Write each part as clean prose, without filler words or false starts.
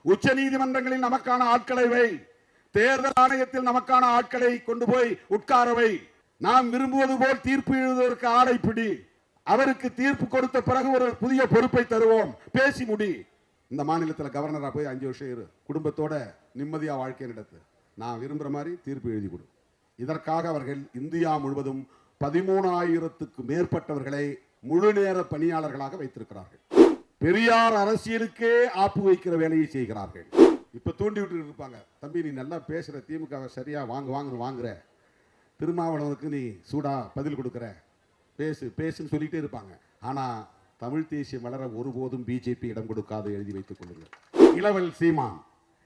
உச்ச நீதிமன்றங்களில் நமக்கான ஆட்களை வை, தேர்தல் ஆணையத்தில் நமக்கான ஆட்களை கொண்டு போய் உட்காரவை, நாம் விரும்புவது போல் தீர்ப்பு எழுதுவதற்கு ஆளை பிடி, அவருக்கு தீர்ப்பு கொடுத்த பிறகு ஒரு புதிய பொறுப்பை தருவோம், பேசி முடி. இந்த மாநிலத்தில் கவர்னரா போய் 5 வருஷம் இரு, குடும்பத்தோட நிம்மதியா வாழ்க்கை நடத்து, நான் விரும்புற மாதிரி தீர்ப்பு எழுதி கொடு. இதற்காக அவர்கள் இந்தியா முழுவதும் 13,000க்கு மேற்பட்டவர்களை முழு நேர பணியாளர்களாக வைத்திருக்கிறார்கள். பெரியார் அரசியலுக்கே ஆப்பு வைக்கிற வேலையை செய்கிறார்கள். இப்ப தூண்டி விட்டு இருப்பாங்க, தம்பி நீ நல்லா பேசுற, திமுக சரியா வாங்குற, திருமாவளவனுக்கு நீ சூடா பதில் கொடுக்கிற, பேசுன்னு சொல்லிட்டே இருப்பாங்க. ஆனா தமிழ் தேசியம் வளர ஒருபோதும் பிஜேபி இடம் கொடுக்காது, எழுதி வைத்துக் கொள்ளுங்கள். இளவல் சீமான்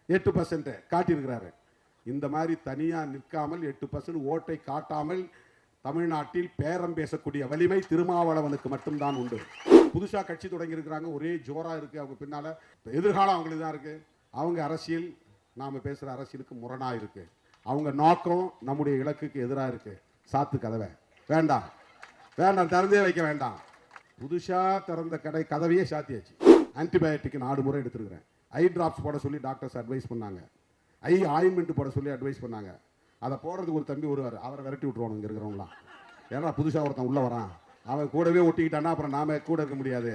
8% காட்டியிருக்கிறாரு. இந்த மாதிரி தனியா நிற்காமல் 8% ஓட்டை காட்டாமல் தமிழ்நாட்டில் பேரம் பேசக்கூடிய வலிமை திருமாவளவனுக்கு மட்டும்தான் உண்டு. புதுசா கட்சி தொடங்கி இருக்கிறாங்க, ஒரே ஜோரா இருக்கு, அவங்க பின்னால எதிர்காலம் அவங்களுக்கு தான் இருக்கு. அவங்க அரசியல் நாம பேசுற அரசியலுக்கு முரணா இருக்கு, அவங்க நோக்கம் நம்முடைய இலக்குக்கு எதிராக இருக்கு. சாத்து கதவை வேண்டாம், திறந்தே வைக்க வேண்டாம். புதுசா திறந்த கதவையே சாத்தியாச்சு. ஆன்டிபயோட்டிக் 4 முறை எடுத்துருக்கிறேன். ஐ டிராப்ஸ் போட சொல்லி டாக்டர்ஸ் அட்வைஸ் பண்ணாங்க, ஐ ஆயின்மெண்ட் போட சொல்லி அட்வைஸ் பண்ணாங்க. அதை போடுறதுக்கு ஒரு தம்பி வருவார், அவரை விரட்டி விட்டுருவாங்க இங்கே இருக்கிறவங்களாம். ஏன்னா புதுசாக ஒருத்தன் உள்ள வரான், அவன் கூடவே ஒட்டிக்கிட்டான்னா அப்புறம் நாம கூட இருக்க முடியாது.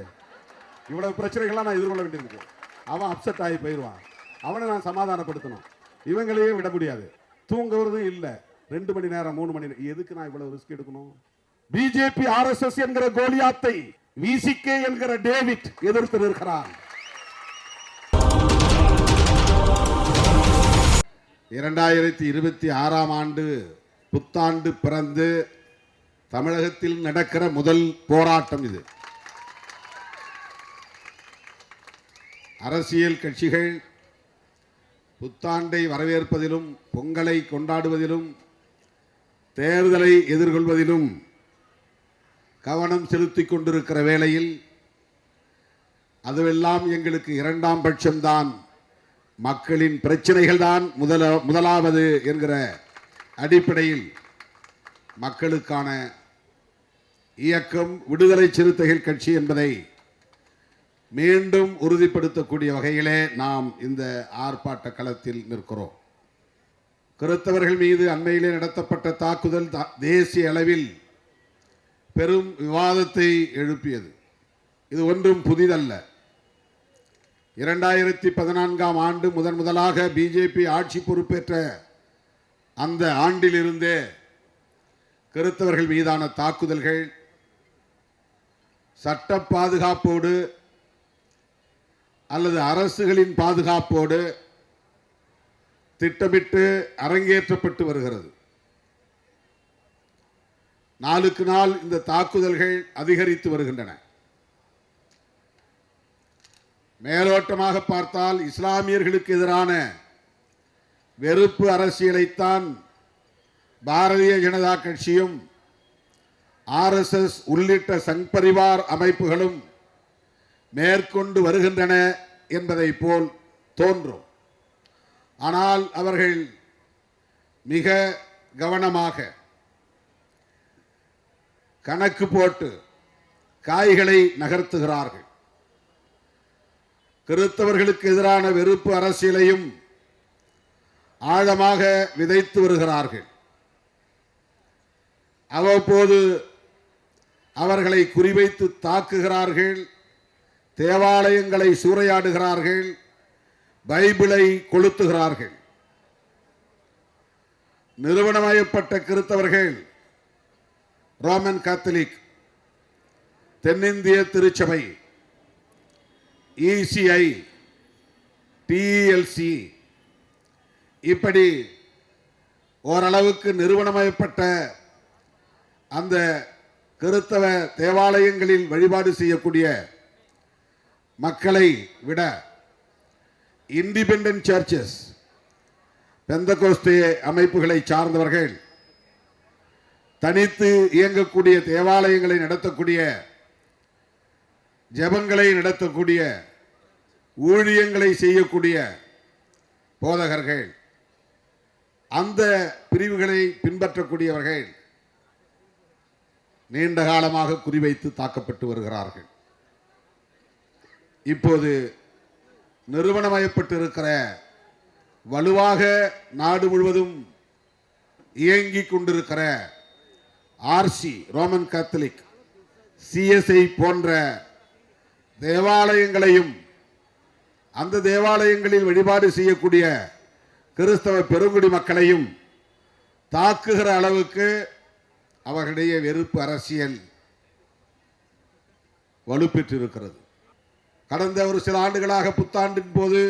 இவ்வளவு பிரச்சனைகள்லாம் நான் எதிர்கொள்ள வேண்டியிருக்கு. அவன் அப்செட் ஆகி போயிடுவான், அவனை நான் சமாதானப்படுத்தணும். இவங்களையே விட முடியாது, தூங்குவதும் இல்லை. 2 மணி நேரம் 3 மணி நேரம் எதுக்கு நான் இவ்வளவு ரிஸ்க் எடுக்கணும்? பிஜேபி RSS என்கிற கோலியாத்தை விசிகே என்கிற டேவிட் எதிர்த்து நிற்கிறான். 2026ஆம் ஆண்டு புத்தாண்டு பிறந்து தமிழகத்தில் நடக்கிற முதல் போராட்டம் இது. அரசியல் கட்சிகள் புத்தாண்டை வரவேற்பதிலும், பொங்கலை கொண்டாடுவதிலும், தேர்தலை எதிர்கொள்வதிலும் கவனம் செலுத்திக் கொண்டிருக்கிற வேளையில் அதுவெல்லாம் எங்களுக்கு 2ஆம் பட்சம்தான், மக்களின் பிரச்சனைகள் தான் முதலாவது என்கிற அடிப்படையில் மக்களுக்கான இயக்கம் விடுதலை சிறுத்தைகள் கட்சி என்பதை மீண்டும் உறுதிப்படுத்தக்கூடிய வகையிலே நாம் இந்த ஆர்ப்பாட்ட களத்தில் நிற்கிறோம். கிறிஸ்தவர்கள் மீது அண்மையிலே நடத்தப்பட்ட தாக்குதல் தேசிய அளவில் பெரும் விவாதத்தை எழுப்பியது. இது ஒன்றும் புதிதல்ல. 2014ஆம் ஆண்டு முதலாக பிஜேபி ஆட்சி பொறுப்பேற்ற அந்த ஆண்டிலிருந்தே கிறிஸ்தவர்கள் மீதான தாக்குதல்கள் சட்ட பாதுகாப்போடு அல்லது அரசுகளின் பாதுகாப்போடு திட்டமிட்டு அரங்கேற்றப்பட்டு வருகிறது. நாளுக்கு நாள் இந்த தாக்குதல்கள் அதிகரித்து வருகின்றன. மேலோட்டமாக பார்த்தால் இஸ்லாமியர்களுக்கு எதிரான வெறுப்பு அரசியலைத்தான் பாரதிய ஜனதா கட்சியும் RSS உள்ளிட்ட சங் பரிவார் அமைப்புகளும் மேற்கொண்டு வருகின்றன என்பதை போல் தோன்றும். ஆனால் அவர்கள் மிக கவனமாக கணக்கு போட்டு காய்களை நகர்த்துகிறார்கள். கிறிஸ்தவர்களுக்கு எதிரான வெறுப்பு அரசியலையும் ஆழமாக விதைத்து வருகிறார்கள். அவ்வப்போது அவர்களை குறிவைத்து தாக்குகிறார்கள், தேவாலயங்களை சூறையாடுகிறார்கள், பைபிளை கொளுத்துகிறார்கள். நிறுவனமயப்பட்ட கிறிஸ்தவர்கள் ரோமன் கத்தோலிக், தென்னிந்திய திருச்சபை, ECI, TLC இப்படி ஓரளவுக்கு நிறுவனமயப்பட்ட அந்த கிறிஸ்தவ தேவாலயங்களில் வழிபாடு செய்யக்கூடிய மக்களை விட இண்டிபெண்டன்ட் சர்ச்சஸ், பெந்தகோஸ்தே அமைப்புகளை சார்ந்தவர்கள், தனித்து இயங்கக்கூடிய தேவாலயங்களை நடத்தக்கூடிய, ஜெபங்களை நடத்தக்கூடிய, ஊழியங்களை செய்யக்கூடிய போதகர்கள், அந்த பிரிவுகளை பின்பற்றக்கூடியவர்கள் நீண்ட காலமாக குறிவைத்து தாக்கப்பட்டு வருகிறார்கள். இப்போது நிறுவனமயப்பட்டிருக்கிற வலுவாக நாடு முழுவதும் இயங்கிக் கொண்டிருக்கிற ஆர்சி ரோமன் கத்தோலிக், சிஎஸ்ஐ போன்ற தேவாலயங்களையும் அந்த தேவாலயங்களில் வழிபாடு செய்யக்கூடிய கிறிஸ்தவ பெருங்குடி மக்களையும் தாக்குகிற அளவுக்கு அவர்களுடைய வெறுப்பு அரசியல் வலுப்பெற்றிருக்கிறது. கடந்த ஒரு சில ஆண்டுகளாக புத்தாண்டின் போது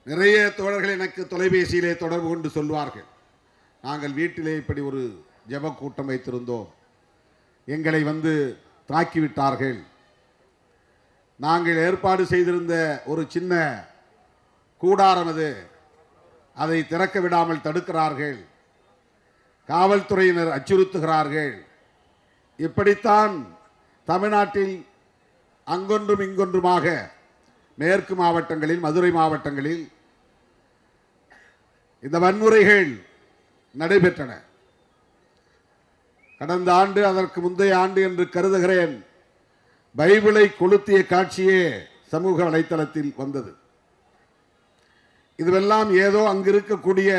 நிறைய தோழர்கள் எனக்கு தொலைபேசியிலே தொடர்பு கொண்டு சொல்வார்கள், நாங்கள் வீட்டிலே இப்படி ஒரு ஜெப கூட்டம் வைத்திருந்தோம், எங்களை வந்து தாக்கிவிட்டார்கள், நாங்கள் ஏற்பாடு செய்திருந்த ஒரு சின்ன கூடாரம் அது, அதை திறக்க விடாமல் தடுக்கிறார்கள், காவல்துறையினர் அச்சுறுத்துகிறார்கள். இப்படித்தான் தமிழ்நாட்டில் அங்கொன்றும் இங்கொன்றுமாக மேற்கு மாவட்டங்களில், மதுரை மாவட்டங்களில் இந்த வன்முறைகள் நடைபெற்றன. கடந்த ஆண்டு, அதற்கு முந்தைய ஆண்டு என்று கருதுகிறேன், பைபிளை கொளுத்திய காட்சியே சமூக வலைத்தளத்தில் வந்தது. இதுவெல்லாம் ஏதோ அங்கிருக்கக்கூடிய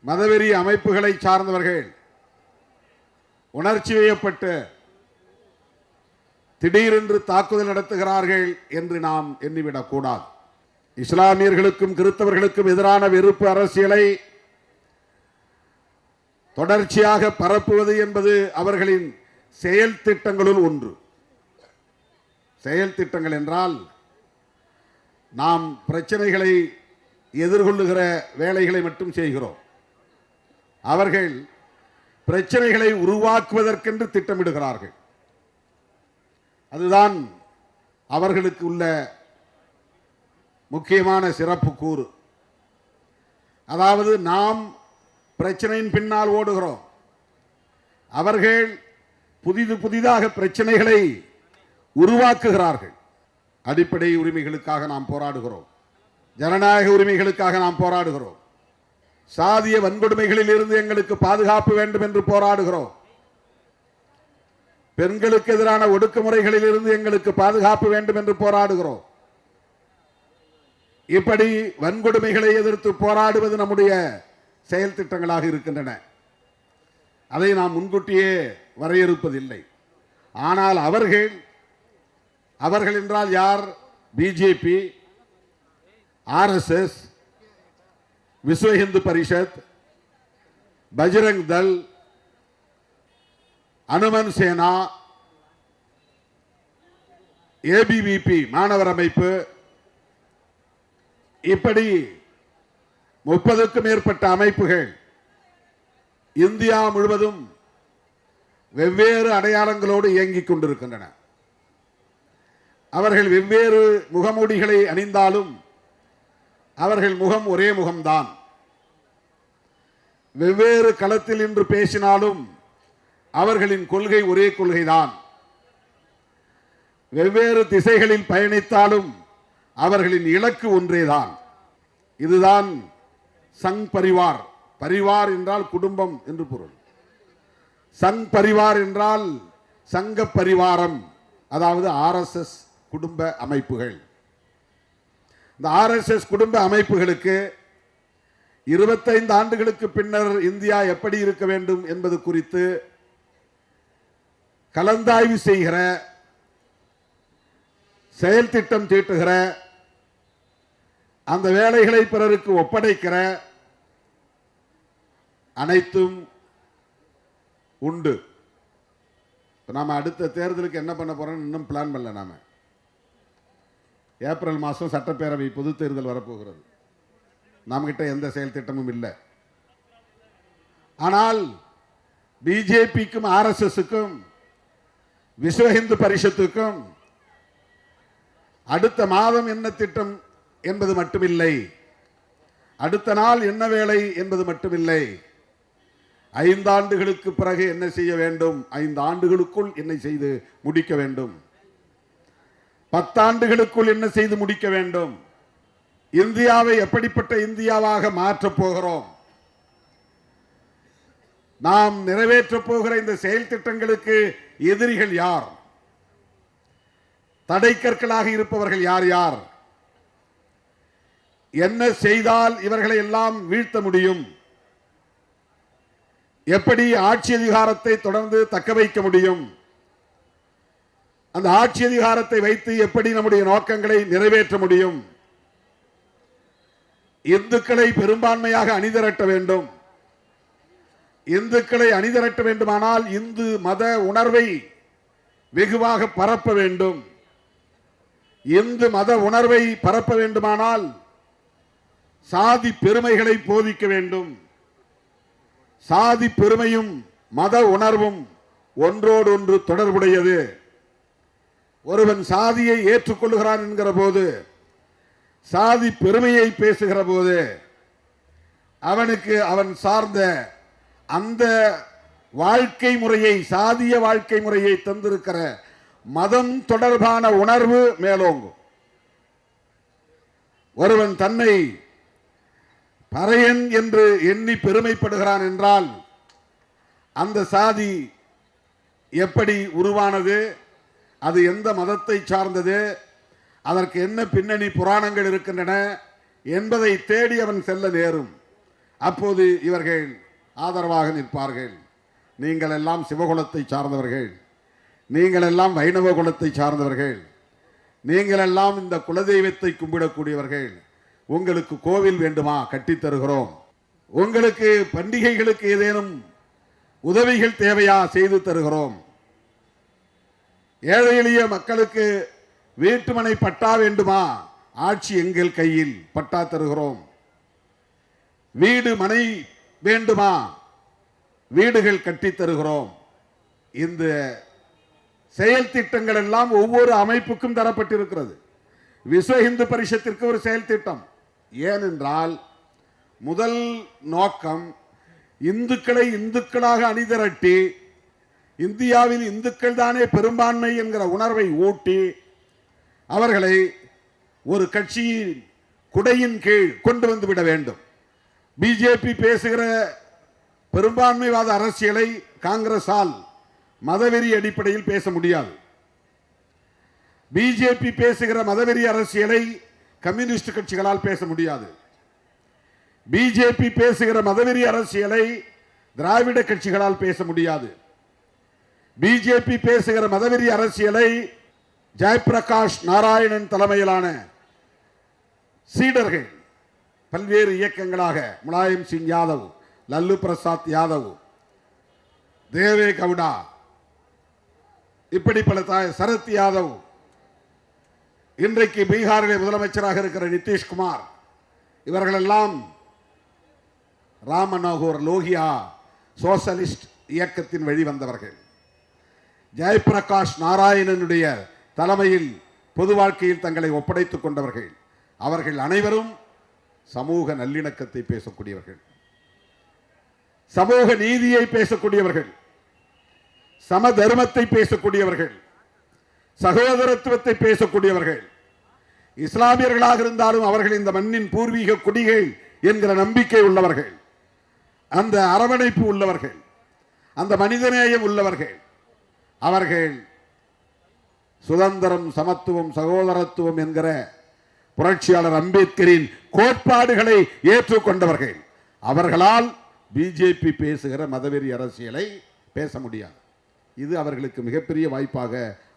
மதவெறி அமைப்புகளை சார்ந்தவர்கள் உணர்ச்சி வயப்பட்டு திடீரென்று தாக்குதல் நடத்துகிறார்கள் என்று நாம் எண்ணிவிடக் கூடாது. இஸ்லாமியர்களுக்கும் கிறிஸ்தவர்களுக்கும் எதிரான வெறுப்பு அரசியலை தொடர்ச்சியாக பரப்புவது என்பது அவர்களின் செயல் திட்டங்களுள் ஒன்று. செயல் திட்டங்கள் என்றால் நாம் பிரச்சனைகளை எதிர்கொள்ளுகிற வேலைகளை மட்டும் செய்கிறோம். அவர்கள் பிரச்சனைகளை உருவாக்குவதற்கென்று திட்டமிடுகிறார்கள். அதுதான் அவர்களுக்கு உள்ள முக்கியமான சிறப்பு கூறு. அதாவது நாம் பிரச்சனையின் பின்னால் ஓடுகிறோம், அவர்கள் புதிதாக பிரச்சனைகளை உருவாக்குகிறார்கள். அடிப்படை உரிமைகளுக்காக நாம் போராடுகிறோம், ஜனநாயக உரிமைகளுக்காக நாம் போராடுகிறோம், சாதிய வன்கொடுமைகளில் இருந்து எங்களுக்கு பாதுகாப்பு வேண்டும் என்று போராடுகிறோம், பெண்களுக்கு எதிரான ஒடுக்குமுறைகளில் இருந்து எங்களுக்கு பாதுகாப்பு வேண்டும் என்று போராடுகிறோம். இப்படி வன்கொடுமைகளை எதிர்த்து போராடுவது நம்முடைய செயல் திட்டங்களாக இருக்கின்றன. அதை நாம் முன்கூட்டியே வரையறுப்பதில்லை. ஆனால் அவர்கள் என்றால் யார்? பிஜேபி, ஆர்எஸ்எஸ், விஸ்வ இந்து பரிஷத், பஜ்ரங் தள், அனுமன் சேனா, ஏபிவிபி மாணவர் அமைப்பு, இப்படி 30க்கும் மேற்பட்ட அமைப்புகள் இந்தியா முழுவதும் வெவ்வேறு அடையாளங்களோடு இயங்கிக் கொண்டிருக்கின்றன. அவர்கள் வெவ்வேறு முகமூடிகளை அணிந்தாலும் அவர்கள் முகம் ஒரே முகம்தான். வெவ்வேறு களத்தில் நின்று பேசினாலும் அவர்களின் கொள்கை ஒரே கொள்கைதான். வெவ்வேறு திசைகளில் பயணித்தாலும் அவர்களின் இலக்கு ஒன்றேதான். இதுதான் சங் பரிவார். பரிவார் என்றால் குடும்பம் என்று பொருள். சங் பரிவார் என்றால் சங்க பரிவாரம், அதாவது ஆர்எஸ்எஸ் குடும்ப அமைப்புகள். இந்த ஆர்எஸ்எஸ் குடும்ப அமைப்புகளுக்கு 25 ஆண்டுகளுக்கு பின்னர் இந்தியா எப்படி இருக்க வேண்டும் என்பது குறித்து கலந்தாய்வு செய்கிற, செயல் திட்டம் தீட்டுகிற, அந்த வேலைகளை பிறருக்கு ஒப்படைக்கிற அனைத்தும் உண்டு. நாம அடுத்த தேர்தலுக்கு என்ன பண்ண போறோம் இன்னும் பிளான் பண்ணல. நாம ஏப்ரல் மாதம் சட்டப்பேரவை பொது தேர்தல் வரப்போகிறது. நம்மகிட்ட எந்த செயல் திட்டமும் இல்லை. ஆனால் பிஜேபிக்கும் ஆர்எஸ்எஸ்க்கும் விஸ்வ இந்து பரிஷத்துக்கும் அடுத்த மாதம் என்ன திட்டம் என்பது மட்டுமில்லை, அடுத்த நாள் என்ன வேலை என்பது மட்டுமில்லை, 5 ஆண்டுகளுக்கு பிறகு என்ன செய்ய வேண்டும், 5 ஆண்டுகளுக்குள் என்ன செய்து முடிக்க வேண்டும், 10 ஆண்டுகளுக்குள் என்ன செய்து முடிக்க வேண்டும், இந்தியாவை எப்படிப்பட்ட இந்தியாவாக மாற்றப் போகிறோம், நாம் நிறைவேற்றப் போகிற இந்த செயல் திட்டங்களுக்கு எதிரிகள் யார், தடைக்கற்களாக இருப்பவர்கள் யார் யார், என்ன செய்தால் இவர்களை எல்லாம் வீழ்த்த முடியும், எப்படி ஆட்சி அதிகாரத்தை தொடர்ந்து தக்க வைக்க முடியும், அந்த ஆட்சி அதிகாரத்தை வைத்து எப்படி நம்முடைய நோக்கங்களை நிறைவேற்ற முடியும், இந்துக்களை பெரும்பான்மையாக அணிதிரட்ட வேண்டும், இந்துக்களை அணிதிரட்ட வேண்டுமானால் இந்து மத உணர்வை வெகுவாக பரப்ப வேண்டும், இந்து மத உணர்வை பரப்ப வேண்டுமானால் சாதி பெருமைகளை போதிக்க வேண்டும். சாதி பெருமையும் மத உணர்வும் ஒன்றோடு ஒன்று தொடர்புடையது. ஒருவன் சாதியை ஏற்றுக்கொள்கிறான் என்கிற போது, சாதி பெருமையை பேசுகிற போது, அவனுக்கு அவன் சார்ந்த அந்த வாழ்க்கை முறையை, சாதிய வாழ்க்கை முறையை தந்திருக்கிற மதம் தொடர்பான உணர்வு மேலோங்கும். ஒருவன் தன்னை பறையன் என்று எண்ணி பெருமைப்படுகிறான் என்றால் அந்த சாதி எப்படி உருவானது, அது எந்த மதத்தை சார்ந்தது, அதற்கு என்ன பின்னணி புராணங்கள் இருக்கின்றன என்பதை தேடி அவன் செல்ல நேரும். அப்போது இவர்கள் ஆதரவாக நிற்பார்கள். நீங்கள் எல்லாம் சிவகுலத்தை சார்ந்தவர்கள், நீங்கள் எல்லாம் வைணவ குலத்தை சார்ந்தவர்கள், நீங்கள் எல்லாம் இந்த குலதெய்வத்தை கும்பிடக்கூடியவர்கள், உங்களுக்கு கோவில் வேண்டுமா கட்டித் தருகிறோம், உங்களுக்கு பண்டிகைகளுக்கு ஏதேனும் உதவிகள் தேவையா செய்து தருகிறோம், ஏழை எளிய மக்களுக்கு வீட்டுமனை பட்டா வேண்டுமா ஆட்சி எங்கள் கையில் பட்டா தருகிறோம், வீடு மனை வேண்டுமா வீடுகள் கட்டித் தருகிறோம். இந்த செயல் திட்டங்கள் எல்லாம் ஒவ்வொரு அமைப்புக்கும் தரப்பட்டிருக்கிறது. விஸ்வ இந்து பரிஷத்திற்கு ஒரு செயல் திட்டம். ஏனென்றால் முதல் நோக்கம் இந்துக்களை இந்துக்களாக அணிதிரட்டி இந்தியாவில் இந்துக்கள் தானே பெரும்பான்மை என்கிற உணர்வை ஊட்டி அவர்களை ஒரு கட்சியின் குடையின் கீழ் கொண்டு வந்து விட வேண்டும். பிஜேபி பேசுகிற பெரும்பான்மைவாத அரசியலை காங்கிரஸால் மதவெறி அடிப்படையில் பேச முடியாது. பிஜேபி பேசுகிற மதவெறி அரசியலை கம்யூனிஸ்ட் கட்சிகளால் பேச முடியாது. பிஜேபி பேசுகிற மதவெறி அரசியலை திராவிட கட்சிகளால் பேச முடியாது. பிஜேபி பேசுகிற மதவெறி அரசியலை ஜெயபிரகாஷ் நாராயணன் தலைமையிலான சீடர்கள் பல்வேறு இயக்கங்களாக முலாயம் சிங் யாதவ், லல்லு பிரசாத் யாதவ், தேவே கவுடா, இப்படி பல சரத் யாதவ், இன்றைக்கு பீகாரிலே முதலமைச்சராக இருக்கிற நிதிஷ்குமார், இவர்களெல்லாம் ராம் மனோகர் லோகியா சோசலிஸ்ட் இயக்கத்தின் வழி வந்தவர்கள். ஜெயபிரகாஷ் நாராயணனுடைய தலைமையில் பொது வாழ்க்கையில் தங்களை ஒப்படைத்துக் கொண்டவர்கள். அவர்கள் அனைவரும் சமூக நல்லிணக்கத்தை பேசக்கூடியவர்கள், சமூக நீதியை பேசக்கூடியவர்கள், சம தர்மத்தை பேசக்கூடியவர்கள், சகோதரத்துவத்தை பேசக்கூடியவர்கள். இஸ்லாமியர்களாக இருந்தாலும் அவர்கள் இந்த மண்ணின் பூர்வீக குடிகள் என்கிற நம்பிக்கை உள்ளவர்கள், அந்த அரவணைப்பு உள்ளவர்கள், அந்த மனிதநேயம் உள்ளவர்கள். அவர்கள் சுதந்திரம், சமத்துவம், சகோதரத்துவம் என்கிற புரட்சியாளர் அம்பேத்கரின் கோட்பாடுகளை ஏற்றுக்கொண்டவர்கள். அவர்களால் பிஜேபி பேசுகிற மதவெறி அரசியலை பேச முடியாது. இது அவர்களுக்கு மிகப்பெரிய வாய்ப்பாக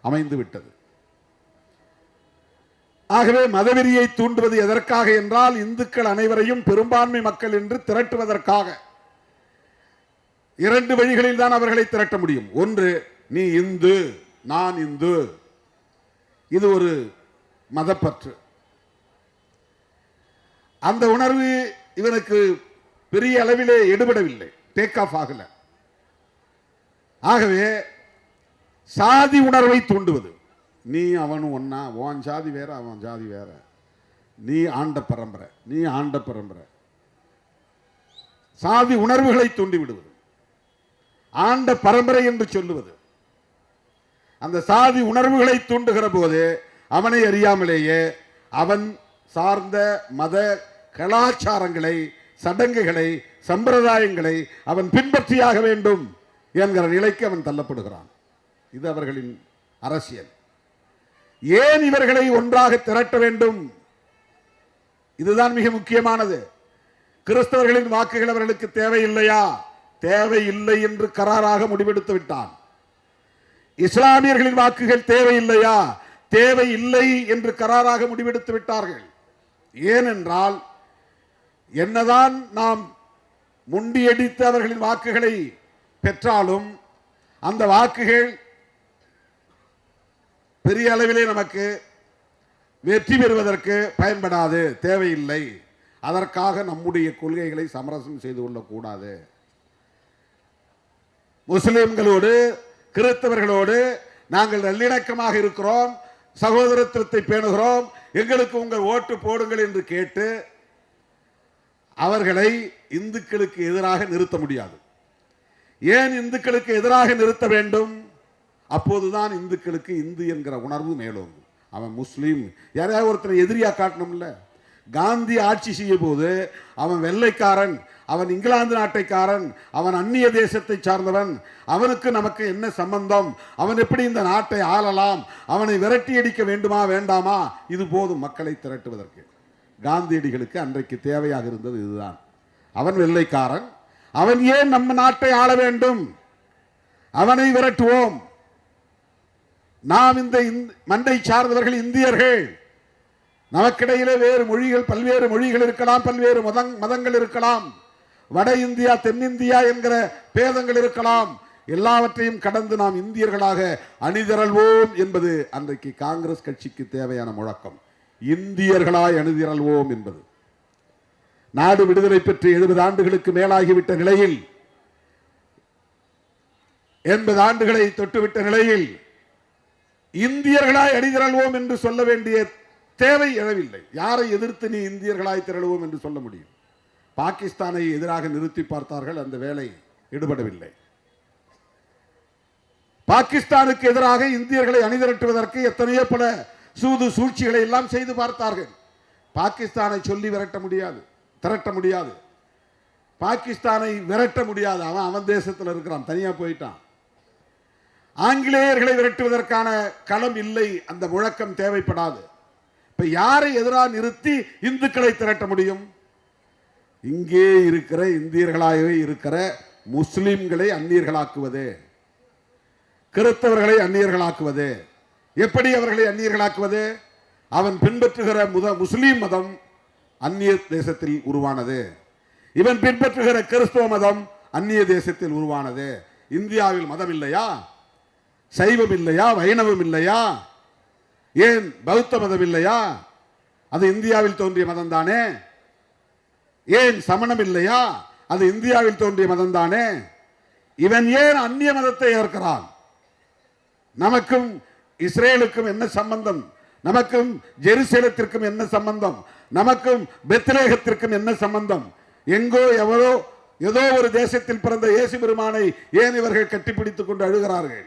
அமைந்து விட்டது. ஆகவே மதவெறியை தூண்டுவது எதற்காக என்றால் இந்துக்கள் அனைவரையும் பெரும்பான்மை மக்கள் என்று திரட்டுவதற்காக. இரண்டு வழிகளில் தான் அவர்களை திரட்ட முடியும். ஒன்று, நீ இந்து, நான் இந்து, இது ஒரு மதப்பற்று. அந்த உணர்வு இவனுக்கு பெரிய அளவிலே எடுபடவில்லை, டேக் ஆஃப் ஆகல. ஆகவே சாதி உணர்வை தூண்டுவது, நீ அவனும் ஒன்னா, உன் சாதி வேற அவன் சாதி வேற, நீ ஆண்ட பரம்பரை நீ ஆண்ட பரம்பரை, சாதி உணர்வுகளை தூண்டி விடுவது, ஆண்ட பரம்பரை என்று சொல்லுவது. அந்த சாதி உணர்வுகளை தூண்டுகிற போது அவனை அறியாமலேயே அவன் சார்ந்த மத கலாச்சாரங்களை, சடங்குகளை, சம்பிரதாயங்களை அவன் பின்பற்றியாக வேண்டும் என்கிற நிலைக்கு அவன் தள்ளப்படுகிறான். இது அவர்களின் அரசியல். ஏன் இவர்களை ஒன்றாக திரட்ட வேண்டும்? இதுதான் மிக முக்கியமானது. கிறிஸ்தவர்களின் வாக்குகள் அவர்களுக்கு தேவையில்லையா? தேவையில்லை என்று கராராக முடிவெடுத்து விட்டான். இஸ்லாமியர்களின் வாக்குகள் தேவையில்லையா? தேவையில்லை என்று கராராக முடிவெடுத்து விட்டார்கள். ஏனென்றால் என்னதான் நாம் முண்டியடித்து அவர்களின் வாக்குகளை பெற்றாலும் அந்த வாக்குகள் பெரிய அளவிலே நமக்கு வெற்றி பெறுவதற்கு பயன்படாது, தேவையில்லை. அதற்காக நம்முடைய கொள்கைகளை சமரசம் செய்து கொள்ளக்கூடாது. முஸ்லிம்களோடு கிறிஸ்தவர்களோடு நாங்கள் நல்லிணக்கமாக இருக்கிறோம், சகோதரத்துவத்தை பேணுகிறோம், எங்களுக்கு உங்கள் ஓட்டு போடுங்கள் என்று கேட்டு அவர்களை இந்துக்களுக்கு எதிராக நிறுத்த முடியாது. ஏன் இந்துக்களுக்கு எதிராக நிறுத்த வேண்டும்? அப்போதுதான் இந்துக்களுக்கு இந்து என்கிற உணர்வு மேலும். அவன் முஸ்லீம், யாரையாவது ஒருத்தனை எதிரியா காட்டணும்ல. காந்தி ஆட்சி செய்ய போது அவன் வெள்ளைக்காரன், அவன் இங்கிலாந்து நாட்டைக்காரன், அவன் அந்நிய தேசத்தை சார்ந்தவன், அவனுக்கு நமக்கு என்ன சம்பந்தம், அவன் எப்படி இந்த நாட்டை ஆளலாம், அவனை விரட்டி அடிக்க வேண்டுமா வேண்டாமா, இது போதும் மக்களை திரட்டுவதற்கு. காந்தியடிகளுக்கு அன்றைக்கு தேவையாக இருந்தது இதுதான். அவன் வெள்ளைக்காரன், அவன் ஏன் நம்ம நாட்டை ஆள வேண்டும், அவனை விரட்டுவோம். நாம் இந்த மண்ணை சார்ந்தவர்கள் இந்தியர்கள், நமக்கிடையிலே வேறு மொழிகள், பல்வேறு மொழிகள் இருக்கலாம், பல்வேறு மதங்கள் இருக்கலாம், வட இந்தியா தென்னிந்தியா என்கிற பேதங்கள் இருக்கலாம். எல்லாவற்றையும் கடந்து நாம் இந்தியர்களாக அணிதிரள்வோம் என்பது அன்றைக்கு காங்கிரஸ் கட்சிக்கு தேவையான முழக்கம். இந்தியர்களாய் அணிதிரள்வோம் என்பது. நாடு விடுதலை பெற்று 70 ஆண்டுகளுக்கு மேலாகிவிட்ட நிலையில், 80 ஆண்டுகளை தொட்டுவிட்ட நிலையில் இந்தியர்களாய் அணிதிரள்வோம் என்று சொல்ல வேண்டிய தேவை எழவில்லை. யாரை எதிர்த்து நீ இந்தியர்களாய் திரளுவோம் என்று சொல்ல முடியும்? பாகிஸ்தானை எதிராக நிறுத்தி பார்த்தார்கள், அந்த வேலை ஈடுபடவில்லை. பாகிஸ்தானுக்கு எதிராக இந்தியர்களை அணிதிரட்டுவதற்கு எத்தனையோ பல சூது சூழ்ச்சிகளை எல்லாம் செய்து பார்த்தார்கள். பாகிஸ்தானை சொல்லி விரட்ட முடியாது, திரட்ட முடியாது. பாகிஸ்தானை விரட்ட முடியாது. அவன் தேசத்தில் இருக்கிறான், தனியா போயிட்டான். ஆங்கிலேயர்களை விரட்டுவதற்கான களம் இல்லை, அந்த முழக்கம் தேவைப்படாது. இப்ப யாரை எதிராக நிறுத்தி இந்துக்களை திரட்ட முடியும்? இங்கே இருக்கிற இந்தியர்களாகவே இருக்கிற முஸ்லிம்களை அந்நியர்களாக்குவது, கிறிஸ்தவர்களை அந்நியர்களாக்குவது. எப்படி அவர்களை அந்நியர்களாக்குவது? அவன் பின்பற்றுகிற முஸ்லீம் மதம் அந்நிய தேசத்தில் உருவானது, இவன் பின்பற்றுகிற கிறிஸ்தவ மதம் அந்நிய தேசத்தில் உருவானது. இந்தியாவில் மதம் இல்லையா? சைவம் இல்லையா? வைணவம் இல்லையா? ஏன் பௌத்த மதம் இல்லையா? அது இந்தியாவில் தோன்றிய மதம் தானே. ஏன் சமணம் இல்லையா? அது இந்தியாவில் தோன்றிய மதம் தானே. இவன் ஏன் அந்நிய மதத்தை ஏற்கிறான்? நமக்கும் இஸ்ரேலுக்கும் என்ன சம்பந்தம்? நமக்கும் ஜெருசலேத்திற்கும் என்ன சம்பந்தம்? நமக்கும் பெத்லேகத்திற்கும் என்ன சம்பந்தம்? எங்கோ எவரோ ஏதோ ஒரு தேசத்தில் பிறந்த இயேசு பெருமானை ஏன் இவர்கள் கட்டிப்பிடித்துக் கொண்டு அழுகிறார்கள்?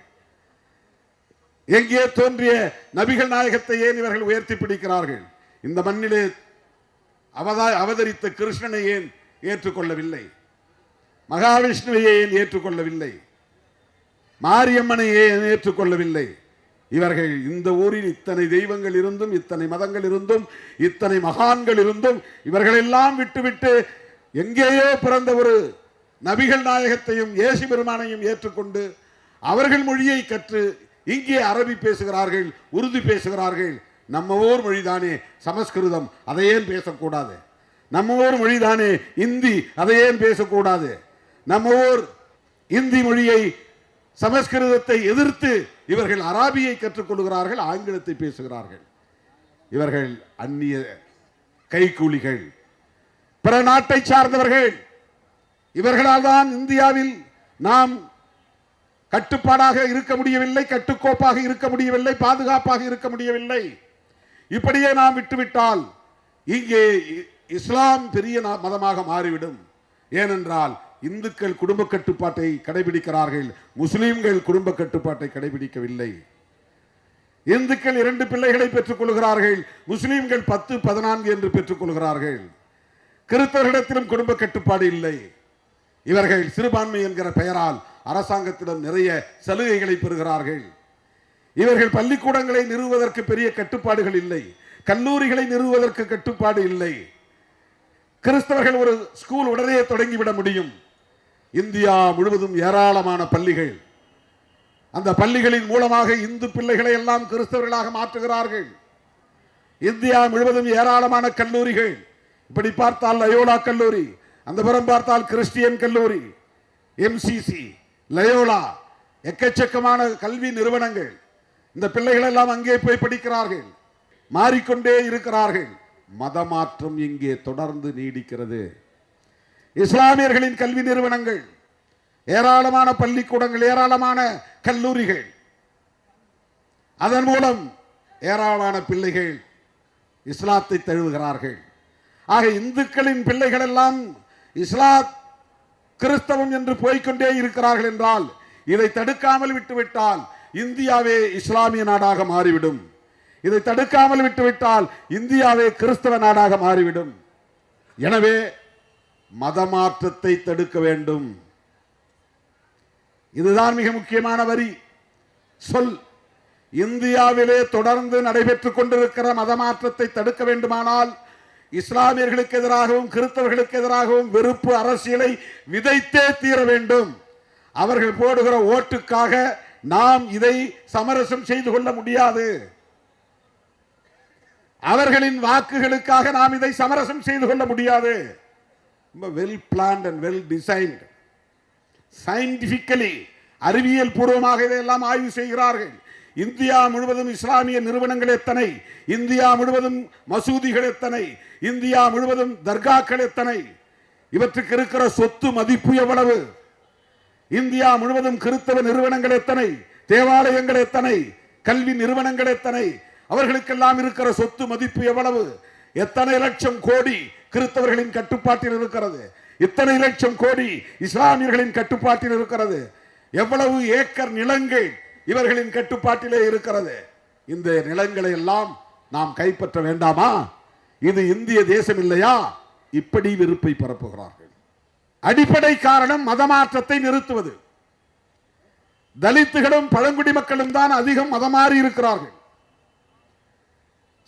எங்கே தோன்றிய நபிகள் நாயகத்தை ஏன் இவர்கள் உயர்த்தி பிடிக்கிறார்கள்? இந்த மண்ணிலே அவதரித்த கிருஷ்ணனை ஏன் ஏற்றுக்கொள்ளவில்லை? மகாவிஷ்ணுவை ஏன் ஏற்றுக்கொள்ளவில்லை? மாரியம்மனை ஏன் ஏற்றுக்கொள்ளவில்லை? இவர்கள் இந்த ஊரில் இத்தனை தெய்வங்கள் இருந்தும், இத்தனை மதங்கள் இருந்தும், இத்தனை மகான்கள் இருந்தும், இவர்களெல்லாம் விட்டுவிட்டு எங்கேயோ பிறந்த ஒரு நபிகள் நாயகத்தையும் இயேசு பெருமானையும் ஏற்றுக்கொண்டு அவர்கள் மொழியை கற்று இங்கே அரபி பேசுகிறார்கள், உருது பேசுகிறார்கள். நம்ம ஊர் மொழிதானே சமஸ்கிருதம், அதை ஏன் பேசக்கூடாது? நம்ம ஊர் மொழிதானே இந்தி, அதை ஏன் பேசக்கூடாது? நம்ம ஊர் இந்தி மொழியை, சமஸ்கிருதத்தை எதிர்த்து இவர்கள் அராபியை கற்றுக்கொள்கிறார்கள், ஆங்கிலத்தை பேசுகிறார்கள். இவர்கள் அந்நிய கைக்கூலிகள், பிற நாட்டை சார்ந்தவர்கள். இவர்களால் தான் இந்தியாவில் நாம் கட்டுப்பாடாக இருக்க முடியவில்லை, கட்டுக்கோப்பாக இருக்க முடியவில்லை, பாதுகாப்பாக இருக்க முடியவில்லை. இப்படியே நாம் விட்டுவிட்டால் இங்கே இஸ்லாம் பெரிய மதமாக மாறிவிடும். ஏனென்றால் இந்துக்கள் குடும்ப கட்டுப்பாட்டை கடைபிடிக்கிறார்கள், முஸ்லிம்கள் குடும்ப கட்டுப்பாட்டை கடைபிடிக்கவில்லை. இந்துக்கள் 2 பிள்ளைகளை பெற்றுக் கொள்கிறார்கள், முஸ்லிம்கள் 10, 14 என்று பெற்றுக் கொள்கிறார்கள். கிறிஸ்தவர்களிடத்திலும் குடும்ப கட்டுப்பாடு இல்லை. இவர்கள் சிறுபான்மை என்கிற பெயரால் அரசாங்கத்திடம் நிறைய சலுகைகளை பெறுகிறார்கள். இவர்கள் பள்ளிக்கூடங்களை நிறுவுவதற்கு பெரிய கட்டுப்பாடுகள் இல்லை, கல்லூரிகளை நிறுவுவதற்கு கட்டுப்பாடு இல்லை. கிறிஸ்தவர்கள் ஒரு ஸ்கூல் உடனே தொடங்கிவிட முடியும். இந்தியா முழுவதும் ஏராளமான பள்ளிகள், அந்த பள்ளிகளின் மூலமாக இந்து பிள்ளைகளை எல்லாம் கிறிஸ்தவர்களாக மாற்றுகிறார்கள். இந்தியா முழுவதும் ஏராளமான கல்லூரிகள், இப்படி பார்த்தால் லயோலா கல்லூரி, அந்த புறம் பார்த்தால் கிறிஸ்டியன் கல்லூரி, எம்சிசி, லயோலா, எக்கச்சக்கமான கல்வி நிறுவனங்கள். இந்த பிள்ளைகள் எல்லாம் அங்கே போய் படிக்கிறார்கள், மாறிக்கொண்டே இருக்கிறார்கள். மதமாற்றம் இங்கே தொடர்ந்து நீடிக்கிறது. இஸ்லாமியர்களின் கல்வி நிறுவனங்கள், ஏராளமான பள்ளிக்கூடங்கள், ஏராளமான கல்லூரிகள், அதன் மூலம் ஏராளமான பிள்ளைகள் இஸ்லாத்தை தழுவுகிறார்கள். ஆக இந்துக்களின் பிள்ளைகள் எல்லாம் இஸ்லாம் கிறிஸ்தவம் என்று போய்கொண்டே இருக்கிறார்கள் என்றால், இதை தடுக்காமல் விட்டுவிட்டால் இந்தியாவே இஸ்லாமிய நாடாக மாறிவிடும். இதை தடுக்காமல் விட்டுவிட்டால் இந்தியாவே கிறிஸ்தவ நாடாக மாறிவிடும். எனவே மதமாற்றத்தை தடுக்க வேண்டும். இதுதான் மிக முக்கியமான வரி சொல். இந்தியாவிலே தொடர்ந்து நடைபெற்றுக் கொண்டிருக்கிற மதமாற்றத்தை தடுக்க வேண்டுமானால் இஸ்லாமியர்களுக்கு எதிராகவும் கிறிஸ்தவர்களுக்கு எதிராகவும் வெறுப்பு அரசியலை விதைத்தே தீர வேண்டும். அவர்கள் போடுகிற ஓட்டுக்காக நாம் இதை சமரசம் செய்து கொள்ள முடியாது. அவர்களின் வாக்குகளுக்காக நாம் இதை சமரசம் செய்து கொள்ள முடியாது. Well planned and well designed, scientifically, அறிவியல் பூர்வமாக இதையெல்லாம் ஆய்வு செய்கிறார்கள். இந்தியா முழுவதும் இஸ்லாமிய நிறுவனங்கள் எத்தனை, இந்தியா முழுவதும் மசூதிகள் எத்தனை, இந்தியா முழுவதும் தர்காக்கள் எத்தனை, இவற்றுக்கு இருக்கிற சொத்து மதிப்பு எவ்வளவு, இந்தியா முழுவதும் கிறிஸ்தவ நிறுவனங்கள் எத்தனை, தேவாலயங்கள் எத்தனை, கல்வி நிறுவனங்கள் எத்தனை, அவர்களுக்கெல்லாம் இருக்கிற சொத்து மதிப்பு எவ்வளவு, எத்தனை லட்சம் கோடி கிறிஸ்தவர்களின் கட்டுப்பாட்டில் இருக்கிறது, இத்தனை லட்சம் கோடி இஸ்லாமியர்களின் கட்டுப்பாட்டில் இருக்கிறது, எவ்வளவு ஏக்கர் நிலங்கள் இவர்களின் கட்டுப்பாட்டிலே இருக்கிறது. இந்த நிலங்களை எல்லாம் நாம் கைப்பற்ற வேண்டாமா? இது இந்திய தேசம் இல்லையா? இப்படி வெறுப்பை பரப்புகிறார்கள். அடிப்படை காரணம் மதமாற்றத்தை நிறுத்துவது. தலித்துகளும் பழங்குடி மக்களும் தான் அதிகம் மதமாறி இருக்கிறார்கள்.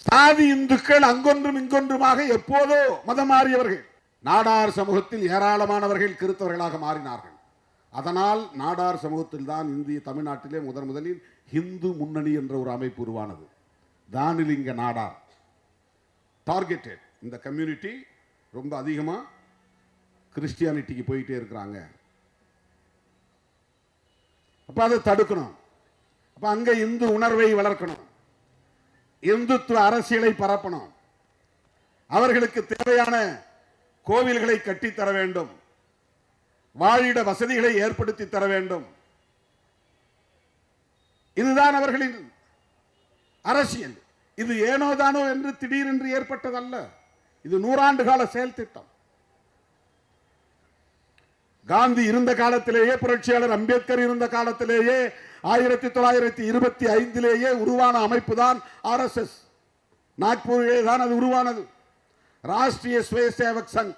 சாதி இந்துக்கள் அங்கொன்றும் இங்கொன்றுமாக எப்போதோ மதம் மாறியவர்கள். நாடார் சமூகத்தில் ஏராளமானவர்கள் கிறிஸ்தவர்களாக மாறினார்கள். அதனால் நாடார் சமூகத்தில் தான் இந்திய தமிழ்நாட்டிலே முதலில் இந்து முன்னணி என்ற ஒரு அமைப்பு உருவானது. தானிலிங்க நாடார் டார்கெட்டட். இந்த கம்யூனிட்டி ரொம்ப அதிகமாக கிறிஸ்டியானிட்டிக்கு போயிட்டே இருக்கிறாங்க. அப்ப அதை தடுக்கணும். அப்ப அங்க இந்து உணர்வை வளர்க்கணும், இந்துத்துவ அரசியலை பரப்பணும், அவர்களுக்கு தேவையான கோவில்களை கட்டித்தர வேண்டும், வாழிட வசதிகளை ஏற்படுத்தி தர வேண்டும். இதுதான் அவர்களின் அரசியல். இது ஏனோதானோ என்று திடீரென்று ஏற்பட்டதல்ல. இது 100 ஆண்டு கால செயல் திட்டம். காந்தி இருந்த காலத்திலேயே, புரட்சியாளர் அம்பேத்கர் இருந்த காலத்திலேயே, 1925 உருவான அமைப்பு தான் RSS. நாக்பூரிலே தான் அது உருவானது. ராஷ்டிரிய ஸ்வயசேவக் சங்.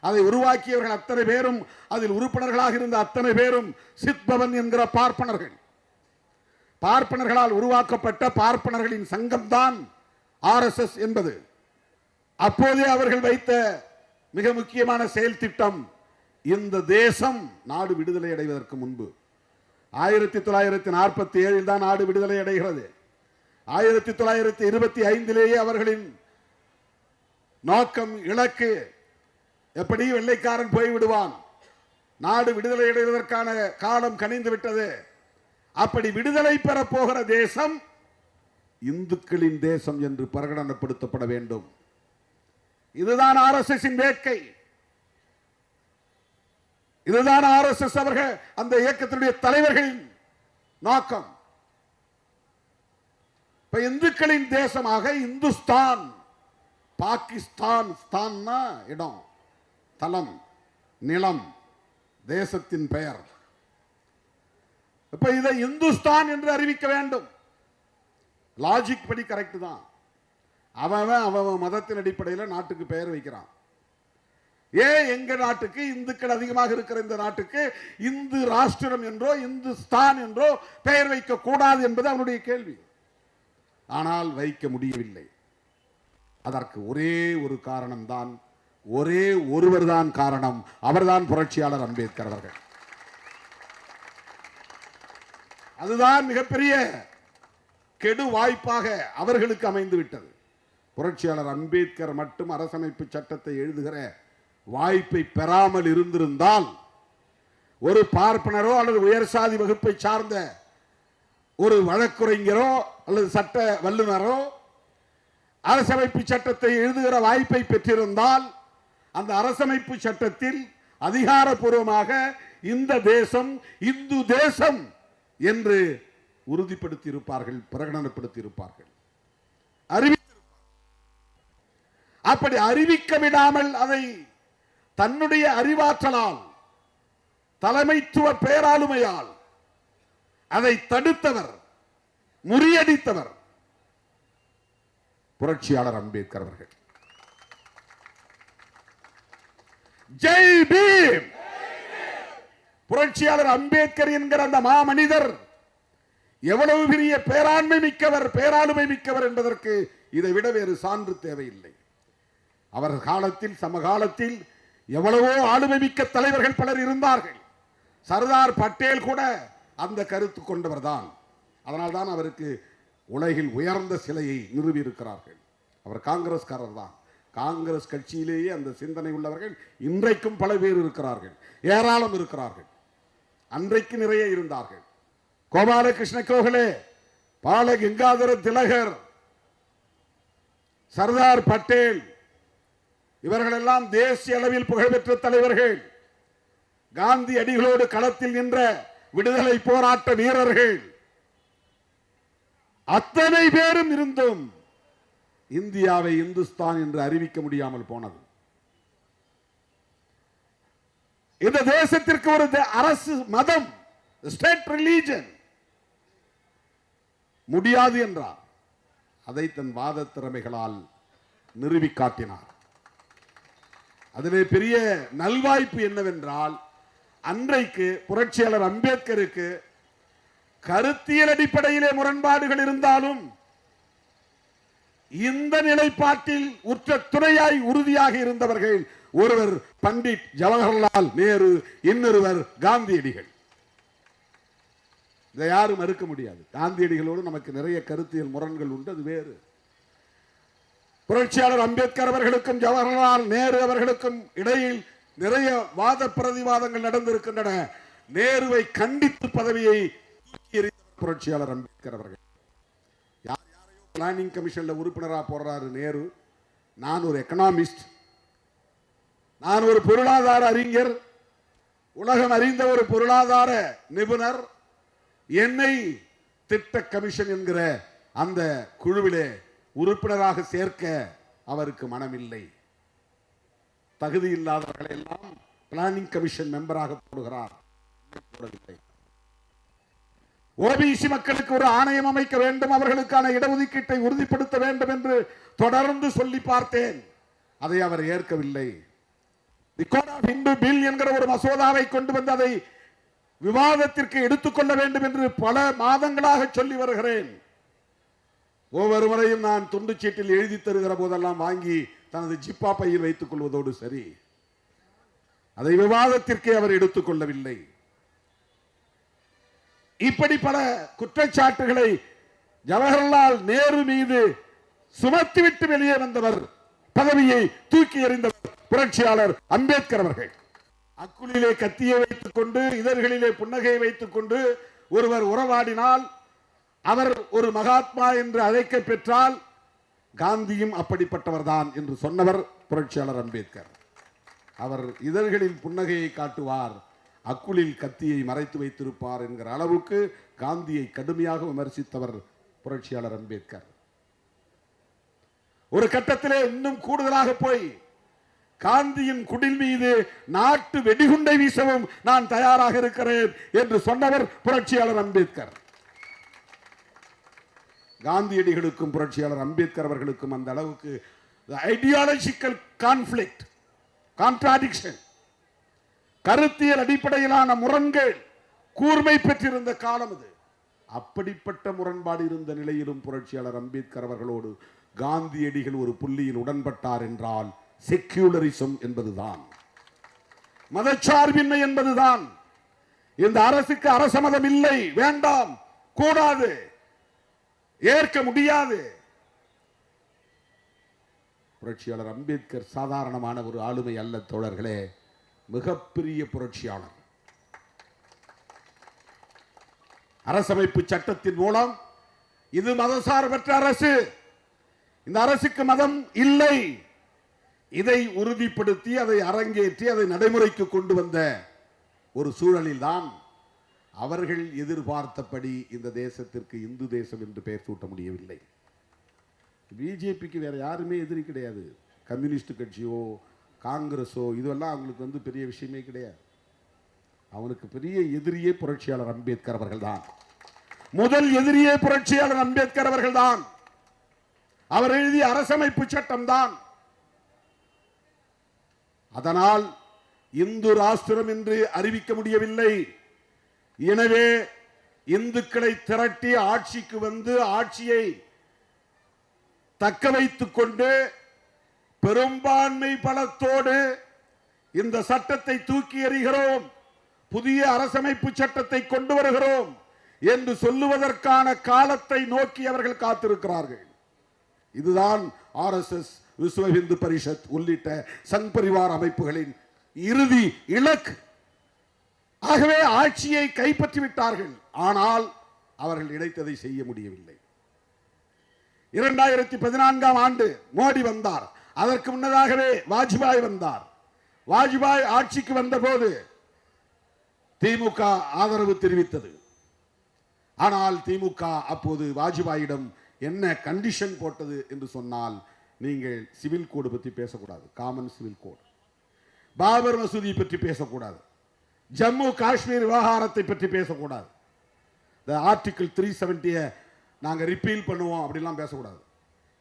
அதை உருவாக்கியவர்கள் அத்தனை பேரும், அதில் உறுப்பினர்களாக இருந்த அத்தனை பேரும் சித் பவன் என்கிற பார்ப்பனர்கள். பார்ப்பனர்களால் உருவாக்கப்பட்ட பார்ப்பனர்களின் சங்கம் தான் RSS என்பது. அப்போதே அவர்கள் வைத்த மிக முக்கியமான செயல் திட்டம், இந்த தேசம் நாடு விடுதலை அடைவதற்கு முன்பு 1947 தான் நாடு விடுதலை அடைகிறது. 1925 அவர்களின் நோக்கம், இலக்கு, எப்படி வெள்ளைக்காரன் போய்விடுவான், நாடு விடுதலை அடைவதற்கான காலம் கனிந்து விட்டது, அப்படி விடுதலை பெற போகிற தேசம் இந்துக்களின் தேசம் என்று பிரகடனப்படுத்தப்பட வேண்டும். இதுதான் RSS வேட்கை. இதுதான் RSS அவர்கள், அந்த இயக்கத்தினுடைய தலைவர்களின் நோக்கம். இப்ப இந்துக்களின் தேசமாக இந்துஸ்தான், பாகிஸ்தான், ஸ்தான்னா இடம், தலம், நிலம், தேசத்தின் பெயர். இப்ப இதை இந்துஸ்தான் என்று அறிவிக்க வேண்டும். லாஜிக் படி கரெக்ட் தான். அவன் மதத்தின் அடிப்படையில் நாட்டுக்கு பெயர் வைக்கிறான். ஏன் எங்க நாட்டுக்கு இந்துக்கள் அதிகமாக இருக்கிற இந்த நாட்டுக்கு இந்து ராஷ்டிரம் என்றோ இந்துஸ்தான் என்றோ பெயர் வைக்க கூடாது என்பது அவனுடைய கேள்வி. ஆனால் வைக்க முடியவில்லை. அதற்கு ஒரே ஒரு காரணம் தான், ஒரே ஒருவர் தான் காரணம். அவர்தான் புரட்சியாளர் அம்பேத்கர் அவர்கள். அதுதான் மிகப்பெரிய கெடு வாய்ப்பாக அவர்களுக்கு அமைந்து விட்டது. புரட்சியாளர் அம்பேத்கர் மட்டும் அரசமைப்பு சட்டத்தை எழுதுகிற வாய்ப்பை பெறாமல் இருந்திருந்தால் ஒரு பார்ப்பனரோ அல்லது உயர் சாதி வகுப்பை சார்ந்த ஒரு வழக்குரைஞரோ அல்லது சட்ட வல்லுநரோ அரசமைப்பு சட்டத்தை எழுதுகிற வாய்ப்பை பெற்றிருந்தால் அந்த அரசமைப்பு சட்டத்தில் அதிகாரப்பூர்வமாக இந்த தேசம் இந்து தேசம் என்று உறுதிப்படுத்தி இருப்பார்கள், பிரகடனப்படுத்தி இருப்பார்கள், அப்படி அறிவிக்க விடாமல் அதை தன்னுடைய அறிவாற்றலால் தலைமைத்துவ பேராளுமையால் அதை தடுத்தவர், முறியடித்தவர் புரட்சியாளர் அம்பேத்கர் அவர்கள். ஜெய் பீம். புரட்சியாளர் அம்பேத்கர் என்கிற அந்த மாமனிதர் எவ்வளவு பெரிய பேராண்மை மிக்கவர், பேராளுமை மிக்கவர் என்பதற்கு இதை விட வேறு சான்று தேவையில்லை. அவர் காலத்தில், சமகாலத்தில் எவ்வளவோ ஆளுமை மிக்க தலைவர்கள் பலர் இருந்தார்கள். சர்தார் பட்டேல் கூட அந்த கருத்து கொண்டவர் தான். அதனால்தான் அவருக்கு உலகில் உயர்ந்த சிலையை நிறுவி இருக்கிறார்கள். அவர் காங்கிரஸ்காரர் தான். காங்கிரஸ் கட்சியிலேயே அந்த சிந்தனை உள்ளவர்கள் இன்றைக்கும் பல பேர் இருக்கிறார்கள், ஏராளம் இருக்கிறார்கள். அன்றைக்கு நிறைய இருந்தார்கள். கோபாலகிருஷ்ண கோகலே, பால கங்காதர திலகர், சர்தார் பட்டேல், இவர்களெல்லாம் தேசிய அளவில் புகழ்பெற்ற தலைவர்கள். காந்தி அடிகளோடு களத்தில் நின்ற விடுதலை போராட்ட வீரர்கள். அத்தனை பேரும் இருந்தும் இந்தியாவை இந்துஸ்தான் என்று அறிவிக்க முடியாமல் போனது. இந்த தேசத்திற்கு ஒரு அரசு மதம், ஸ்டேட் ரிலீஜன் முடியாது என்றார். அதை தன் வாத திறமைகளால் நிறுவி காட்டினார். அதிலே பெரிய நல்வாய்ப்பு என்னவென்றால், அன்றைக்கு புரட்சியாளர் அம்பேத்கருக்கு கருத்தியல் அடிப்படையிலே முரண்பாடுகள் இருந்தாலும் இந்த நிலைப்பாட்டில் உற்ற துணையாய் உறுதியாக இருந்தவர்கள் ஒருவர் பண்டிட் ஜவஹர்லால் நேரு, இன்னொருவர் காந்தியடிகள். இதை யாரும் மறுக்க முடியாது. காந்தியடிகளோடு நமக்கு நிறைய கருத்தியல் முரண்கள் உண்டு, அது வேறு. புரட்சியாளர் அம்பேத்கர் அவர்களுக்கும் ஜவஹர்லால் நேரு அவர்களுக்கும் இடையில் நிறைய வாத பிரதிவாதங்கள் நடந்திருக்கின்றன. நேருவை கண்டித்து பதவியை புரட்சியாளர் அம்பேத்கர் அவர்கள். யார் யாரையோ பிளானிங் கமிஷன்ல உறுப்பினராக போடுறாரு நேரு. நான் ஒரு எக்கனாமிஸ்ட், நான் ஒரு பொருளாதார அறிஞர், உலகம் அறிந்த ஒரு பொருளாதார நிபுணர், என்னை திட்ட கமிஷன் என்கிற அந்த குழுவிலே உறுப்பினராக சேர்க்க அவருக்கு மனமில்லை. தகுதி இல்லாதவர்களை எல்லாம் பிளானிங் கமிஷன் மெம்பராக போடுகிறார். ஓபிசி மக்களுக்கு ஒரு ஆணையம் அமைக்க வேண்டும், அவர்களுக்கான இடஒதுக்கீட்டை உறுதிப்படுத்த வேண்டும் என்று தொடர்ந்து சொல்லி பார்த்தேன். அதை அவர் ஏற்கவில்லை. தி கோட் ஆஃப் இந்து பில் என்கிற ஒரு மசோதாவை கொண்டு வந்து அதை விவாதத்திற்கு எடுத்துக்கொள்ள வேண்டும் என்று பல மாதங்களாக சொல்லி வருகிறேன். ஒவ்வொரு முறையும் நான் துண்டு சீட்டில் எழுதி தருகிற போதெல்லாம் வாங்கி தனது ஜிப்பா பையில் வைத்துக் கொள்வதோடு சரி, அதை விவாதத்திற்கே அவர் எடுத்துக்கொள்ளவில்லை. இப்படி பல குற்றச்சாட்டுகளை ஜவஹர்லால் நேரு மீது சுமத்திவிட்டு வெளியே வந்தவர், பதவியை தூக்கி எறிந்தவர் புரட்சியாளர் அம்பேத்கர் அவர்கள். அக்குளிலே கத்தியை வைத்துக் கொண்டு, இதழ்களிலே புன்னகையை வைத்துக் கொண்டு ஒருவர் உறவாடினால் அவர் ஒரு மகாத்மா என்று அழைக்க பெற்றால் காந்தியும் அப்படிப்பட்டவர் தான் என்று சொன்னவர் புரட்சியாளர் அம்பேத்கர். அவர் இதழ்களில் புன்னகையை காட்டுவார், அக்குளில் கத்தியை மறைத்து வைத்திருப்பார் என்கிற அளவுக்கு காந்தியை கடுமையாக விமர்சித்தவர் புரட்சியாளர் அம்பேத்கர். ஒரு கட்டத்திலே இன்னும் கூடுதலாக போய் காந்தியின் குடில் மீது நாட்டு வெடிகுண்டை வீசவும் நான் தயாராக இருக்கிறேன் என்று சொன்னவர் புரட்சியாளர் அம்பேத்கர். காந்தியடிகளுக்கும் புரட்சியாளர் அம்பேத்கர் அவர்களுக்கும் அந்த அளவுக்கு ஐடியாலஜிக்கல் கான்ஃபிளிக்ட், கான்ட்ராடிக்ஷன், கருத்தியல் அடிப்படையிலான முரண்கள் கூர்மை பெற்றிருந்த காலம் அது. அப்படிப்பட்ட முரண்பாடு இருந்த நிலையிலும் புரட்சியாளர் அம்பேத்கர் அவர்களோடு காந்தியடிகள் ஒரு புள்ளியில் உடன்பட்டார் என்றால் செக்யூலரிசம் என்பதுதான், மதச்சார்பின்மை என்பதுதான். இந்த அரசுக்கு அரச மதம் இல்லை, வேண்டாம், கூடாது, ஏற்க முடியாது. புரட்சியாளர் அம்பேத்கர் சாதாரணமான ஒரு ஆளுமை அல்ல தோழர்களே, மிகப்பெரிய புரட்சியாளர். அரசமைப்பு சட்டத்தின் மூலம் இது மதசார்பற்ற அரசு, இந்த அரசுக்கு மதம் இல்லை, இதை உறுதிப்படுத்தி அதை அரங்கேற்றி அதை நடைமுறைக்கு கொண்டு வந்த ஒரு சூழலில் தான் அவர்கள் எதிர்பார்த்தபடி இந்த தேசத்திற்கு இந்து தேசம் என்று பெயர் சூட்ட முடியவில்லை. பிஜேபிக்கு வேற யாருமே எதிரி கிடையாது. கம்யூனிஸ்ட் கட்சியோ காங்கிரஸோ இதெல்லாம் அவங்களுக்கு பெரிய விஷயமே கிடையாது. அவனுக்கு பெரிய எதிரியே புரட்சியாளர் அம்பேத்கர் அவர்கள் தான். முதல் எதிரியே புரட்சியாளர் அம்பேத்கர் அவர்கள் தான். அவர் எழுதிய அரசமைப்பு சட்டம் தான். அதனால் இந்து ராஷ்டிரம் என்று அறிவிக்க முடியவில்லை. எனவே இந்துக்களை திரட்டி ஆட்சிக்கு வந்து ஆட்சியை தக்க வைத்துக் கொண்டு பெரும்பான்மை பலத்தோடு இந்த சட்டத்தை தூக்கி எறிகிறோம், புதிய அரசமைப்பு சட்டத்தை கொண்டு வருகிறோம் என்று சொல்லுவதற்கான காலத்தை நோக்கி அவர்கள் காத்திருக்கிறார்கள். இதுதான் RSS, விஸ்வ இந்து பரிஷத் உள்ளிட்ட சங் பரிவார் அமைப்புகளின் இறுதி இலக்கு. ஆகவே ஆட்சியை கைப்பற்றி விட்டார்கள். ஆனால் அவர்கள் நினைத்ததை செய்ய முடியவில்லை. 2014ஆம் ஆண்டு மோடி வந்தார். அதற்கு முன்னதாகவே வாஜ்பாய் வந்தார். வாஜ்பாய் ஆட்சிக்கு வந்தபோது திமுக ஆதரவு தெரிவித்தது. ஆனால் திமுக அப்போது வாஜ்பாயிடம் என்ன கண்டிஷன் போட்டது என்று சொன்னால், நீங்கள் சிவில் கோடு பற்றி பேசக்கூடாது, காமன் சிவில் கோடு, பாபர் மசூதி பற்றி பேசக்கூடாது, ஜம்மு காஷ்மீர் விவகாரத்தை பற்றி பேசக்கூடாது, இந்த ஆர்டிகிள் 370 நாங்கள் ரிப்பீல் பண்ணுவோம் அப்படிலாம் பேசக்கூடாது.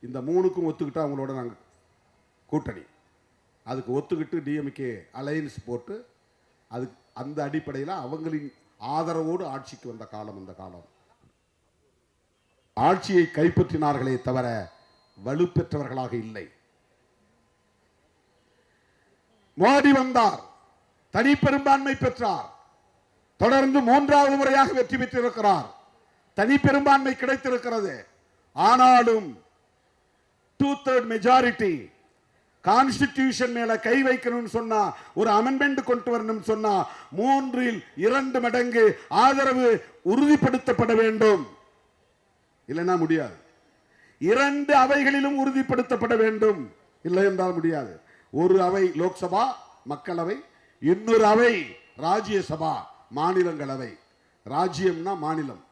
இந்த மூணுக்கும் ஒத்துக்கிட்டா அவங்களோட நாங்கள் கூட்டணி, அதுக்கு ஒத்துக்கிட்டு டிஎம்கே அலையன்ஸ் போட்டு அது அந்த அடிப்படையில் அவங்களின் ஆதரவோடு ஆட்சிக்கு வந்த காலம் அந்த காலம். ஆட்சியை கைப்பற்றினார்களே தவிர வலுப்பெற்றவர்களாக இல்லை. மோடி வந்தார், தனி பெரும்பான்மை பெற்றார், தொடர்ந்து 3வது முறையாக வெற்றி பெற்றிருக்கிறார், தனி பெரும்பான்மை கிடைத்திருக்கிறது. ஆனாலும் 2/3 மெஜாரிட்டி கான்ஸ்டிடியூஷன் மேல கை வைக்கணும்னு சொன்னா, ஒரு அமெண்ட்மெண்ட் கொண்டு வரணும் சொன்னா 3இல் 2 மடங்கு ஆதரவு உறுதிப்படுத்தப்பட வேண்டும். இல்லைன்னா முடியாது. 2 அவைகளிலும் உறுதிப்படுத்தப்பட வேண்டும், இல்லை என்றால் முடியாது. ஒரு அவை லோக்சபா மக்களவை, இன்னொரு அவை ராஜ்யசபா மாநிலங்களவை. ராஜ்யம்னா மாநிலம்,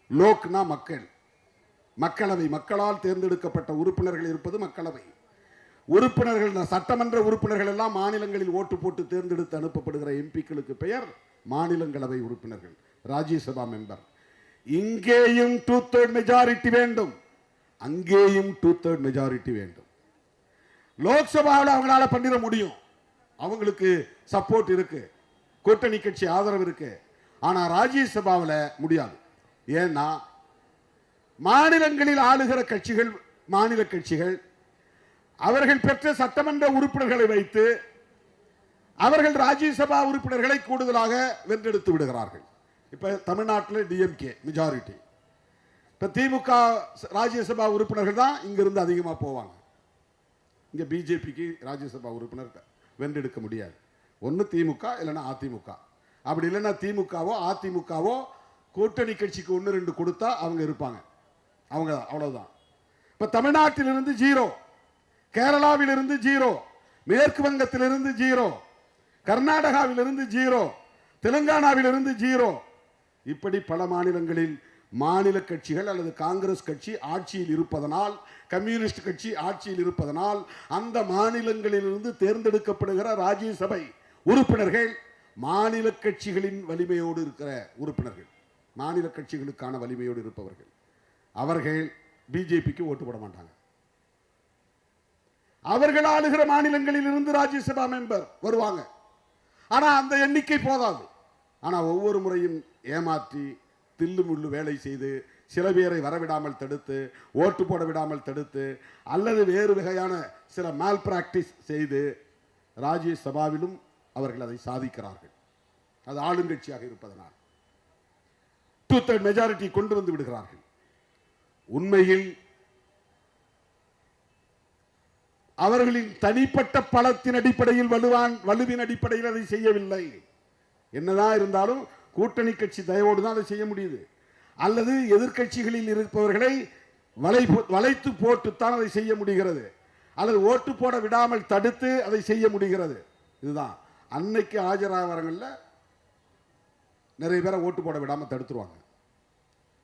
லோக்னா மக்கள், மக்களவை மக்களால் தேர்ந்தெடுக்கப்பட்ட உறுப்பினர்கள் இருப்பது மக்களவை. உறுப்பினர்கள் சட்டமன்ற உறுப்பினர்கள் எல்லாம் மாநிலங்களில் ஓட்டு போட்டு தேர்ந்தெடுத்து அனுப்பப்படுகிற எம்பிக்களுக்கு பெயர் மாநிலங்களவை உறுப்பினர்கள், ராஜ்யசபா மெம்பர். இங்கேயும் 2/3 மெஜாரிட்டி வேண்டும், அங்கேயும் 2/3 மெஜாரிட்டி வேண்டும். லோக்சபாவில் அவங்களால பண்ணிட முடியும், அவங்களுக்கு சப்போர்ட் இருக்கு, கூட்டணி கட்சி ஆதரவு இருக்கு. ஆனா ராஜ்யசபாவில் முடியாது. ஏன்னா மாநிலங்களில் ஆளுகிற கட்சிகள், மாநில கட்சிகள் அவர்கள் பெற்ற சட்டமன்ற உறுப்பினர்களை வைத்து அவர்கள் ராஜ்யசபா உறுப்பினர்களை கூடுதலாக வென்றெடுத்து விடுகிறார்கள். இப்ப தமிழ்நாட்டில் டிஎம்கே மெஜாரிட்டி, இப்ப திமுக ராஜ்யசபா உறுப்பினர்கள் தான் இங்கிருந்து அதிகமாக போவாங்க. இங்க பிஜேபிக்கு ராஜ்யசபா உறுப்பினர் வென்றெடுக்க முடியாது. ஒன்று திமுக இல்லைன்னா அதிமுக. அப்படி இல்லைன்னா திமுகவோ அதிமுகவோ கூட்டணி கட்சிக்கு 1-2 கொடுத்தா அவங்க இருப்பாங்க, அவங்க அவ்வளவுதான். இப்ப தமிழ்நாட்டிலிருந்து 0, கேரளாவிலிருந்து 0, மேற்கு வங்கத்திலிருந்து 0, கர்நாடகாவிலிருந்து 0, தெலுங்கானாவிலிருந்து 0. இப்படி பல மாநிலங்களில் மாநில கட்சிகள் அல்லது காங்கிரஸ் கட்சி ஆட்சியில் இருப்பதனால், கம்யூனிஸ்ட் கட்சி ஆட்சியில் இருப்பதனால் அந்த மாநிலங்களிலிருந்து தேர்ந்தெடுக்கப்படுகிற ராஜ்யசபை உறுப்பினர்கள் மாநில கட்சிகளின் வலிமையோடு இருக்கிற உறுப்பினர்கள், மாநில கட்சிகளுக்கான வலிமையோடு இருப்பவர்கள். அவர்கள் பிஜேபிக்கு ஓட்டு போட மாட்டாங்க. அவர்கள் ஆளுகிற மாநிலங்களில் இருந்து ராஜ்யசபா மெம்பர் வருவாங்க. ஆனா அந்த எண்ணிக்கை போதாது. ஆனா ஒவ்வொரு முறையும் ஏமாற்றி தில்லு முள்ளு வேலை செய்து சில பேரை வரவிடாமல் தடுத்து, ஓட்டு போட விடாமல் தடுத்து, அல்லது வேறு வகையான சில மால் பிராக்டிஸ் செய்து ராஜ்யசபாவிலும் அவர்கள் அதை சாதிக்கிறார்கள். அது ஆளுங்கட்சியாக இருப்பதனால் 2/3 மெஜாரிட்டி கொண்டு வந்து விடுகிறார்கள். உண்மையில் அவர்களின் தனிப்பட்ட பலத்தின் அடிப்படையில் வலுவின் அடிப்படையில் அதை செய்யவில்லை. என்னதான் இருந்தாலும் கூட்டணி கட்சி தயவோடு தான் அதை செய்ய முடியுது. அல்லது எதிர்கட்சிகளில் இருப்பவர்களை வளைத்து போட்டுத்தான் அதை செய்ய முடிகிறது. அல்லது ஓட்டு போட விடாமல் தடுத்து அதை செய்ய முடிகிறது. இதுதான் அன்னைக்கு ஆஜராகிறவங்கள நிறைய பேரை ஓட்டு போட விடாமல் தடுத்துருவாங்க.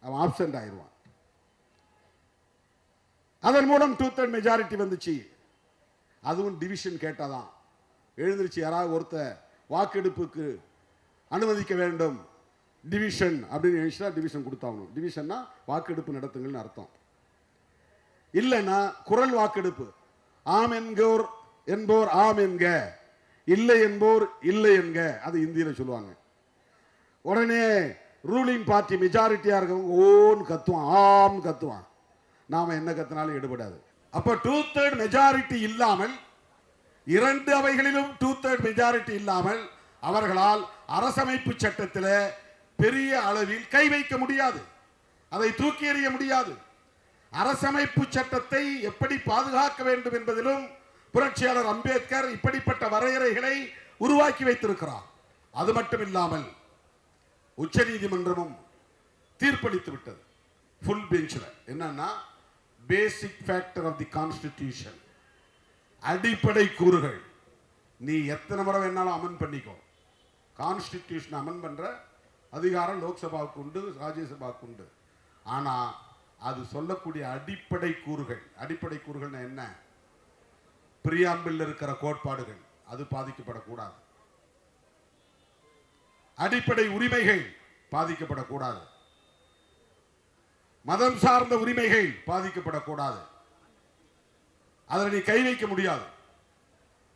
அவன் ஆப்சென்ட் ஆயிடுவான். அதன் மூலம் 2/3 மெஜாரிட்டி வந்துச்சு. அதுவும் டிவிஷன் கேட்டாதான் எழுந்திருச்சு. யாராவது ஒருத்த வாக்கெடுப்புக்கு அனுமதிக்க வேண்டும் டிவிஷன் அப்படின்னு நினைச்சா டிவிஷன் கொடுத்தாகணும். டிவிஷன்னா வாக்கெடுப்பு நடத்துங்கள்னு அர்த்தம். இல்லைன்னா குரல் வாக்கெடுப்பு. ஆம் என்போர் ஆம் என்க, இல்லை என்போர் இல்லை என்க. அது இந்தியில சொல்லுவாங்க. உடனே ரூலிங் பார்ட்டி மெஜாரிட்டியா இருக்கவங்க ஓன் கத்துவான், ஆம் கத்துவான். நாம என்ன கத்தினாலும் எடுபடாது. அப்ப 2/3 மெஜாரிட்டி இல்லாமல், இரண்டு அவைகளிலும் 2/3 மெஜாரிட்டி இல்லாமல் அவர்களால் அரசமைப்பு சட்டத்தில் பெரிய அளவில் கை வைக்க முடியாது. அதை தூக்கி எறிய முடியாது. அரசமைப்பு சட்டத்தை எப்படி பாதுகாக்க வேண்டும் என்பதிலும் புரட்சியாளர் அம்பேத்கர் இப்படிப்பட்ட வரையறைகளை உருவாக்கி வைத்திருக்கிறார். அது மட்டும் இல்லாமல் உச்ச நீதிமன்றமும் தீர்ப்பளித்து விட்டது. ஃபுல் பெஞ்ச்ல என்னன்னா, பேசிக் ஃபேக்டர் ஆஃப் தி கான்ஸ்டிடியூஷன், அடிப்படை கூறுகள். நீ எத்தனை முறை வேணாலும் அமெண்ட் பண்ணிக்கோ. கான்ஸ்டிடியூஷன் அமெண்ட் பண்ற அதிகாரம் லோக்சபாவுக்கு உண்டு, ராஜ்யசபாவுக்கு உண்டு. ஆனா அது சொல்லக்கூடிய அடிப்படை கூறுகள், அடிப்படை கூறுகள் என்ன? பிரியாம்பிள் இருக்கிற கோட்பாடுகள் அது பாதிக்கப்படக்கூடாது. அடிப்படை உரிமைகள் பாதிக்கப்படக்கூடாது. மதம் சார்ந்த உரிமைகள் பாதிக்கப்படக்கூடாது. அதில் நீ கை வைக்க முடியாது.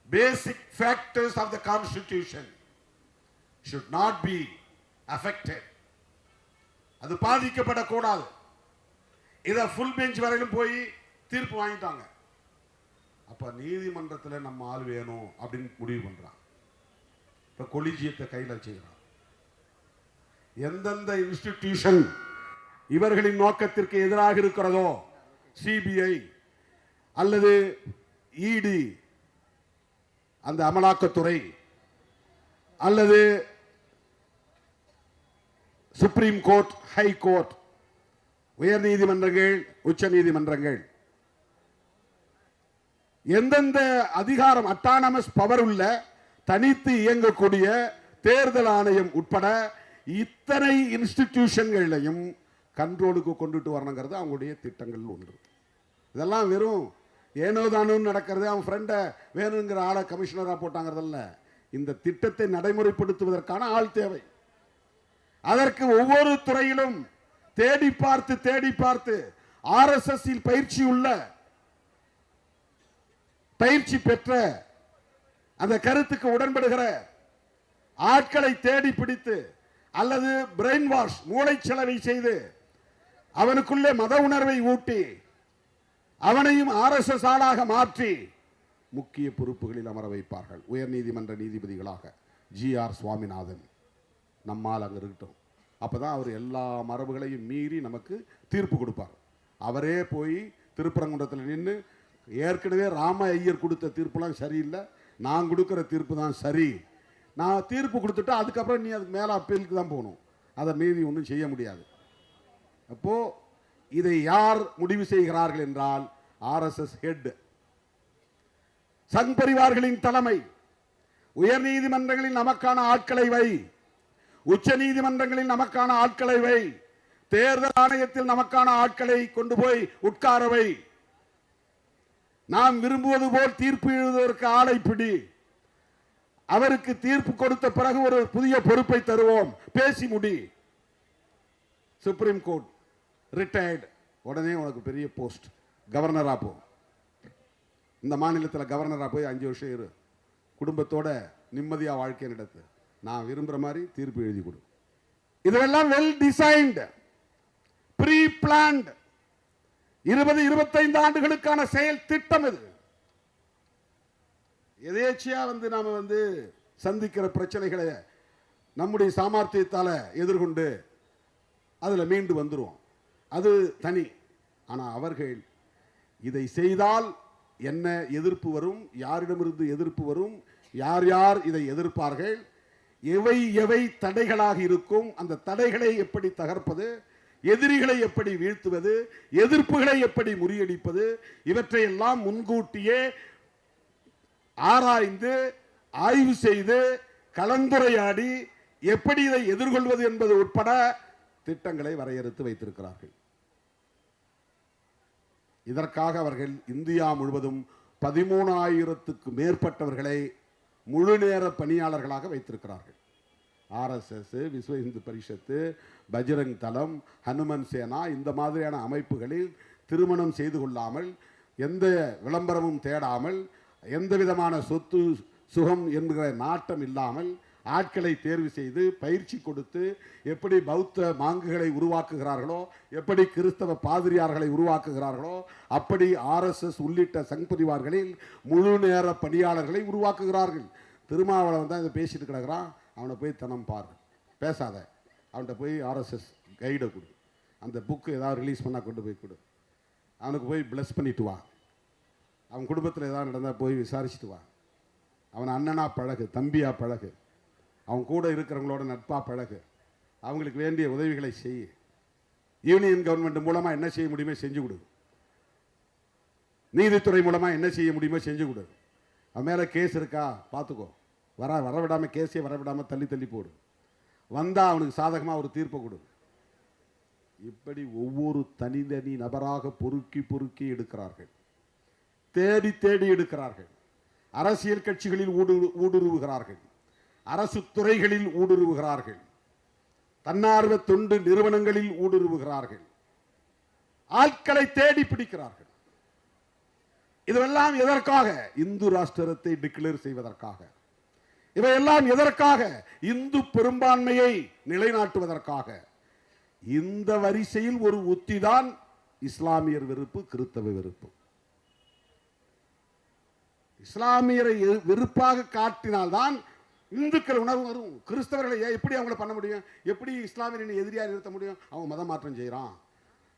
Basic factors of the constitution should not be affected. அது பாதிக்கப்படக்கூடாது. இதை ஃபுல் பெஞ்ச் வரையிலும் போய் தீர்ப்பு வாங்கிட்டாங்க. அப்ப நீதிமன்றத்தில் நம்ம ஆள் வேணும் அப்படின்னு முடிவு பண்றான். இப்ப கொலிஜியத்தை கையில் வச்சுக்கிறான். எந்தெந்த இன்ஸ்டிடியூஷன் இவர்களின் நோக்கத்திற்கு எதிராக இருக்கிறதோ, சிபிஐ அல்லது இடி அந்த அமலாக்கத்துறை அல்லது சுப்ரீம் கோர்ட், ஹை கோர்ட், உயர் நீதிமன்றங்கள், உச்ச நீதிமன்றங்கள், எந்தெந்த அதிகாரம் அட்டானமஸ் பவர் உள்ள தனித்து இயங்கக்கூடிய தேர்தல் ஆணையம் உட்பட இத்தனை இன்ஸ்டிடியூஷன்களையும் கண்ட்ரோலுக்கு கொண்டுட்டு வரணுங்கிறது அவங்களுடைய திட்டங்கள் ஒன்று. இதெல்லாம் வெறும் ஏனோதானு நடக்கிறது. அவன் ஃப்ரெண்டை வேணுங்கிற ஆளை கமிஷனராக போட்டாங்கிறதல்ல. இந்த திட்டத்தை நடைமுறைப்படுத்துவதற்கான ஆள் தேவை. அதற்கு ஒவ்வொரு துறையிலும் தேடி பார்த்து RSS பயிற்சி பெற்ற அந்த கருத்துக்கு உடன்படுகிற ஆட்களை தேடி பிடித்து அல்லது பிரெயின் வாஷ், மூளைச்சலவை செய்து அவனுக்குள்ளே மத உணர்வை ஊட்டி அவனையும் RSS ஆளாக மாற்றி முக்கிய பொறுப்புகளில் அமர வைப்பார்கள். உயர் நீதிமன்ற நீதிபதிகளாக GR சுவாமிநாதன் நம்மால் அங்க இருக்கட்டும். அப்பதான் அவர் எல்லா மரபுகளையும் மீறி நமக்கு தீர்ப்பு கொடுப்பார். அவரே போய் திருப்பரங்குன்றத்தில் நின்று ஏற்கனவே ராம ஐயர் கொடுத்த தீர்ப்புலாம் சரியில்லை, நான் கொடுக்கிற தீர்ப்பு தான் சரி, நான் தீர்ப்பு கொடுத்துட்டா அதுக்கப்புறம் நீ அதுக்கு மேலே அப்பீலுக்கு தான் போகணும், அதை மீறி ஒன்றும் செய்ய முடியாது. அப்போ இதை யார் முடிவு செய்கிறார்கள் என்றால் RSS ஹெட், சங் பரிவார்களின் தலைமை. உயர் நீதிமன்றங்களில் நமக்கான ஆட்களை வை, உச்ச நீதிமன்றங்களில் நமக்கான ஆட்களை வை, தேர்தல் ஆணையத்தில் நமக்கான ஆட்களை கொண்டு போய் உட்காரவை, நாம் விரும்புவது போல் தீர்ப்பு எழுதுவதற்கு ஆளை பிடி, அவருக்கு தீர்ப்பு கொடுத்த பிறகு ஒரு புதிய பொறுப்பை தருவோம், பேசி முடி. சுப்ரீம் கோர்ட் ரிட்டையர்டு, உடனே உனக்கு பெரிய போஸ்ட், கவர்னரா போ. இந்த மாநிலத்தில் கவர்னராக போய் 5 வருஷம் இரு, குடும்பத்தோட நிம்மதியாக வாழ்க்கை நடத்து, நான் விரும்புகிற மாதிரி தீர்ப்பு எழுதி கொடு. இதெல்லாம் வெல் டிசைன்டு, ப்ரீ பிளான்டு, 20-25 ஆண்டுகளுக்கான செயல் திட்டம். இது எதேச்சியா நாம சந்திக்கிற பிரச்சனைகளை நம்முடைய சாமர்த்தியத்தால எதிர்கொண்டு அதுல மீண்டு வந்துருவோம், அது தனி. ஆனா அவர்கள் இதை செய்தால் என்ன எதிர்ப்பு வரும், யாரிடமிருந்து எதிர்ப்பு வரும், யார் யார் இதை எதிர்ப்பார்கள், எவை எவை தடைகளாக இருக்கும், அந்த தடைகளை எப்படி தகர்ப்பது, எதிரிகளை எப்படி வீழ்த்துவது, எதிர்ப்புகளை எப்படி முறியடிப்பது, இவற்றையெல்லாம் முன்கூட்டியே ஆராய்ந்து ஆய்வு செய்து கலந்துரையாடி எப்படி இதை எதிர்கொள்வது என்பது உட்பட திட்டங்களை வரையறுத்து வைத்திருக்கிறார்கள். இதற்காக அவர்கள் இந்தியா முழுவதும் 13,000க்கு மேற்பட்டவர்களை முழு நேர பணியாளர்களாக வைத்திருக்கிறார்கள். ஆர்எஸ்எஸ், விஸ்வ இந்து பரிஷத்து, பஜ்ரங் தளம், ஹனுமன் சேனா, இந்த மாதிரியான அமைப்புகளில் திருமணம் செய்து கொள்ளாமல், எந்த விளம்பரமும் தேடாமல், எந்த விதமான சொத்து சுகம் என்கிற நாட்டம் இல்லாமல் ஆட்களை தேர்வு செய்து பயிற்சி கொடுத்து எப்படி பௌத்த மாங்குகளை உருவாக்குகிறார்களோ, எப்படி கிறிஸ்தவ பாதிரியார்களை உருவாக்குகிறார்களோ, அப்படி ஆர்எஸ்எஸ் உள்ளிட்ட சங் பரிவார்களில் முழு நேர பணியாளர்களை உருவாக்குகிறார்கள். திருமாவளவன் தான் இதை பேசிட்டு கிடக்கிறான், அவனை போய் தினம் பாரு, பேசாத, அவன்கிட்ட போய் ஆர்எஸ்எஸ் கைடை கொடு, அந்த புக்கு ஏதாவது ரிலீஸ் பண்ணால் கொண்டு போய் கொடு, அவனுக்கு போய் பிளஸ் பண்ணிட்டு வா, அவன் குடும்பத்தில் ஏதாவது நடந்தால் போய் விசாரிச்சுட்டு வா, அவன் அண்ணனா பழகு, தம்பியா பழகு, அவன் கூட இருக்கிறவங்களோட நட்பா பழகு, அவங்களுக்கு வேண்டிய உதவிகளை செய், யூனியன் கவர்மெண்ட் மூலமாக என்ன செய்ய முடியுமோ செஞ்சு கொடு, நீதித்துறை மூலமாக என்ன செய்ய முடியுமோ செஞ்சு கொடு, அவன் மேலே கேஸ் இருக்கா பார்த்துக்கோ, வரவிடாமல் கேஸே வரவிடாமல் தள்ளி தள்ளி போடு, வந்தால் அவனுக்கு சாதகமாக ஒரு தீர்ப்பை கொடு. இப்படி ஒவ்வொரு தனித்தனி நபராக பொறுக்கி பொறுக்கி எடுக்கிறார்கள், தேடி தேடி எடுக்கிறார்கள். அரசியல் கட்சிகளில் ஊடுருவுகிறார்கள், அரசு துறைகளில் ஊடுருவுகிறார்கள், தன்னார்வ தொண்டு நிறுவனங்களில் ஊடுருவுகிறார்கள், ஆட்களை தேடி பிடிக்கிறார்கள். இதெல்லாம் எதற்காக? இந்து ராஷ்டிரத்தை டிக்ளேர் செய்வதற்காக. இவையெல்லாம் எதற்காக? இந்து பெரும்பான்மையை நிலைநாட்டுவதற்காக. இந்த வரிசையில் ஒரு உத்திதான் இஸ்லாமியர் வெறுப்பு, கிறிஸ்தவ வெறுப்பு. இஸ்லாமியரை வெறுப்பாக காட்டினால்தான் இந்துக்கள் உணர்வு வரும். கிறிஸ்தவர்களை எப்படி அவங்களை பண்ண முடியும்? எப்படி இஸ்லாமியரின் எதிரியாக நிறுத்த முடியும்? அவங்க மத மாற்றம் செய்கிறான்,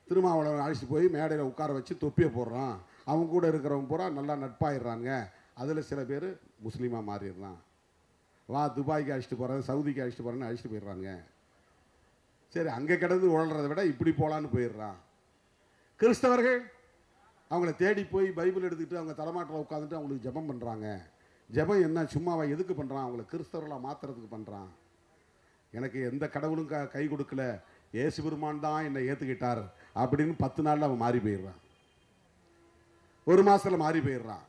திருமாவளவன் அழைச்சிட்டு போய் மேடையில் உட்கார வச்சு தொப்பியை போடுறான், அவங்க கூட இருக்கிறவங்க பூரா நல்லா நட்பாயிடுறாங்க, அதில் சில பேர் முஸ்லீமாக மாறிடுறான், வா துபாய்க்கு அழைச்சிட்டு போகிறேன், சவுதிக்கு அழைச்சிட்டு போகிறேன்னு அழைச்சிட்டு போயிடுறாங்க. சரி, அங்கே கிடந்து உழறதை விட இப்படி போகலான்னு போயிடுறான். கிறிஸ்தவர்கள் அவங்கள தேடி போய் பைபிள் எடுத்துக்கிட்டு அவங்க தலைமாட்டில் உட்காந்துட்டு அவங்களுக்கு ஜெபம் பண்ணுறாங்க. ஜெபம் என்ன சும்மாவா? எதுக்கு பண்ணுறான்? அவங்கள கிறிஸ்தவர்களாக மாற்றுறதுக்கு பண்ணுறான். எனக்கு எந்த கடவுளும் கை கொடுக்கல, இயேசு பெருமான் தான் என்னை ஏற்றுக்கிட்டார் அப்படின்னு 10 நாளில் அவன் மாறி போயிடுறான், 1 மாதத்தில் மாறி போயிடுறான்.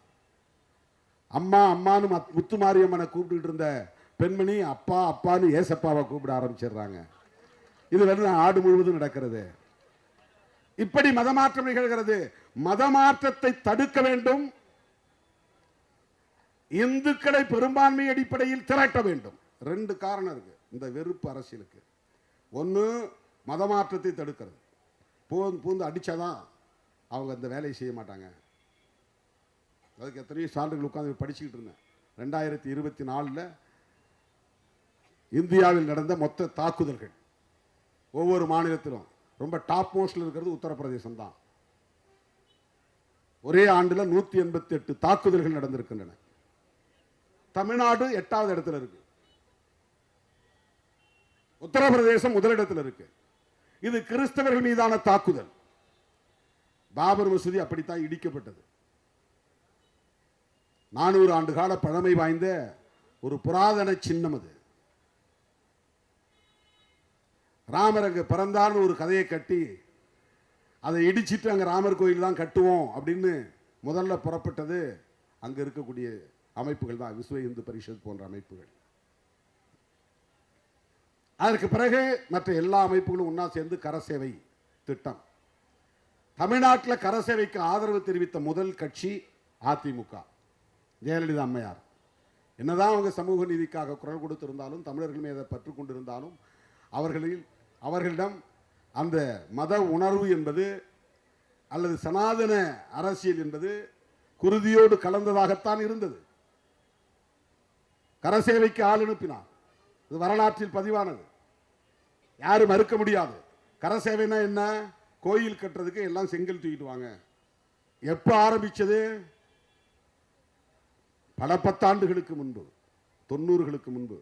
அம்மா அம்மானு முத்து மாரியம்மனை கூப்பிட்டுட்டு இருந்த பெண்மணி அப்பா அப்பான்னு ஏசப்பாவை கூப்பிட ஆரம்பிச்சிடுறாங்க. இது நாடு முழுவதும் நடக்கிறது. இப்படி மதமாற்றம் நிகழ்கிறது. மதமாற்றத்தை தடுக்க வேண்டும், இந்துக்களை பெரும்பான்மை அடிப்படையில் திரட்ட வேண்டும். 2 காரணம் இருக்கு இந்த வெறுப்பு அரசியலுக்கு. ஒன்று, மதமாற்றத்தை தடுக்கிறது. பூந்து அடிச்சாதான் அவங்க அந்த வேலையை செய்ய மாட்டாங்க. அதுக்கு எத்தனையோ சான்றுகள் உட்காந்து படிச்சுக்கிட்டு இருந்தேன். 2024 இந்தியாவில் நடந்த மொத்த தாக்குதல்கள் ஒவ்வொரு மாநிலத்திலும் ரொம்ப டாப் மோஸ்ட்ல இருக்கிறது உத்தரப்பிரதேசம் தான். ஒரே ஆண்டுல 188 தாக்குதல்கள் நடந்திருக்கின்றன. தமிழ்நாடு 8வது இடத்துல இருக்கு, உத்தரப்பிரதேசம் முதலிடத்தில் இருக்கு. இது கிறிஸ்தவர்கள் மீதான தாக்குதல். பாபர் மசூதி அப்படித்தான் இடிக்கப்பட்டது. 400 ஆண்டு கால பழமை வாய்ந்த ஒரு புராதன சின்னம் அது. ராமர் அங்க பிறந்தான்னு ஒரு கதையை கட்டி அதை இடிச்சிட்டு அங்க ராமர் கோயில் தான் கட்டுவோம் அப்படின்னு முதல்ல புறப்பட்டது அங்க இருக்கக்கூடிய அமைப்புகள் தான், விஸ்வ இந்து பரிஷத் போன்ற அமைப்புகள். அதற்கு பிறகு மற்ற எல்லா அமைப்புகளும் ஒன்னா சேர்ந்து கரசேவை திட்டம். தமிழ்நாட்டில் கரசேவைக்கு ஆதரவு தெரிவித்த முதல் கட்சி அதிமுக, ஜெயலலிதா அம்மையார் என்னதான் அவங்க சமூக நீதிக்காக குரல் கொடுத்திருந்தாலும், தமிழர்கள் மீது பற்று கொண்டிருந்தாலும், அவர்களிடம் அந்த மத உணர்வு என்பது அல்லது சனாதன அரசியல் என்பது குருதியோடு கலந்ததாகத்தான் இருந்தது. கரசேவைக்கு ஆள் அனுப்பினார். இது வரலாற்றில் பதிவானது, யாரும் மறுக்க முடியாது. கரசேவைனா என்ன? கோயில் கட்டுறதுக்கு எல்லாம் செங்கல் தூக்கிட்டு வாங்க. எப்ப ஆரம்பிச்சது? பல பத்தாண்டுகளுக்கு முன்பு, 90களுக்கு முன்பு.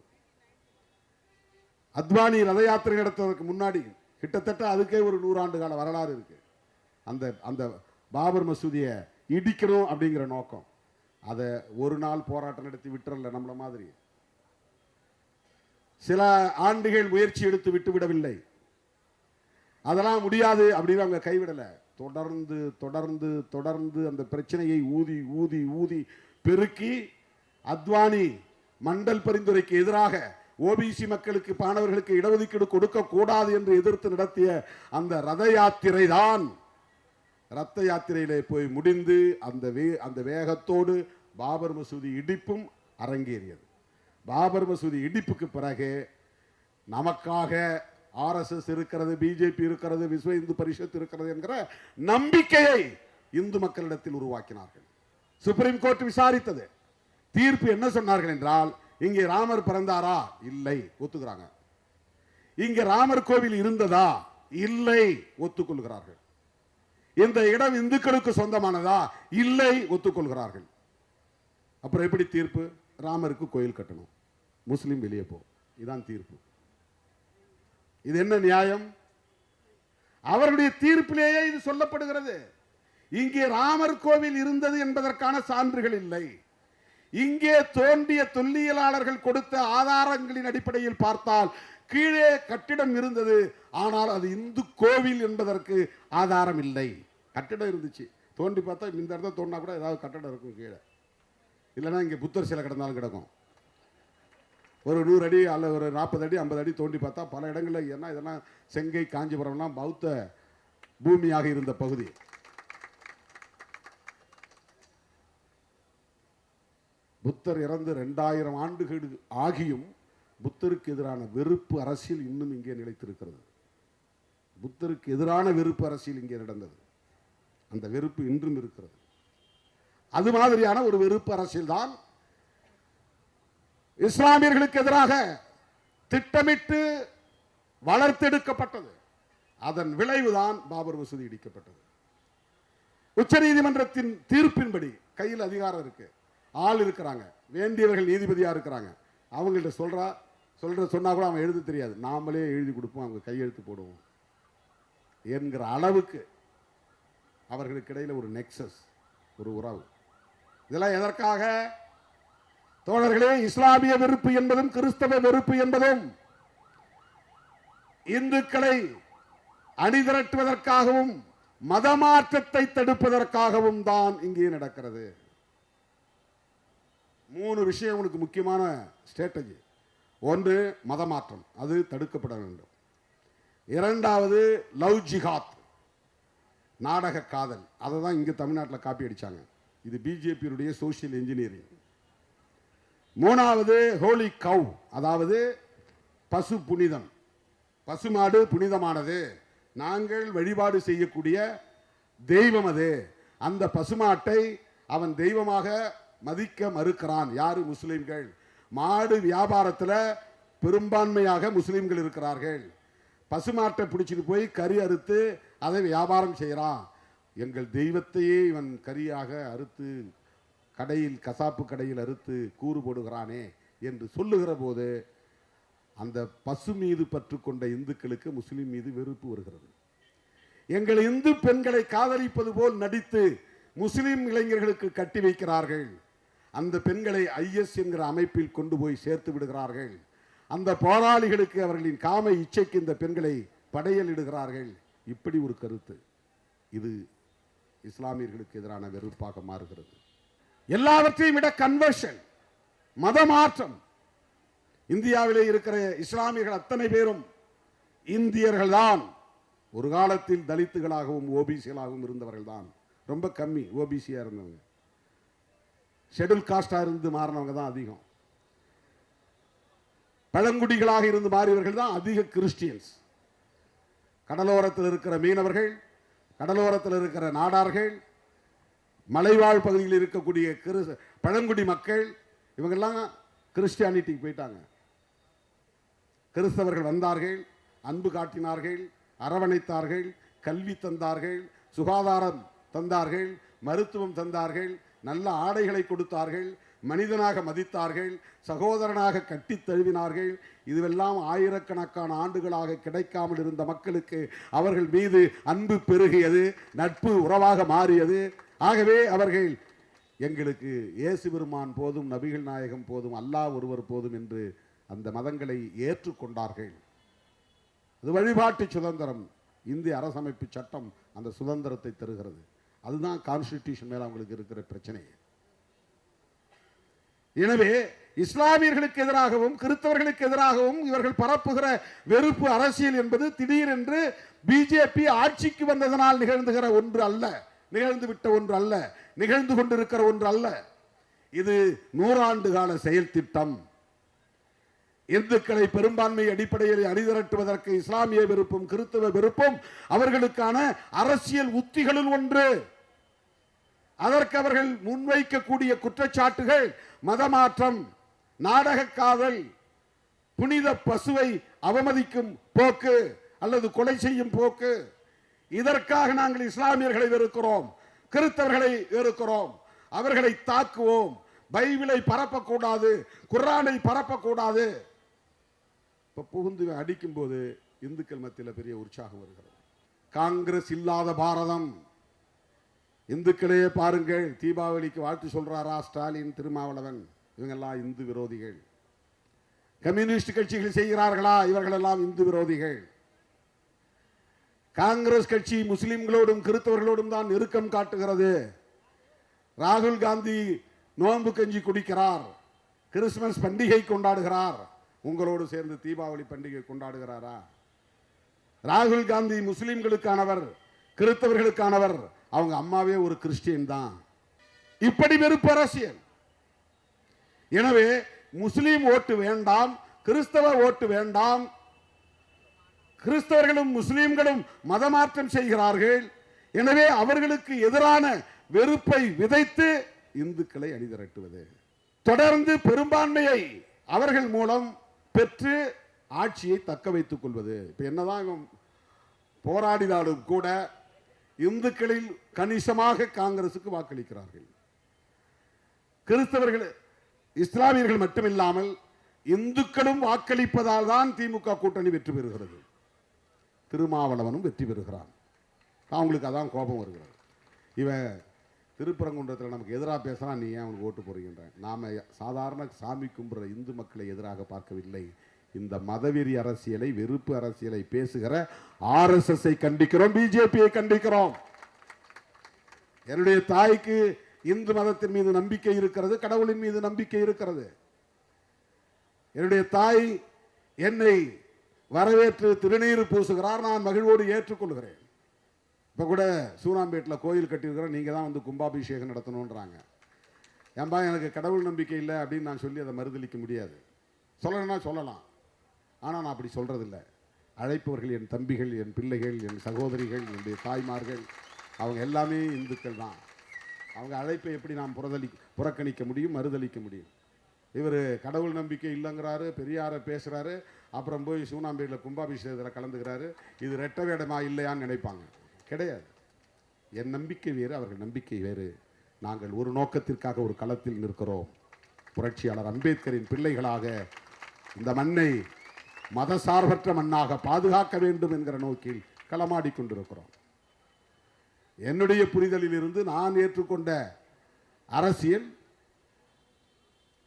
அத்வானி ரத யாத்திரை நடத்துவதற்கு முன்னாடி கிட்டத்தட்ட அதுக்கே ஒரு 100 ஆண்டு கால வரலாறு இருக்கு. அந்த பாபர் மசூதியை இடிக்கணும் அப்படிங்கிற நோக்கம். அதை ஒரு நாள் போராட்டம் நடத்தி விட்டுறல நம்மள மாதிரி. சில ஆண்டுகள் முயற்சி எடுத்து விட்டுவிடவில்லை. அதெல்லாம் முடியாது அப்படின்னு அவங்க கைவிடல. தொடர்ந்து தொடர்ந்து தொடர்ந்து அந்த பிரச்சனையை ஊதி ஊதி ஊதி பெருக்கி அத்வானி மண்டல் பரிந்துரைக்கு எதிராக ஓபிசி மக்களுக்கு, மாணவர்களுக்கு இடஒதுக்கீடு கொடுக்க கூடாது என்று எதிர்த்து நடத்திய அந்த ரத யாத்திரை தான் ரத்த யாத்திரையிலே போய் முடிந்து அந்த வேகத்தோடு பாபர் மசூதி இடிப்பும் அரங்கேறியது. பாபர் மசூதி இடிப்புக்கு பிறகு நமக்காக RSS இருக்கிறது, பிஜேபி இருக்கிறது, விஸ்வ இந்து பரிஷத் இருக்கிறது என்கிற நம்பிக்கையை இந்து மக்களிடத்தில் உருவாக்கினார்கள். சுப்ரீம் கோர்ட் விசாரித்தது. தீர்ப்பு என்ன சொன்னார்கள் என்றால், இங்கே ராமர் பிறந்தாரா? இல்லை, ஒத்துக்கிறாங்க. இங்கே ராமர் கோவில் இருந்ததா? இல்லை, ஒத்துக்கொள்கிறார்கள். இந்த இடம் இந்துக்களுக்கு சொந்தமானதா? இல்லை, ஒத்துக்கொள்கிறார்கள். அப்புறம் எப்படி தீர்ப்பு? ராமருக்கு கோயில் கட்டணும், முஸ்லிம் வெளியே போ. இதுதான் தீர்ப்பு. இது என்ன நியாயம்? அவருடைய தீர்ப்பிலேயே இது சொல்லப்படுகிறது. இங்கே ராமர் கோவில் இருந்தது என்பதற்கான சான்றுகள் இல்லை. இங்கே தோன்றிய தொல்லியலாளர்கள் கொடுத்த ஆதாரங்களின் அடிப்படையில் பார்த்தால் கீழே கட்டிடம் இருந்தது, ஆனால் அது இந்து கோவில் என்பதற்கு ஆதாரம் இல்லை. கட்டிடம் இருந்துச்சு, தோண்டி பார்த்தா இந்த இடத்துல தோண்டினா கூட ஏதாவது கட்டடம் இருக்கும் கீழே. இல்லைன்னா இங்கே புத்தர் சிலை கிடந்தாலும் கிடக்கும். ஒரு 100 அடி அல்ல ஒரு 40 அடி 50 அடி தோண்டி பார்த்தா பல இடங்களில், ஏன்னா இதெல்லாம் செங்கை காஞ்சிபுரம்லாம் பௌத்த பூமியாக இருந்த பகுதி. புத்தர் இறந்து 2000 ஆண்டுகள் ஆகியும் புத்தருக்கு எதிரான வெறுப்பு அரசியல் இன்னும் இங்கே நிலைத்திருக்கிறது. புத்தருக்கு எதிரான வெறுப்பு அரசியல் இங்கே நடந்தது. அந்த வெறுப்பு இன்றும் இருக்கிறது. அது மாதிரியான ஒரு வெறுப்பு அரசியல் தான் இஸ்லாமியர்களுக்கு எதிராக திட்டமிட்டு வளர்த்தெடுக்கப்பட்டது. அதன் விளைவுதான் பாபர் மசூதி இடிக்கப்பட்டது. உச்ச நீதிமன்றத்தின் தீர்ப்பின்படி கையில் அதிகாரம் இருக்கு, ஆள் இருக்கிறாங்க, வேண்டியவர்கள் நீதிபதியா இருக்கிறாங்க. அவங்கள்ட்ட சொன்னா கூட அவன் எழுத தெரியாது, நாமளே எழுதி கொடுப்போம், அவங்க கையெழுத்து போடுவோம் என்கிற அளவுக்கு அவர்களுக்கு இடையில் ஒரு நெக்சஸ், ஒரு உறவு. இதெல்லாம் எதற்காக? தோழர்களே, இஸ்லாமிய வெறுப்பு என்பதும் கிறிஸ்தவ வெறுப்பு என்பதும் இந்துக்களை அணிதிரட்டுவதற்காகவும் மதமாற்றத்தை தடுப்பதற்காகவும் தான் இங்கே நடக்கிறது. 3 விஷயம் உனக்கு முக்கியமான ஸ்ட்ராட்டஜி. ஒன்று மதமாற்றம், அது தடுக்கப்பட வேண்டும். 2வது லவ் ஜிஹாத், நாடக காதல். அதை தான் இங்கே தமிழ்நாட்டில் காப்பி அடிச்சாங்க. இது பிஜேபியுடைய சோசியல் இன்ஜினியரிங். 3வது ஹோலி கவ், அதாவது பசு புனிதம். பசுமாடு புனிதமானது, நாங்கள் வழிபாடு செய்யக்கூடிய தெய்வம் அது. அந்த பசுமாட்டை அவன் தெய்வமாக மதிக்க மறுக்கிறான். யாரு? முஸ்லிம்கள். மாடு வியாபாரத்தில் பெரும்பான்மையாக முஸ்லிம்கள் இருக்கிறார்கள். பசுமாட்டை பிடிச்சிட்டு போய் கறி அறுத்து அதை வியாபாரம் செய்கிறான். எங்கள் தெய்வத்தையே இவன் கரியாக அறுத்து கடையில், கசாப்பு கடையில் அறுத்து கூறு போடுகிறானே என்று சொல்லுகிற போது அந்த பசு மீது பற்று கொண்ட இந்துக்களுக்கு முஸ்லிம் மீது வெறுப்பு வருகிறது. எங்கள் இந்து பெண்களை காதலிப்பது போல் நடித்து முஸ்லிம் இளைஞர்களுக்கு கட்டி வைக்கிறார்கள். அந்த பெண்களை IS என்கிற அமைப்பில் கொண்டு போய் சேர்த்து விடுகிறார்கள். அந்த போராளிகளுக்கு அவர்களின் காம இச்சைக்கு இந்த பெண்களை படையலிடுகிறார்கள். இப்படி ஒரு கருத்து. இது இஸ்லாமியர்களுக்கு எதிரான வெறுப்பாக மாறுகிறது. எல்லாவற்றையும் விட கன்வர்ஷன், மதமாற்றம். இந்தியாவிலே இருக்கிற இஸ்லாமியர்கள் அத்தனை பேரும் இந்தியர்கள் தான். ஒரு காலத்தில் தலித்துகளாகவும் ஓபிசிகளாகவும் இருந்தவர்கள் தான். ரொம்ப கம்மி ஓபிசியா இருந்தவங்க. ஷெட்யூல் காஸ்டா இருந்து மாறினவங்க தான் அதிகம். பழங்குடிகளாக இருந்து மாறியவர்கள் தான் அதிக கிறிஸ்டியன்ஸ். கடலோரத்தில் இருக்கிற மீனவர்கள், கடலோரத்தில் இருக்கிற நாடார்கள், மலைவாழ் பகுதியில் இருக்கக்கூடிய பழங்குடி மக்கள், இவங்கெல்லாம் கிறிஸ்டியானிட்டிக்கு போயிட்டாங்க. கிறிஸ்தவர்கள் வந்தார்கள், அன்பு காட்டினார்கள், அரவணைத்தார்கள், கல்வி தந்தார்கள், சுகாதாரம் தந்தார்கள், மருத்துவம் தந்தார்கள், நல்ல ஆடைகளை கொடுத்தார்கள், மனிதனாக மதித்தார்கள், சகோதரனாக கட்டி தழுவினார்கள். இதுவெல்லாம் ஆயிரக்கணக்கான ஆண்டுகளாக கிடைக்காமல் இருந்த மக்களுக்கு அவர்கள் மீது அன்பு பெருகியது, நட்பு உறவாக மாறியது. ஆகவே அவர்கள் எங்களுக்கு இயேசு பெருமான் போதும், நபிகள் நாயகம் போதும், அல்லாஹ் ஒருவர் போதும் என்று அந்த மதங்களை ஏற்றுக்கொண்டார்கள். அது வழிபாட்டு சுதந்திரம். இந்திய அரசமைப்பு சட்டம் அந்த சுதந்திரத்தை தருகிறது. அதுதான் கான்ஸ்டிடியூஷன் மேல அவங்களுக்கு இருக்கிற பிரச்சனை. எனவே இஸ்லாமியர்களுக்கு எதிராகவும் கிறிஸ்தவர்களுக்கு எதிராகவும் இவர்கள் பரப்புகிற வெறுப்பு அரசியல் என்பது திடீரென்று பிஜேபி ஆட்சிக்கு வந்ததனால் நிகழ்ந்துகிற ஒன்று அல்ல, நிகழ்ந்து விட்ட ஒன்று அல்ல, நிகழ்ந்து கொண்டிருக்கிற ஒன்று அல்ல. இது 100 ஆண்டு கால செயல் திட்டம். இந்துக்களை பெரும்பான்மை அடிப்படையில் அணிதிரட்டுவதற்கு இஸ்லாமிய வெறுப்பும் கிறிஸ்தவ வெறுப்பும் அவர்களுக்கான அரசியல் உத்திகளில் ஒன்று. அதற்கு அவர்கள் முன்வைக்கக்கூடிய குற்றச்சாட்டுகள் மதமாற்றம், நாடக காதல், புனித பசுவை அவமதிக்கும் போக்கு அல்லது கொலை செய்யும் போக்கு. இதற்காக நாங்கள் இஸ்லாமியர்களை வெறுக்கிறோம், கிறிஸ்தவர்களை வெறுக்கிறோம், அவர்களை தாக்குவோம், பைபிளை பரப்பக்கூடாது, குர்ஆனை பரப்பக்கூடாது. இப்ப புகுந்து அடிக்கும் போது இந்துக்கள் மத்தியில் பெரிய உற்சாகம் வருகிறது. காங்கிரஸ் இல்லாத பாரதம். இந்துக்களே பாருங்கள், தீபாவளிக்கு வாழ்த்து சொல்றாரா ஸ்டாலின், திருமாவளவன், இவங்கெல்லாம் இந்து விரோதிகள். கம்யூனிஸ்ட் கட்சிகள் செய்கிறார்களா, இவர்களெல்லாம் இந்து விரோதிகள். காங்கிரஸ் கட்சி முஸ்லிம்களோடும் கிறிஸ்தவர்களோடும் தான் நெருக்கம் காட்டுகிறது. ராகுல் காந்தி நோன்பு கஞ்சி குடிக்கிறார், கிறிஸ்துமஸ் பண்டிகை கொண்டாடுகிறார். உங்களோடு சேர்ந்து தீபாவளி பண்டிகை கொண்டாடுகிறாரா? ராகுல் காந்தி முஸ்லிம்களுக்கானவர், கிறிஸ்தவர்களுக்கானவர். அவங்க அம்மாவே ஒரு கிறிஸ்டியன் தான். இப்படி வெறுப்பு அரசியல். எனவே முஸ்லிம் ஓட்டு வேண்டாம், கிறிஸ்தவ ஓட்டு வேண்டாம். கிறிஸ்தவர்களும் முஸ்லிம்களும் மதமாற்றம் செய்கிறார்கள். எனவே அவர்களுக்கு எதிரான வெறுப்பை விதைத்து இந்துக்களை அணிதிரட்டுவது, தொடர்ந்து பெரும்பான்மையை அவர்கள் மூலம் பெற்று ஆட்சியை தக்க வைத்துக் கொள்வது. இப்ப என்னதான் போராடினாலும் கூட இந்துக்களில் கணிசமாக காங்கிரசுக்கு வாக்களிக்கிறார்கள். கிறிஸ்தவர்கள், இஸ்லாமியர்கள் மட்டுமில்லாமல் இந்துக்களும் வாக்களிப்பதால் தான் திமுக கூட்டணி வெற்றி பெறுகிறது. திருமாவளவனும் வெற்றி பெறுகிறான். அவங்களுக்கு அதான் கோபம் வருகிறது. இவன் திருப்பரங்குன்றத்தில் நமக்கு எதிராக பேசுறான், நீ ஏன் அவனுக்கு ஓட்டு போறீங்க? நாம சாதாரண சாமி கும்பிடுற இந்து மக்களை எதிராக பார்க்கவில்லை. இந்த மதவெறி அரசியலை, வெறுப்பு அரசியலை பேசுகிற RSS கண்டிக்கிறோம், பிஜேபியை கண்டிக்கிறோம். என்னுடைய தாய்க்கு இந்து மதத்தின் மீது நம்பிக்கை இருக்கிறது, கடவுளின் மீது நம்பிக்கை இருக்கிறது. என்னுடைய தாய் என்னை வரவேற்று திருநீர் பூசுகிறார், நான் மகிழ்வோடு ஏற்றுக்கொள்கிறேன். இப்போ கூட சூனாம்பேட்டில் கோயில் கட்டியிருக்கிறோம், நீங்கள் தான் வந்து கும்பாபிஷேகம் நடத்தணுன்றாங்க. ஏன்பா எனக்கு கடவுள் நம்பிக்கை இல்லை அப்படின்னு நான் சொல்லி அதை மறுதளிக்க முடியாது. சொல்லணும்னா சொல்லலாம், ஆனால் நான் அப்படி சொல்கிறதில்லை. அழைப்பவர்கள் என் தம்பிகள், என் பிள்ளைகள், என் சகோதரிகள், என்னுடைய தாய்மார்கள், அவங்க எல்லாமே இந்துக்கள் தான். அவங்க அழைப்பை எப்படி நாம் புறக்கணிக்க முடியும், மறுதளிக்க முடியும்? இவர் கடவுள் நம்பிக்கை இல்லைங்கிறாரு, பெரியாரை பேசுகிறாரு, அப்புறம் போய் சூனாம்பேட்டில் கும்பாபிஷேகத்தில் கலந்துக்கிறாரு. இது ரெட்ட வேடமா இல்லையான்னு நினைப்பாங்க. கிடையாது. என் நம்பிக்கை வேறு, அவர்கள் நம்பிக்கை வேறு. நாங்கள் ஒரு நோக்கத்திற்காக ஒரு களத்தில் நிற்கிறோம். புரட்சியாளர் அம்பேத்கரின் பிள்ளைகளாக இந்த மண்ணை மதசார்பற்ற மண்ணாக பாதுகாக்க வேண்டும் என்கிற நோக்கில் களமாடி கொண்டிருக்கிறோம். என்னுடைய புரிதலில் இருந்து நான் ஏற்றுக்கொண்ட அரசியல்,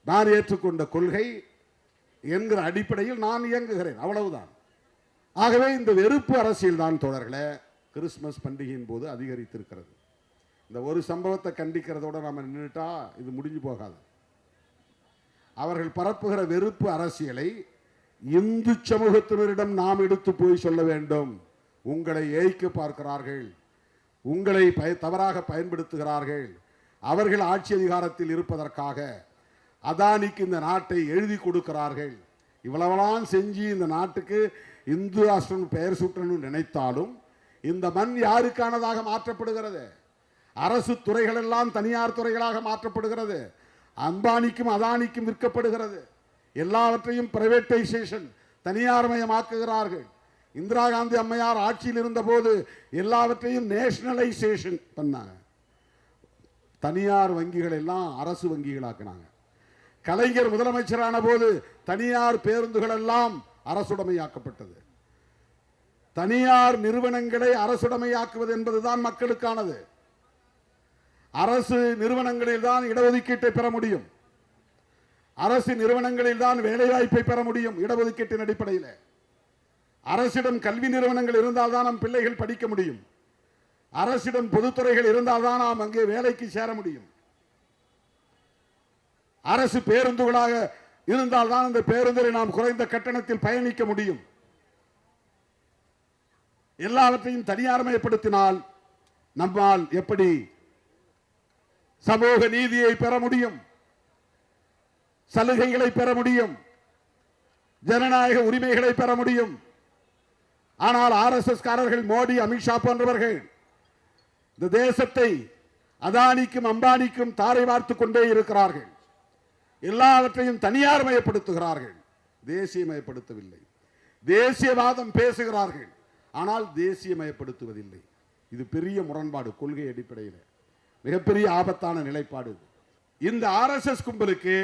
நான் ஏற்றுக்கொண்ட கொள்கை என்கிற அடிப்படையில் நான் இயங்குகிறேன், அவ்வளவுதான். ஆகவே இந்த வெறுப்பு அரசியல் தான் தோழர்களே கிறிஸ்துமஸ் பண்டிகையின் போது அதிகரித்திருக்கிறது. இந்த ஒரு சம்பவத்தை கண்டிக்கிறதோட நம்ம நின்றுட்டா இது முடிஞ்சு போகாது. அவர்கள் பரப்புகிற வெறுப்பு அரசியலை இந்து சமூகத்தினரிடம் நாம் எடுத்து போய் சொல்ல வேண்டும். உங்களை ஏய்க்க பார்க்கிறார்கள், உங்களை தவறாக பயன்படுத்துகிறார்கள், அவர்கள் ஆட்சி அதிகாரத்தில் இருப்பதற்காக அதானிக்கு இந்த நாட்டை எழுதி கொடுக்கிறார்கள். இவ்வளவெல்லாம் செஞ்சு இந்த நாட்டுக்கு இந்து ராஷ்டிரம் பெயர் சூட்டணும் நினைத்தாலும் இந்த மண் யாருக்கானதாக மாற்றப்படுகிறது? அரசு துறைகள் எல்லாம் தனியார் துறைகளாக மாற்றப்படுகிறது. அம்பானிக்கும் அதானிக்கும் விற்கப்படுகிறது. எல்லாவற்றையும் பிரைவேட்டைசேஷன், தனியார் மயமாக்குகிறார்கள். இந்திரா காந்தி அம்மையார் ஆட்சியில் இருந்த போது எல்லாவற்றையும் நேஷனலைசேஷன் பண்ணாங்க. தனியார் வங்கிகள் எல்லாம் அரசு வங்கிகளாக்கினாங்க. கலைஞர் முதலமைச்சரான போது தனியார் பேருந்துகள் எல்லாம் அரசுடைமையாக்கப்பட்டது. தனியார் நிறுவனங்களை அரசுடைமையாக்குவது என்பதுதான் மக்களுக்கானது. அரசு நிறுவனங்களில் தான் இடஒதுக்கீட்டை பெற முடியும். அரசு நிறுவனங்களில் தான் வேலைவாய்ப்பை பெற முடியும். இடஒதுக்கீட்டின் அடிப்படையில் அரசிடம் கல்வி நிறுவனங்கள் இருந்தால் தான் நம் பிள்ளைகள் படிக்க முடியும். அரசிடம் பொதுத்துறைகள் இருந்தால் தான் நாம் அங்கே வேலைக்கு சேர முடியும். அரசு பேருந்துகளாக இருந்தால் தான் அந்த பேருந்தில் நாம் குறைந்த கட்டணத்தில் பயணிக்க முடியும். எல்லாவற்றையும் தனியார்மயப்படுத்தினால் நம்மால் எப்படி சமூக நீதியை பெற முடியும்? சலுகைகளை பெற முடியும்? ஜனநாயக உரிமைகளை பெற முடியும்? ஆனால் RSS காரர்கள், மோடி, அமித்ஷா போன்றவர்கள் இந்த தேசத்தை அதானிக்கும் அம்பானிக்கும் தாரை வார்த்துக் கொண்டே இருக்கிறார்கள். எல்லாவற்றையும் தனியார் மயப்படுத்துகிறார்கள், தேசியமயப்படுத்தவில்லை. தேசியவாதம் பேசுகிறார்கள், ஆனால் தேசியமயப்படுத்துவதில்லை. இது பெரிய முரண்பாடு. கொள்கை அடிப்படையில் மிகப்பெரிய ஆபத்தான நிலைப்பாடு. இந்த RSS கும்பலுக்கு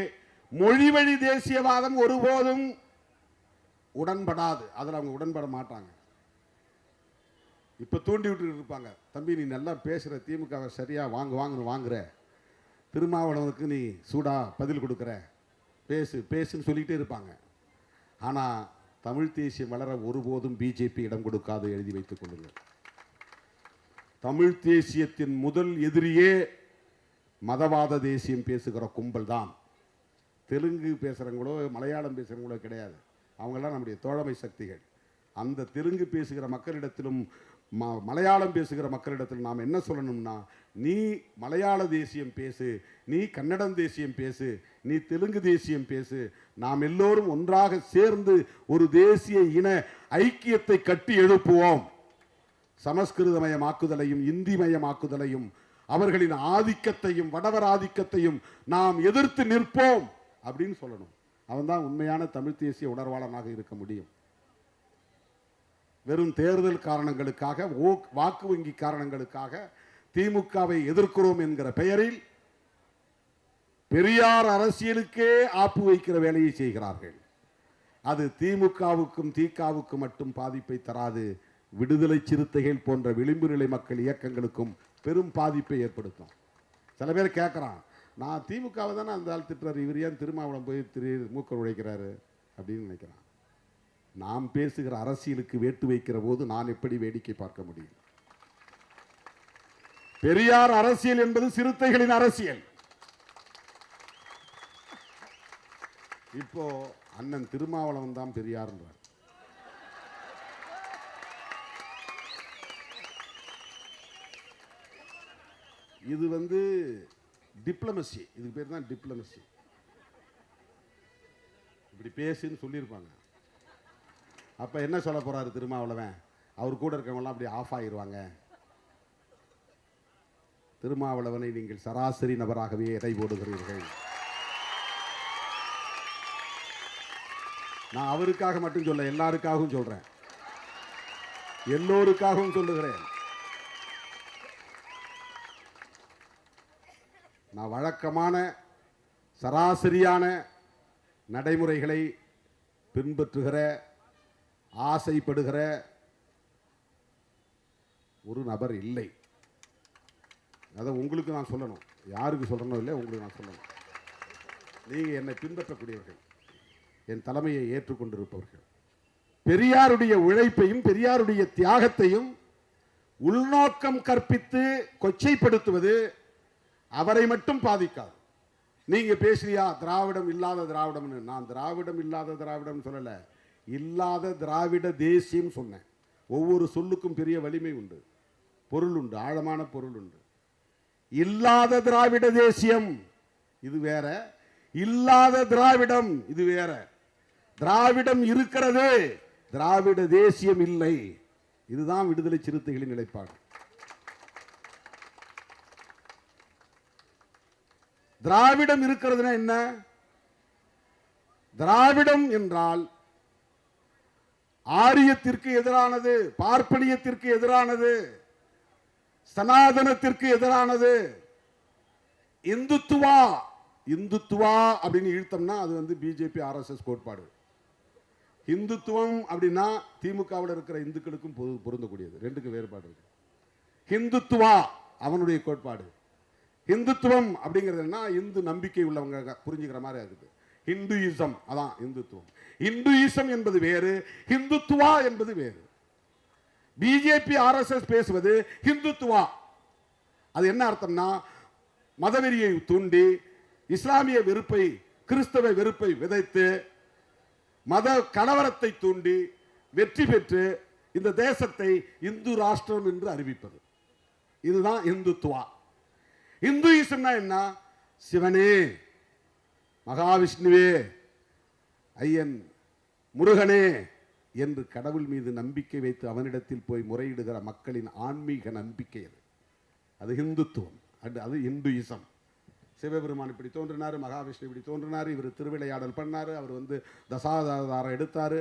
மொழி வழி தேசியவாதம் ஒருபோதும் உடன்படாது. அதில் அவங்க உடன்பட மாட்டாங்க. இப்ப தூண்டி விட்டு இருப்பாங்க, தம்பி நீ நல்லா பேசுற, திமுக சரியா வாங்குற, திருமாவளவனுக்கு நீ சூடா பதில் கொடுக்குற, பேசுன்னு சொல்லிட்டே இருப்பாங்க. ஆனா தமிழ் தேசியம் வளர ஒருபோதும் பிஜேபி இடம் கொடுக்காது, எழுதி வைத்துக் கொள்ளுங்கள். தமிழ் தேசியத்தின் முதல் எதிரியே மதவாத தேசியம் பேசுகிற கும்பல் தான். தெலுங்கு பேசுறவங்களோ மலையாளம் பேசுறவங்களோ கிடையாது. அவங்கெல்லாம் நம்முடைய தோழமை சக்திகள். அந்த தெலுங்கு பேசுகிற மக்களிடத்திலும் மலையாளம் பேசுகிற மக்களிடத்தில் நாம் என்ன சொல்லணும்னா, நீ மலையாள தேசியம் பேசு, நீ கன்னடம் தேசியம் பேசு, நீ தெலுங்கு தேசியம் பேசு, நாம் எல்லோரும் ஒன்றாக சேர்ந்து ஒரு தேசிய இன ஐக்கியத்தை கட்டி எழுப்புவோம். சமஸ்கிருதமயமாக்குதலையும் இந்திமயமாக்குதலையும் அவர்களின் ஆதிக்கத்தையும் வடவர் ஆதிக்கத்தையும் நாம் எதிர்த்து நிற்போம் அப்படின்னு சொல்லணும். அவன் தான் உண்மையான தமிழ் தேசிய உணர்வாளனாக இருக்க முடியும். வெறும் தேர்தல் காரணங்களுக்காக, வாக்கு வங்கி காரணங்களுக்காக திமுகவை எதிர்க்கிறோம் என்கிற பெயரில் பெரியார் அரசியலுக்கே ஆப்பு வைக்கிற வேலையை செய்கிறார்கள். அது திமுகவுக்கும் திகாவுக்கும் மட்டும் பாதிப்பை தராது, விடுதலை சிறுத்தைகள் போன்ற விளிம்பு நிலை மக்கள் இயக்கங்களுக்கும் பெரும் பாதிப்பை ஏற்படுத்தும். சில பேர் கேட்குறான், நான் திமுகவை தானே அந்த ஆள் திட்டுறாரு, இவர் ஏன் திருமாவளம் போய் மூக்க உழைக்கிறாரு அப்படின்னு நினைக்கிறான். நாம் பேசுகிற அரசியலுக்கு வேட்டு வைக்கிற போது நான் எப்படி வேடிக்கை பார்க்க முடியும்? பெரியார் அரசியல் என்பது சிறுத்தைகளின் அரசியல். இப்போ அண்ணன் திருமாவளவன் தான் பெரியார்ன்றார். இது டிப்ளமசி, இதுக்கு பேர் தான் டிப்ளமசி. இப்படி பேசுன்னு சொல்லியிருப்பாங்க. அப்ப என்ன சொல்ல போறாரு திருமாவளவன்? அவர் கூட இருக்கவங்கலாம் அப்படி ஆஃப் ஆகிடுவாங்க. திருமாவளவனை நீங்கள் சராசரி நபராகவே எடை போடுகிறீர்கள். நான் அவருக்காக மட்டும் சொல்ல, எல்லாருக்காகவும் சொல்றேன், எல்லோருக்காகவும் சொல்லுகிறேன். நான் வழக்கமான சராசரியான நடைமுறைகளை பின்பற்றுகிற, ஆசைப்படுகிற ஒரு நபர் இல்லை. அதை உங்களுக்கு நான் சொல்லணும். யாருக்கு சொல்லணும் இல்லை, உங்களுக்கு நான் சொல்லணும். நீங்கள் என்னை பின்பற்றக்கூடியவர்கள், என் தலைமையை ஏற்றுக்கொண்டிருப்பவர்கள். பெரியாருடைய உழைப்பையும் பெரியாருடைய தியாகத்தையும் உள்நோக்கம் கற்பித்து கொச்சைப்படுத்துவது அவரை மட்டும் பாதிக்காது. நீங்க பேசுறியா திராவிடம் இல்லாத திராவிடம்னு? நான் திராவிடம் இல்லாத திராவிடம் சொல்லல, இல்லாத திராவிட தேசியம் சொன்னேன். ஒவ்வொரு சொல்லுக்கும் பெரிய வலிமை உண்டு, பொருள் உண்டு, ஆழமான பொருள் உண்டு. இல்லாத திராவிட தேசியம் இது வேற, இல்லாத திராவிடம் இது வேற. திராவிடம் இருக்கிறது, திராவிட தேசியம் இல்லை. இதுதான் விடுதலை சிறுத்தைகளின் நிலைப்பாடு. திராவிடம் இருக்கிறதுனா என்ன? திராவிடம் என்றால் ஆரியத்திற்கு எதிரானது, பார்ப்பனியத்திற்கு எதிரானது, சனாதனத்திற்கு எதிரானது. இந்துத்துவா, இந்துத்துவா அப்படின்னு இழுத்தோம்னா அது வந்து பிஜேபி ஆர்எஸ்எஸ் கோட்பாடு. இந்துத்துவம் அப்படின்னா திமுகவில் இருக்கிற இந்துக்களுக்கும் பொருந்தக்கூடியது. ரெண்டுக்கு வேறுபாடு இருக்கு. இந்துத்துவா அவனுடைய கோட்பாடு. இந்துத்துவம் அப்படிங்கிறது என்ன? இந்து நம்பிக்கை உள்ளவங்க புரிஞ்சுக்கிற மாதிரி இருக்குது. ஹிந்துயிசம் அதான் இந்துத்துவம். இந்துயிசம் என்பது வேறு, இந்துத்துவா என்பது வேறு. பிஜேபி ஆர்எஸ்எஸ் பேசுவது இந்துத்துவா. அது என்ன அர்த்தம்னா மதவெறியை தூண்டி இஸ்லாமிய வெறுப்பை, கிறிஸ்தவ வெறுப்பை விதைத்து மத கலவரத்தை தூண்டி வெற்றி பெற்று இந்த தேசத்தை இந்து ராஷ்டிரம் என்று அறிவிப்பது. இதுதான் இந்துத்துவா. இந்துயிசம்னா என்ன? சிவனே, மகாவிஷ்ணுவே, ஐயன் முருகனே என்று கடவுள் மீது நம்பிக்கை வைத்து அவனிடத்தில் போய் முறையிடுகிற மக்களின் ஆன்மீக நம்பிக்கை அது. அது இந்துத்துவம், அது இந்துயிசம். சிவபெருமான் இப்படி தோன்றினார், மகாவிஷ்ணு இப்படி தோன்றினார், இவர் திருவிளையாடல் பண்ணார், அவர் வந்து தசாவதாரம் எடுத்தார்.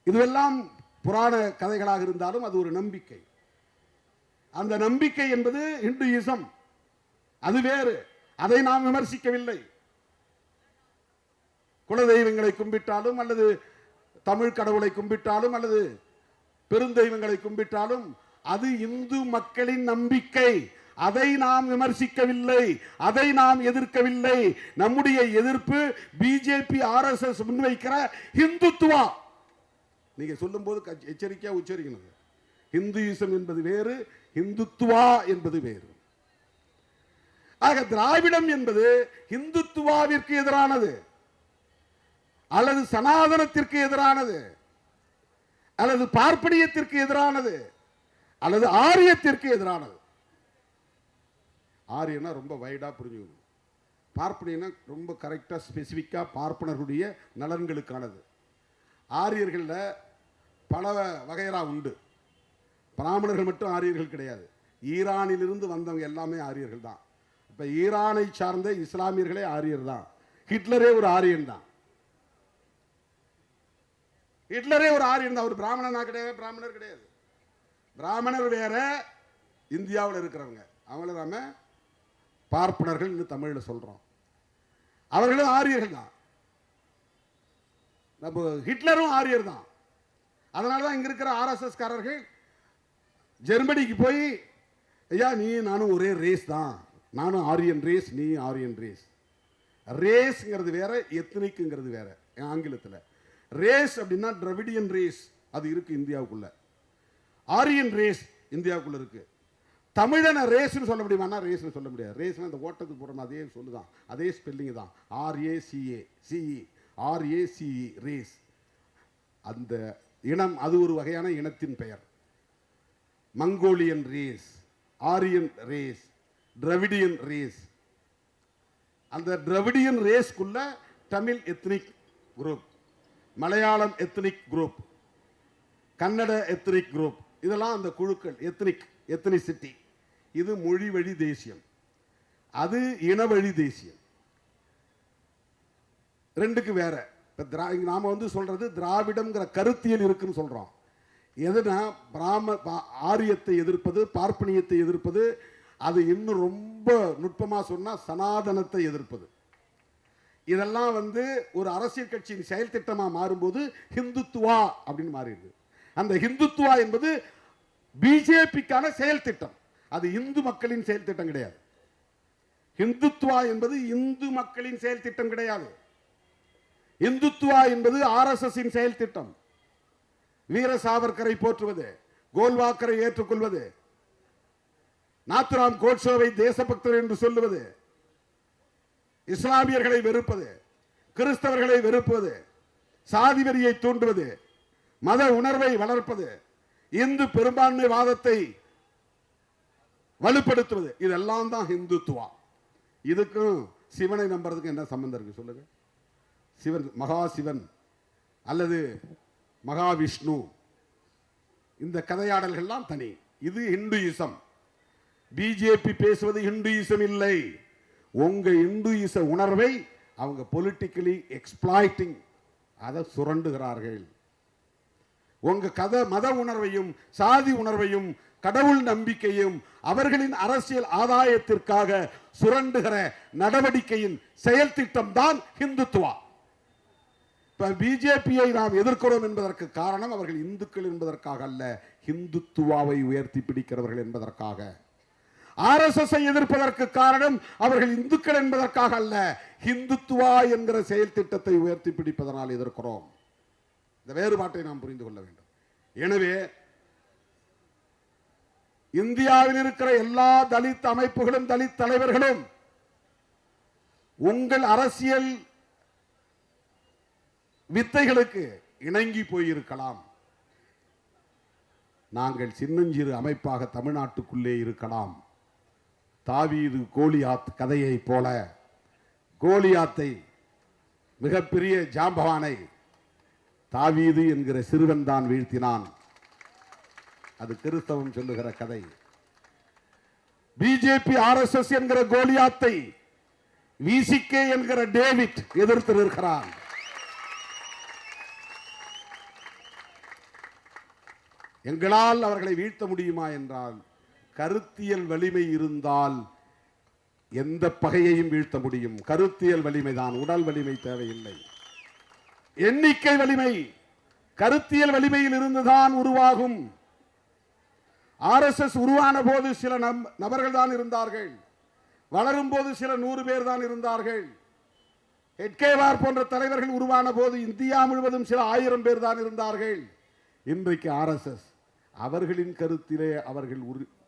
இதுவெல்லாம் புராண கதைகளாக இருந்தாலும் அது ஒரு நம்பிக்கை. அந்த நம்பிக்கை என்பது இந்துயிசம், அது வேறு. அதை நாம் விமர்சிக்கவில்லை. குலதெய்வங்களை கும்பிட்டாலும் அல்லது தமிழ் கடவுளை கும்பிட்டாலும் அல்லது பெருந்தெய்வங்களை கும்பிட்டாலும் அது இந்து மக்களின் நம்பிக்கை. அதை நாம் விமர்சிக்கவில்லை, அதை நாம் எதிர்க்கவில்லை. நம்முடைய எதிர்ப்பு பிஜேபி ஆர்எஸ்எஸ் முன்வைக்கிற இந்துத்துவா. நீங்க சொல்லும் போது எச்சரிக்கையா உச்சரிக்கணும். இந்துயிசம் என்பது வேறு, இந்துத்துவா என்பது வேறு. ஆக திராவிடம் என்பது இந்துத்துவாவிற்கு எதிரானது அல்லது சனாதனத்திற்கு எதிரானது அல்லது பார்ப்பனியத்திற்கு எதிரானது அல்லது ஆரியத்திற்கு எதிரானது. ஆரியனா ரொம்ப வைடா புரிஞ்சுக்கணும். பார்ப்பனியனா ரொம்ப கரெக்டா ஸ்பெசிபிக்கா பார்ப்பனர்களுடைய நலன்களுக்கானது. ஆரியர்களில் பல வகையரா உண்டு. பிராமணர்கள் மட்டும் ஆரியர்கள் கிடையாது. ஈரானிலிருந்து வந்தவங்க எல்லாமே ஆரியர்கள் தான். இப்ப ஈரானை சார்ந்த இஸ்லாமியர்களே ஆரியர் தான். ஹிட்லரே ஒரு ஆரியன் தான். ஹிட்லரே ஒரு ஆரியன் தான். ஒரு பிராமணனா கிடையாது, பிராமணர் கிடையாது. பிராமணர் வேற, இந்தியாவில் இருக்கிறவங்க அவங்கள நாம பார்ப்பனர்கள் தமிழ்ல சொல்றோம். அவர்களும் ஆரியர்கள் தான். நம்ம ஹிட்லரும் ஆரியர் தான். அதனாலதான் இங்க இருக்கிற ஆர்எஸ்எஸ் காரர்கள் ஜெர்மனிக்கு போய், ஐயா நீ நானும் ஒரே ரேஸ் தான், நானும் ஆரியன் ரேஸ், நீ ஆரியன் ரேஸ். ரேஸ்ங்கிறது வேற, எத்னிக்ங்கிறது வேற. ஆங்கிலத்தில் ரேஸ் அப்படின்னா டிராவிடியன் ரேஸ், அது இருக்கு இந்தியாவுக்குள்ள. ஆரியன் ரேஸ் இந்தியாவுக்குள்ள இருக்கு. தமிழன ரேஸ்னு சொல்ல முடியுமா? ரேஸ்னு சொல்ல முடியாது. ரேஸ்னா அந்த ஓட்டத்துக்கு போடுற அதே சொல்லுதான், அதே ஸ்பெல்லிங் தான். RACA CE RACE race. அந்த இனம் அது ஒரு வகையான இனத்தின் பெயர். Mongolian race, Aryan race, Dravidian race. அந்த டிராவிடியன் ரேஸ்க்குள்ள Tamil ethnic group, Malayalam ethnic group, Kannada ethnic group, இதெல்லாம் அந்த குழுக்கள். எத்னிசிட்டி. இது மொழி வழி தேசியம், அது இன வழி தேசியம். ரெண்டுக்கு வேற. நாம வந்து சொல்றது திராவிடம்ங்கிற கருத்தியல் இருக்குன்னு சொல்றோம். எதுனா ஆரியத்தை எதிர்ப்பது, பார்ப்பனியத்தை எதிர்ப்பது, அது இன்னும் ரொம்ப நுட்பமா சொன்னா சனாதனத்தை எதிர்ப்பது. இதெல்லாம் வந்து ஒரு அரசியல் கட்சியின் செயல் திட்டமா மாறும்போது ஹிந்துத்துவா அப்படின்னு மாறிடுது. அந்த ஹிந்துத்துவா என்பது பிஜேபிக்கான செயல் திட்டம், அது இந்து மக்களின் செயல் திட்டம் கிடையாது. ஹிந்துத்துவா என்பது இந்து மக்களின் செயல் திட்டம் கிடையாது. இந்துத்துவா என்பது ஆர்எஸ்எஸ் செயல் திட்டம். வீர சாவர்கரை போற்றுவது, கோல்வாக்கரை ஏற்றுக்கொள்வது, நாத்துராம் கோட்சேவை தேசபக்தர் என்று சொல்லுவது, இஸ்லாமியர்களை வெறுப்பது, கிறிஸ்தவர்களை வெறுப்பது, சாதி வெறியை தூண்டுவது, மத உணர்வை வளர்ப்பது, இந்து பெரும்பான்மை வாதத்தை வலுப்படுத்துவது, இதெல்லாம் தான் இந்துத்துவா. இதுக்கும் சிவனை நம்புறதுக்கு என்ன சம்பந்தம் இருக்கு சொல்லுங்க? சிவன் மகா சிவன் அல்லது மகாவிஷ்ணு, இந்த கதையாடல்கள்லாம் தனி. இது இந்துயிசம். பிஜேபி பேசுவது இந்துயிசம் இல்லை. உங்க இந்துயிச உணர்வை அவங்க பொலிட்டிக்கலி எக்ஸ்பிளாய்டிங், அதை சுரண்டுகிறார்கள். உங்க மத உணர்வையும் சாதி உணர்வையும் கடவுள் நம்பிக்கையும் அவர்களின் அரசியல் ஆதாயத்திற்காக சுரண்டுகிற நடவடிக்கையின் செயல் திட்டம் தான் இந்துத்துவா. பிஜேபியை நாம் எதிர்க்கிறோம் என்பதற்கு காரணம் அவர்கள் இந்துக்கள் என்பதற்காக அல்ல, இந்துத்துவாவை உயர்த்தி பிடிக்கிறவர்கள் என்பதற்காக. RSS எதிர்ப்பதற்கு காரணம் அவர்கள் இந்துக்கள் என்பதற்காக அல்ல, இந்துத்துவா என்கிற செயல் திட்டத்தை உயர்த்தி பிடிப்பதனால் எதிர்க்கிறோம். இந்த வேறுபாட்டை நாம் புரிந்து கொள்ள வேண்டும். எனவே இந்தியாவில் இருக்கிற எல்லா தலித் அமைப்புகளும் தலித் தலைவர்களும் உங்கள் அரசியல் வித்தைகளுக்கு இணங்கி போயிருக்கலாம். நாங்கள் சின்னஞ்சிறு அமைப்பாக தமிழ்நாட்டுக்குள்ளே இருக்கலாம். தாவீது கோலியாத் கதையை போல கோலியாத்தை, மிகப்பெரிய ஜாம்பவானை தாவீது என்கிற சிறுவன் தான் வீழ்த்தினான். அது கிறிஸ்தவம் சொல்லுகிற கதை. பிஜேபி RSS என்கிற கோலியாத்தை VCK என்கிற டேவிட் எதிர்த்து நிற்கிறான். எங்களால் அவர்களை வீழ்த்த முடியுமா என்றால், கருத்தியல் வலிமை இருந்தால் எந்த பகையையும் வீழ்த்த முடியும். கருத்தியல் வலிமைதான், உடல் வலிமை தேவையில்லை. எண்ணிக்கை வலிமை கருத்தியல் வலிமையில் இருந்துதான் உருவாகும். RSS உருவான போது சில நபர்கள் தான் இருந்தார்கள். வளரும் போது சில 100 பேர் தான் இருந்தார்கள். ஹெட்கேவார் போன்ற தலைவர்கள் உருவான போது இந்தியா முழுவதும் சில 1000 பேர் தான் இருந்தார்கள். இன்றைக்கு RSS அவர்களின் கருத்திலே அவர்கள்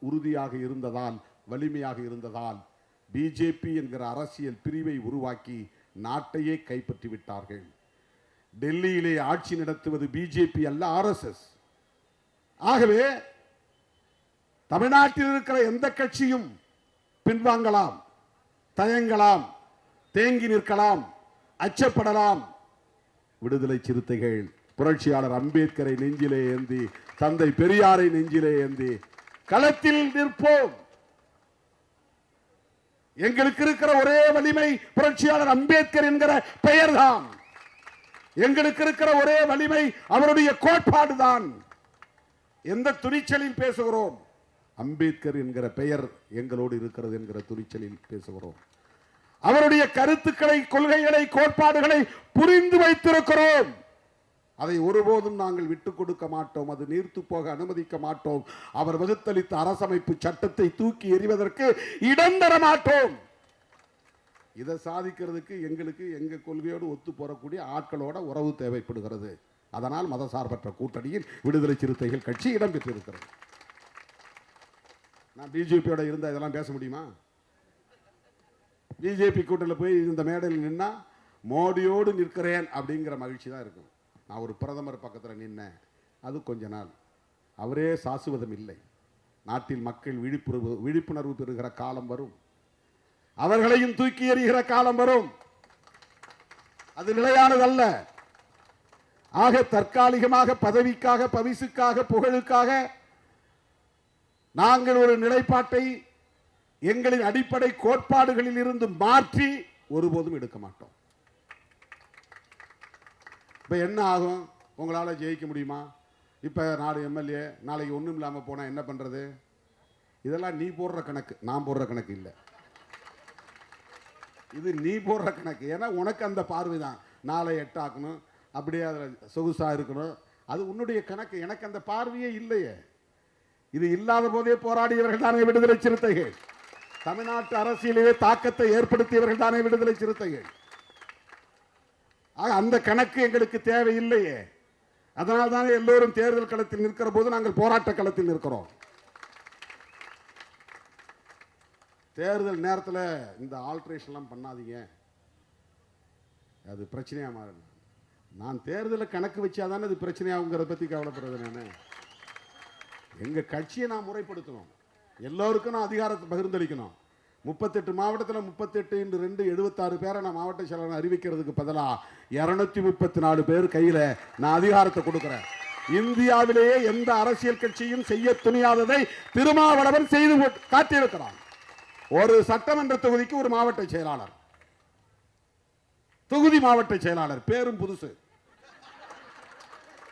உறுதியாக இருந்ததால், வலிமையாக இருந்ததால் பிஜேபி என்கிற அரசியல் பிரிவை உருவாக்கி நாட்டையே கைப்பற்றி விட்டார்கள். டெல்லியிலே ஆட்சி நடத்துவது பிஜேபி அல்ல, RSS. ஆகவே தமிழ்நாட்டில் இருக்கிற எந்த கட்சியும் பின்வாங்கலாம், தயங்கலாம், தேங்கி நிற்கலாம், அச்சப்படலாம். விடுதலை சிறுத்தைகள் புரட்சியாளர் அம்பேத்கரை நெஞ்சிலே ஏந்தி, தந்தை பெரியாரை நெஞ்சிலே ஏந்தி களத்தில் நிற்போம். எங்களுக்கு இருக்கிற ஒரே வலிமை புரட்சியாளர் அம்பேத்கர் என்கிற பெயர்தான். எங்களுக்கு இருக்கிற ஒரே வலிமை அவருடைய கோட்பாடு தான். எந்த துணிச்சலில் பேசுகிறோம்? அம்பேத்கர் என்கிற பெயர் எங்களோடு இருக்கிறது என்கிற துணிச்சலில் பேசுகிறோம். அவருடைய கருத்துக்களை, கொள்கைகளை, கோட்பாடுகளை புரிந்து வைத்திருக்கிறோம். அதை ஒருபோதும் நாங்கள் விட்டுக் கொடுக்க மாட்டோம். அது நீர்த்து போக அனுமதிக்க மாட்டோம். அவர் வகுத்தளித்த அரசமைப்பு சட்டத்தை தூக்கி எறிவதற்கு இடம் தர மாட்டோம். இதை சாதிக்கிறதுக்கு எங்களுக்கு எங்க கொள்கையோடு ஒத்து போறக்கூடிய ஆட்களோட உறவு தேவைப்படுகிறது. அதனால் மதசார்பற்ற கூட்டணியில் விடுதலை சிறுத்தைகள் கட்சி இடம்பெற்றிருக்கிறது. நான் பிஜேபியோட இருந்தா இதெல்லாம் பேச முடியுமா? பிஜேபி கூட்டத்தில் போய் இந்த மேடையில் நின்னா மோடியோடு நிற்கிறேன் அப்படிங்கிற மகிழ்ச்சி தான் இருக்கும். நான் ஒரு பிரதமர் பக்கத்தில் நின்னேன், அது கொஞ்ச நாள். அவரே சாசுவதம் இல்லை. நாட்டில் மக்கள் விழிப்புணர்வு பெறுகிற காலம் வரும். அவர்களையும் தூக்கி எறிகிற காலம் வரும். அது நிலையானதல்ல. ஆக தற்காலிகமாக பதவிக்காக, பவிசுக்காக, புகழுக்காக நாங்கள் ஒரு நிலைப்பாட்டை எங்களின் அடிப்படை கோட்பாடுகளில் இருந்து மாற்றி ஒருபோதும் எடுக்க மாட்டோம். இப்போ என்ன ஆகும்? உங்களால் ஜெயிக்க முடியுமா? இப்போ 4 MLA நாளைக்கு ஒன்றும் இல்லாமல் போனால் என்ன பண்ணுறது? இதெல்லாம் நீ போடுற கணக்கு, நான் போடுற கணக்கு இல்லை. இது நீ போடுற கணக்கு. ஏன்னா உனக்கு அந்த பார்வை தான். நாளை 8 ஆக்கணும், அப்படியே அதில் சொகுசாக இருக்கணும், அது உன்னுடைய கணக்கு. எனக்கு அந்த பார்வையே இல்லையே. இது இல்லாத போதே போராடியவர்கள் தானே விடுதலை சிறுத்தைகள். தமிழ்நாட்டு அரசியலிலே தாக்கத்தை ஏற்படுத்தியவர்கள் தானே விடுதலை சிறுத்தைகள். அந்த கணக்கு எங்களுக்கு தேவையில்லையே. அதனால் தானே எல்லோரும் தேர்தல் களத்தில் நிற்கிற போது நாங்கள் போராட்ட களத்தில் நிற்கிறோம். தேர்தல் நேரத்தில் இந்த ஆல்ட்ரேஷன்லாம் பண்ணாதீங்க, அது பிரச்சனையா மாறும். நான் தேர்தலை கணக்கு வச்சாதானே அது பிரச்சனையாகுங்கிறத பற்றி கவலைப்படுறது. நான் எங்கள் கட்சியை நான் முறைப்படுத்தணும். எல்லோருக்கும் நான் அதிகாரத்தை பகிர்ந்தளிக்கணும். 38 மாவட்டத்தில் 38 × 2 76 பேரை நான் மாவட்ட செயலாளர் அறிவிக்கிறதுக்கு பதிலாக 234 பேர் கையில் நான் அதிகாரத்தை கொடுக்குறேன். இந்தியாவிலேயே எந்த அரசியல் கட்சியும் செய்ய துணியாததை திருமாவளவன் செய்து காட்டியிருக்கிறான். ஒரு சட்டமன்ற தொகுதிக்கு ஒரு மாவட்ட செயலாளர், தொகுதி மாவட்ட செயலாளர், பேரும் புதுசு.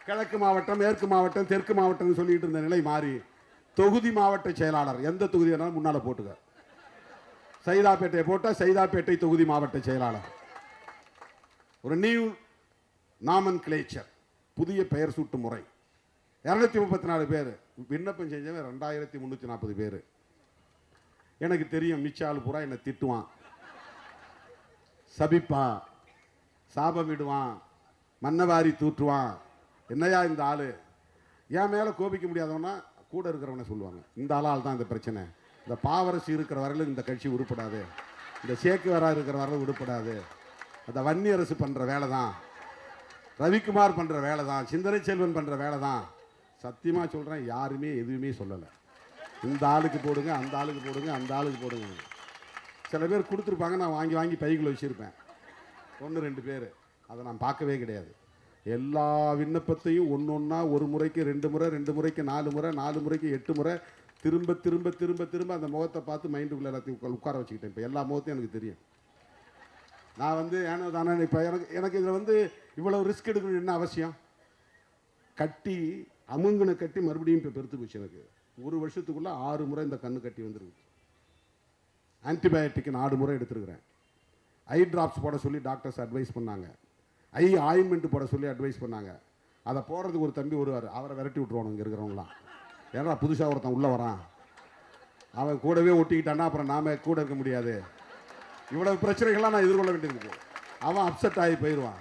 கிழக்கு மாவட்டம், மேற்கு மாவட்டம், தெற்கு மாவட்டம் சொல்லிட்டு இருந்த நிலை மாறி தொகுதி மாவட்ட செயலாளர். எந்த தொகுதி வேணாலும் முன்னால போட்டுக்க. சைதாப்பேட்டை போட்டா சைதாப்பேட்டை தொகுதி மாவட்ட செயலாளர். ஒரு நியூ நாமன்கிளேச்சர், புதிய பெயர் சூட்டு முறை. 234 பேர் விண்ணப்பம் செஞ்சவன் 2340 பேர். எனக்கு தெரியும் மிச்சால் பூரா என்னை திட்டுவான், சபிப்பான், சாபம் விடுவான், மன்னவாரி தூற்றுவான். என்னையா இந்த ஆளு, என் மேல கோபிக்க முடியாதவனா கூட இருக்கிறவனை சொல்லுவாங்க, இந்த ஆளால் தான் இந்த பிரச்சனை. இந்த பாவரசு இருக்கிற வரையிலும் இந்த கட்சி உருப்படாது, இந்த சேக்கு வரா இருக்கிற வரையிலும் உருப்படாது, அந்த வன்னி அரசு பண்ற வேலை தான், ரவிக்குமார் பண்ற வேலை தான், சிந்தனை செல்வன் பண்ற வேலை தான். சத்தியமா சொல்றேன், யாருமே எதுவுமே சொல்லலை. இந்த ஆளுக்கு போடுங்க, அந்த ஆளுக்கு போடுங்க, அந்த ஆளுக்கு போடுங்க. சில பேர் கொடுத்துருப்பாங்க, நான் வாங்கி வாங்கி பைக்குள்ள வச்சிருப்பேன், 1-2 பேர். அதை நான் பார்க்கவே கிடையாது. எல்லா விண்ணப்பத்தையும் ஒன்னொன்னா, ஒரு முறைக்கு 2 முறை, 2 முறைக்கு 4 முறை, 4 முறைக்கு 8 முறை திரும்ப திரும்ப திரும்ப திரும்ப அந்த முகத்தை பார்த்து மைண்டுக்குள்ள எல்லாத்தையும் உட்கார வச்சுக்கிட்டேன். இப்போ எல்லா முகத்தையும் எனக்கு தெரியும். நான் வந்து ஏன்னா தானே இப்போ எனக்கு இதில் இவ்வளவு ரிஸ்க் எடுக்கணும் என்ன அவசியம்? கட்டி அமுங்கனை கட்டி மறுபடியும் இப்போ பெருத்து போச்சு. எனக்கு 1 வருஷத்துக்குள்ள 6 முறை இந்த கண்ணு கட்டி வந்துருக்கு. ஆன்டிபயோட்டிக் 4 முறை எடுத்துருக்கிறேன். ஐ டிராப்ஸ் போட சொல்லி டாக்டர்ஸ் அட்வைஸ் பண்ணாங்க. ஐ ஆயின்மெண்ட் போட சொல்லி அட்வைஸ் பண்ணாங்க. அதை போடுறதுக்கு ஒரு தம்பி வருவார், அவரை விரட்டி விட்டுருவானு இங்கே இருக்கிறவங்களாம். ஏன்னா புதுசாக ஒருத்தன் உள்ளே வரான், அவன் கூடவே ஒட்டிக்கிட்டான்னா அப்புறம் நாம கூட இருக்க முடியாது. இவ்வளவு பிரச்சனைகள்லாம் நான் எதிர்கொள்ள வேண்டியிருக்கு. அவன் அப்செட் ஆகி போயிடுவான்,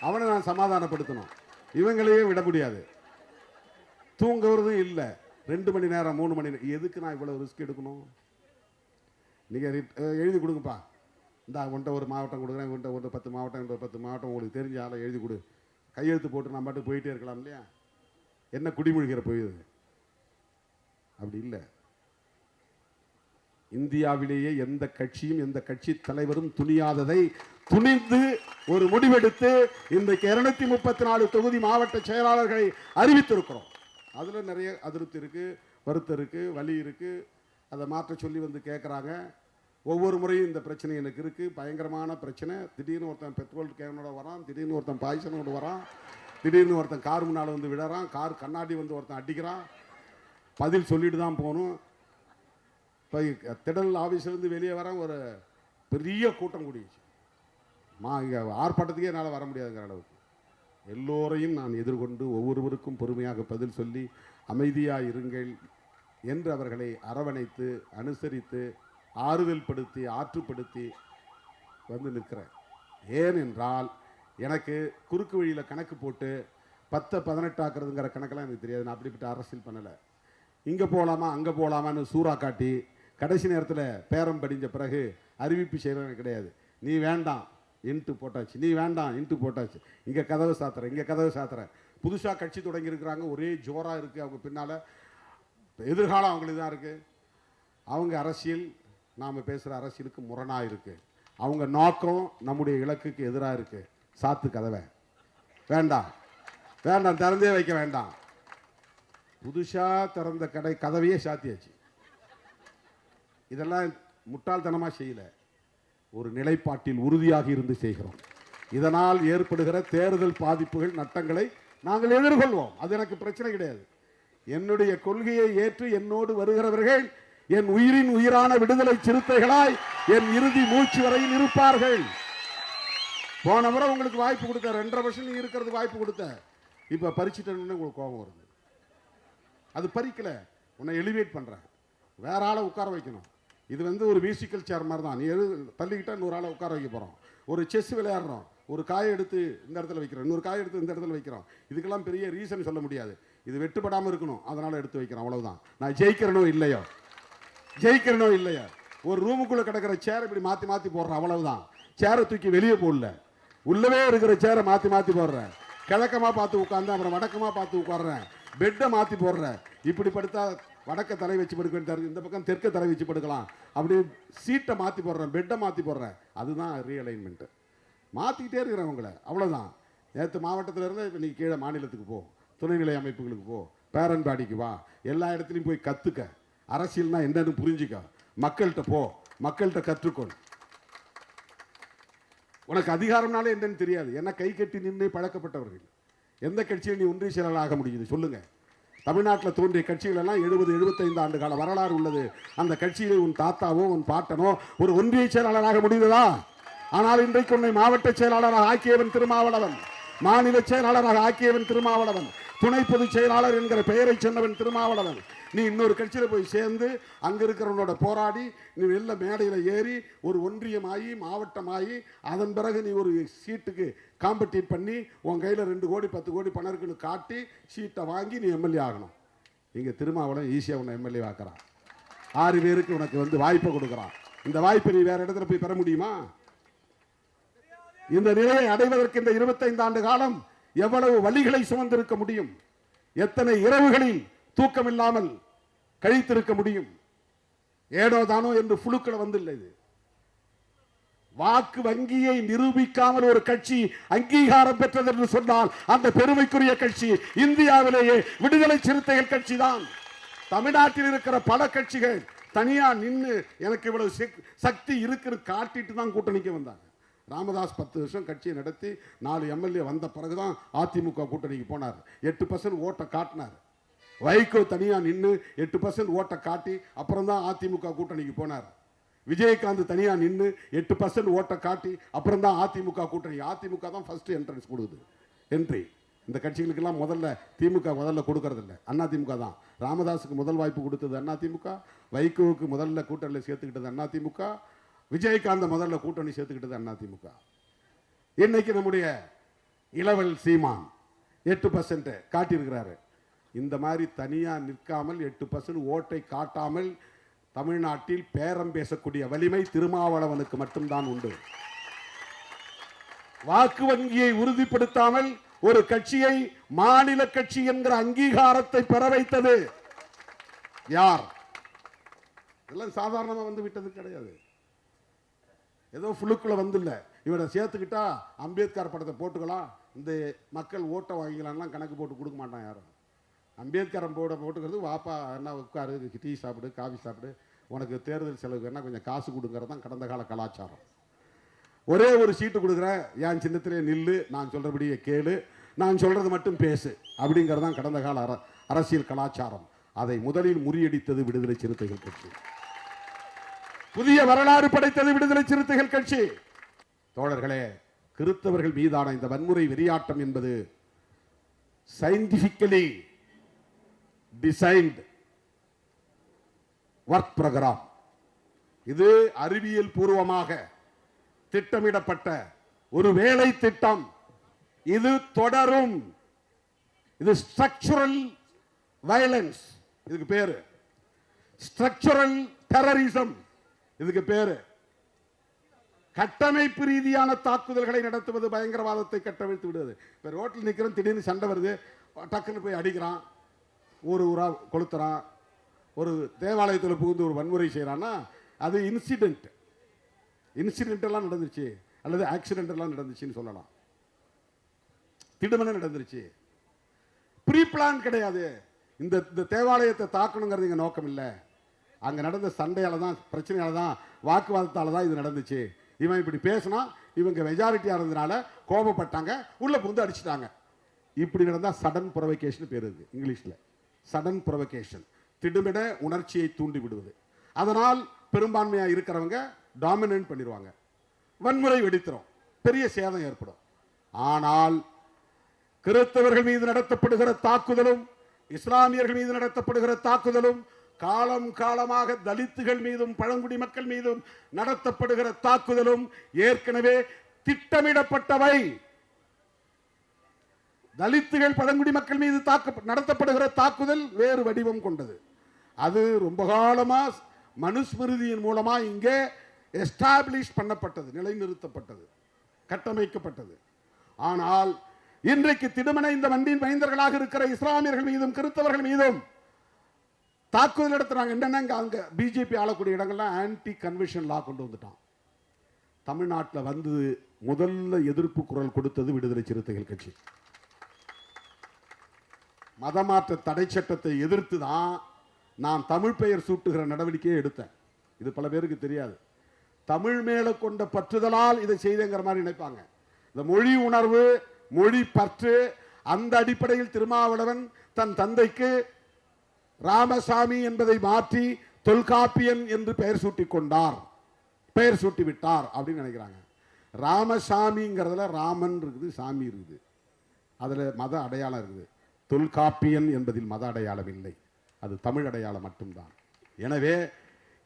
அவனை நான் சமாதானப்படுத்தணும். இவங்களையே விட முடியாது. தூங்குறதும் இல்லை, 2 மணி நேரம் 3 மணி நேரம். எதுக்கு நான் இவ்வளவு ரிஸ்க் எடுக்கணும்? நீங்கள் எழுதி கொடுங்கப்பா, இந்த உன்ட்ட ஒரு மாவட்டம் கொடுக்குறேன், உன்ட்ட ஒரு 10 மாவட்டம், 10 மாவட்டம் உங்களுக்கு தெரிஞ்ச ஆளை எழுதி கொடு, கையெழுத்து போட்டு நான் பாட்டு போயிட்டே இருக்கலாம் இல்லையா? என்ன குடிமொழிகிற போயுது? அப்படி இல்லை. இந்தியாவிலேயே எந்த கட்சியும் எந்த கட்சி தலைவரும் துணியாததை துணிந்து ஒரு முடிவெடுத்து இன்றைக்கு 234 தொகுதி மாவட்ட செயலாளர்களை அறிவித்திருக்கிறோம். அதுல நிறைய அதிருப்தி இருக்கு, வருத்தம் இருக்கு, வலி இருக்கு. அதை மாற்ற சொல்லி வந்து கேட்குறாங்க. ஒவ்வொரு முறையும் இந்த பிரச்சனை எனக்கு இருக்கு, பயங்கரமான பிரச்சனை. திடீர்னு ஒருத்தன் பெட்ரோல் கேனோட வரான், திடீர்னு ஒருத்தன் பாய்ச்சனோடு வரான், திடீர்னு ஒருத்தன் கார் முன்னால் வந்து விடறான், கார் கண்ணாடி வந்து ஒருத்தன் அடிக்கிறான். பதில் சொல்லிட்டு தான் போகணும். இப்போ திடல் ஆஃபீஸ்லேருந்து வெளியே வர ஒரு பெரிய கூட்டம் கூடிடுச்சு. இங்கே ஆர்ப்பாட்டத்துக்கே என்னால் வர முடியாதுங்கிற அளவுக்கு. எல்லோரையும் நான் எதிர்கொண்டு ஒவ்வொருவருக்கும் பொறுமையாக பதில் சொல்லி அமைதியாக இருங்கள் என்று அவர்களை அரவணைத்து அனுசரித்து ஆறுதல் படுத்தி ஆற்றுப்படுத்தி வந்து நிற்கிறேன். ஏனென்றால் எனக்கு குறுக்கு வழியில் கணக்கு போட்டு 10-18 ஆக்குறதுங்கிற கணக்கெல்லாம் எனக்கு தெரியாது. நான் அப்படிப்பட்ட அரசியல் பண்ணலை. இங்கே போகலாமா அங்கே போகலாமான்னு சூறா காட்டி கடைசி நேரத்தில் பேரம் படிஞ்ச பிறகு அறிவிப்பு செய்கிறவங்க கிடையாது. நீ வேண்டாம் இன்ட்டு போட்டாச்சு, நீ வேண்டாம் இன்ட்டு போட்டாச்சு, இங்கே கதவை சாத்துறேன், இங்கே கதவை சாத்துறேன். புதுசாக கட்சி தொடங்கியிருக்கிறாங்க, ஒரே ஜோராக இருக்குது. அவங்க பின்னால் எதிர்காலம் அவங்களுக்கு தான் இருக்குது. அவங்க அரசியல் நாம் பேசுகிற அரசியலுக்கு முரணாக இருக்குது. அவங்க நோக்கம் நம்முடைய இலக்குக்கு எதிராக இருக்குது. சாத்து கதவை, வேண்டாம் வேண்டாம், திறந்தே வைக்க வேண்டாம். புதுசாக திறந்த கதவையே சாத்தியாச்சு. இதெல்லாம் முட்டாள்தனமாக செய்யலை, ஒரு நிலைப்பாட்டில் உறுதியாக இருந்து செய்கிறோம். இதனால் ஏற்படுகிற தேர்தல் பாதிப்புகள் நட்டங்களை நாங்கள் எதிர்கொள்வோம். அது எனக்கு பிரச்சனை கிடையாது. என்னுடைய கொள்கையை ஏற்று என்னோடு வருகிறவர்கள் என் உயிரின் உயிரான விடுதலை சிறுத்தைகளாய் என் இறுதி மூச்சு வரையில் இருப்பார்கள். போன முறை உங்களுக்கு வாய்ப்பு கொடுத்த, 2.5 வருஷம் நீங்க இருக்கிறதுக்கு வாய்ப்பு கொடுத்த, இப்ப பறிச்சுட்டேன்னு உங்களுக்கு கோபம் வருது. அது பறிக்கல, உன்னை எலிவேட் பண்றேன், வேற ஆளை உட்கார வைக்கணும். இது ஒரு மியூசிக்கல் சேர் மாதிரி தான். நீ தள்ளிக்கிட்டா 100 ஆளை உட்கார வைக்க போறோம். ஒரு செஸ் விளையாடுறோம், ஒரு காயை எடுத்து இந்த இடத்துல வைக்கிறோம், இன்னொரு காயை எடுத்து இந்த இடத்துல வைக்கிறோம். இதுக்கெல்லாம் பெரிய ரீசன் சொல்ல முடியாது. இது வெட்டுப்படாமல் இருக்கணும், அதனால எடுத்து வைக்கிறோம், அவ்வளவுதான். நான் ஜெயிக்கிறனோ இல்லையோ, ஜெயிக்கிறனோ இல்லையா, ஒரு ரூமுக்குள்ள கிடக்கிற சேர் இப்படி மாத்தி மாத்தி போடுறேன், அவ்வளவுதான். சேரை தூக்கி வெளியே போடல, உள்ளவே இருக்கிற சேரை மாத்தி மாத்தி போடுறேன். கிழக்கமா பார்த்து உட்கார்ந்து அப்புறம் வடக்கமா பார்த்து உட்கார்றேன், பெட்டை மாத்தி போடுறேன். இப்படி படுத்தா வடக்க தலை வச்சு படுக்க, இந்த பக்கம் தெற்க தலை வச்சு படுக்கலாம், அப்படி சீட்டை மாற்றி போடுறேன், பெட்டை மாற்றி போடுறேன். அதுதான் ரீஅலைன்மெண்ட்டு. மாற்றிக்கிட்டே இருக்கிறவங்கள, அவ்வளோதான். நேற்று மாவட்டத்தில் இருந்து இப்போ நீ கீழே மாநிலத்துக்கு போ, துணைநிலை அமைப்புகளுக்கு போ, பேரன் பாடிக்கு வா, எல்லா இடத்துலையும் போய் கற்றுக்க, அரசியல்னா என்னன்னு புரிஞ்சுக்க, மக்கள்கிட்ட போ, மக்கள்கிட்ட கற்றுக்கொள். உனக்கு அதிகாரம்னாலே என்னன்னு தெரியாது. ஏன்னா கை கட்டி நின்று பழக்கப்பட்டவர்கள். எந்த கட்சியில் நீ ஒன்றிய செயலாளர் ஆக முடியுது சொல்லுங்க? தமிழ்நாட்டில் தோன்றிய கட்சிகள் எல்லாம் 70-75 ஆண்டு கால வரலாறு உள்ளது. அந்த கட்சியில் உன் தாத்தாவோ உன் பாட்டனோ ஒரு ஒன்றிய செயலாளராக முடிந்ததா? ஆனால் இன்றைக்கு உன்னை மாவட்ட செயலாளராக ஆக்கியவன் திருமாவளவன், மாநில செயலாளராக ஆக்கியவன் திருமாவளவன், துணை பொதுச் செயலாளர் என்கிற பெயரை சொன்னவன் திருமாவளவன். நீ இன்னொரு கட்சியில் போய் சேர்ந்து அங்கே இருக்கிறவனோட போராடி நீ வெளில மேடையில் ஏறி ஒரு ஒன்றியமாகி மாவட்டமாகி அதன் பிறகு நீ ஒரு சீட்டுக்கு காம்படிட் பண்ணி உன் கையில் 2 கோடி 10 கோடி பணம் இருக்குன்னு காட்டி சீட்டை வாங்கி நீ எம்எல்ஏ ஆகணும். இங்கே திருமாவளவன் ஈஸியாக உன்னை எம்எல்ஏ ஆக்குறான். 6 பேருக்கு உனக்கு வாய்ப்பை கொடுக்குறான். இந்த வாய்ப்பை நீ வேற இடத்துல போய் பெற முடியுமா? இந்த நிலையை அடைவதற்கு இந்த 25 ஆண்டு காலம் எவ்வளவு வழிகளை சுமந்திருக்க முடியும்? எத்தனை இரவுகளில் தூக்கம் இல்லாமல் கழித்திருக்க முடியும்? ஏனோ தானோ என்று புழுக்களை வந்துள்ள இது. வாக்கு வங்கியை நிரூபிக்காமல் ஒரு கட்சி அங்கீகாரம் பெற்றது என்று சொன்னால் அந்த பெருமைக்குரிய கட்சி இந்தியாவிலேயே விடுதலை சிறுத்தைகள் கட்சி தான். தமிழ்நாட்டில் இருக்கிற பல கட்சிகள் தனியா நின்று எனக்கு இவ்வளவு சக்தி இருக்குன்னு காட்டிட்டு தான் கூட்டணிக்கு வந்தாங்க. ராமதாஸ் 10 வருஷம் கட்சியை நடத்தி 4 எம்எல்ஏ வந்த பிறகுதான் அதிமுக கூட்டணிக்கு போனார். 8% ஓட்டை காட்டினார். வைகோ தனியா நின்று 8% ஓட்டை காட்டி அப்புறம் தான் அதிமுக கூட்டணிக்கு போனார். விஜயகாந்த் தனியா நின்று 8% ஓட்டை காட்டி அப்புறம் தான் அதிமுக கூட்டணி. அதிமுக தான் ஃபர்ஸ்ட் என்ட்ரன்ஸ் கொடுக்குது, என்ட்ரி. இந்த கட்சிகளுக்கெல்லாம் முதல்ல திமுக முதல்ல கொடுக்கறது இல்லை, அதிமுக தான். ராமதாஸுக்கு முதல் வாய்ப்பு கொடுத்தது அதிமுக, வைகோவுக்கு முதல்ல கூட்டணியில் சேர்த்துக்கிட்டது அதிமுக, விஜயகாந்த முதல்ல கூட்டணி சேர்த்துக்கிட்டது அதிமுக. இன்னைக்கு நம்முடைய இளவல் சீமான் 8% காட்டியிருக்கிறாரு. இந்த மாதிரி தனியா நிற்காமல் 8% ஓட்டை காட்டாமல் தமிழ்நாட்டில் பேரம் பேசக்கூடிய வலிமை திருமாவளவனுக்கு மட்டும்தான் உண்டு. வாக்கு வங்கியை உறுதிப்படுத்தாமல் ஒரு கட்சியை மாநில கட்சி என்கிற அங்கீகாரத்தை பெற வைத்தது யார்? இதெல்லாம் சாதாரணமா வந்து விட்டது கிடையாது. ஏதோ புழுக்குள்ள வந்துல்ல. இவரை சேர்த்துக்கிட்டா அம்பேத்கர் படத்தை போட்டுக்கலாம், இந்த மக்கள் ஓட்டை வாங்கிக்கலாம்லாம் கணக்கு போட்டு கொடுக்க மாட்டான் யாரும். அம்பேத்கரம் போட்டுக்கிறது வாப்பா என்ன உட்காரு, டீ சாப்பிடு, காஃபி சாப்பிடு, உனக்கு தேர்தல் செலவுக்கு என்ன கொஞ்சம் காசு கொடுங்கிறது தான் கடந்த கால கலாச்சாரம். ஒரே ஒரு சீட்டு கொடுக்குறேன், என் சின்னத்திலே நில்லு, நான் சொல்றபடியே கேளு, நான் சொல்றது மட்டும் பேசு அப்படிங்கிறது தான் கடந்த கால அரசியல் கலாச்சாரம். அதை முதலில் முறியடித்தது விடுதலை சிறுத்தைகள் கட்சி. புதிய வரலாறு படைத்தது விடுதலை சிறுத்தைகள் கட்சி. தோழர்களே, கிறிஸ்தவர்கள் மீதான இந்த வன்முறை வெறியாட்டம் என்பது சயின்டிபிக்கலி டிசைன்ட் ஒர்க் ப்ரோக்ராம். இது அறிவியல் பூர்வமாக திட்டமிடப்பட்ட ஒரு வேலை திட்டம். இது தொடரும். இது ஸ்ட்ரக்சரல் வயலன்ஸ், இதுக்கு பேரு ஸ்ட்ரக்சரல் டெரரிசம், இதுக்கு பேரு கட்டமைப்பு ரீதியான தாக்குதல்களை நடத்துவது, பயங்கரவாதத்தை கட்டமைத்து விடுவது. இப்ப ரோட்டில் நிற்கிறோம், திடீர்னு சண்டை வருது, டக்குன்னு போய் அடிக்கிறான், ஒரு ஊரா கொளுத்துறான், ஒரு தேவாலயத்தில் புகுந்து ஒரு வன்முறை செய்யறான்னா அது இன்சிடென்ட். இன்சிடென்ட் எல்லாம் நடந்துச்சு அல்லது ஆக்சிடென்ட் எல்லாம் நடந்துச்சுன்னு சொல்லலாம். திடுமனே நடந்துருச்சு, ப்ரீ பிளான் கிடையாது. இந்த தேவாலயத்தை தாக்கணுங்கிறது இங்க நோக்கம் இல்லை. அங்க நடந்த சண்டையால தான், பிரச்சனையால தான், வாக்குவாதத்தால தான் இது நடந்துச்சு. இவன் இப்படி பேசினா இவங்க மெஜாரிட்டியா இருந்தனால கோபப்பட்டாங்க, உள்ள புகுந்து அடிச்சுட்டாங்க. இப்படி நடந்தா சடன் ப்ரொவகேஷன் பேர் இருக்கு இங்கிலீஷ்ல. சடன் ப்ரொவகேஷன், திடுமிட உணர்ச்சியை தூண்டி விடுவது. அதனால் பெரும்பான்மையா இருக்கிறவங்க டாமினன்ட் பண்ணிடுவாங்க, வன்முறை வெடித்திரும், பெரிய சேதம் ஏற்படும். ஆனால் கிறிஸ்தவர்கள் மீது நடத்தப்படுகிற தாக்குதலும் இஸ்லாமியர்கள் மீது நடத்தப்படுகிற தாக்குதலும் காலம் காலமாக தலித்துகள் மீதும் பழங்குடி மக்கள் மீதும் நடத்தப்படுகிற தாக்குதலும் ஏற்கனவே திட்டமிடப்பட்டவை. தலித்துகள் பழங்குடி மக்கள் மீது நடத்தப்படுகிற தாக்குதல் வேறு வடிவம் கொண்டது. அது ரொம்ப காலமா மனுஸ்மிருதியின் மூலமா இங்கே எஸ்டாப்ளிஷ் பண்ணப்பட்டது, நிலைநிறுத்தப்பட்டது, கட்டமைக்கப்பட்டது. ஆனால் இன்றைக்கு திடுமன இந்த மண்ணின் மைந்தர்களாக இருக்கிற இஸ்லாமியர்கள் மீதும் கிறிஸ்தவர்கள் மீதும் தாக்குதல் நடத்துறாங்க. என்னன்னா அங்க பிஜேபி ஆளக்கூடிய இடங்கள்லாம் ஆன்டி கன்வென்ஷன் லா கொண்டு வந்துட்டான். தமிழ்நாட்டில் வந்து முதல்ல எதிர்ப்பு குரல் கொடுத்தது விடுதலை சிறுத்தைகள் கட்சி. மதமாற்ற தடை சட்டத்தை எதிர்த்து தான் நான் தமிழ் பெயர் சூட்டுகிற நடவடிக்கையை எடுத்தேன். இது பல பேருக்கு தெரியாது. தமிழ் மேல கொண்ட பற்றுதலால் இதை செய்தேங்கிற மாதிரி நினைப்பாங்க. இந்த மொழி உணர்வு, மொழி பற்று, அந்த அடிப்படையில் திருமாவளவன் தன் தந்தைக்கு ராமசாமி என்பதை மாற்றி தொல்காப்பியன் என்று பெயர் சூட்டி கொண்டார், பெயர் சூட்டி விட்டார் அப்படின்னு நினைக்கிறாங்க. ராமசாமிங்கிறதுல ராமன் இருக்குது, சாமி இருக்குது, அதுல மத அடையாளம் இருக்குது. தொல்காப்பியன் என்பதில் மத அடையாளம் இல்லை, அது தமிழ் அடையாளம் மட்டும்தான். எனவே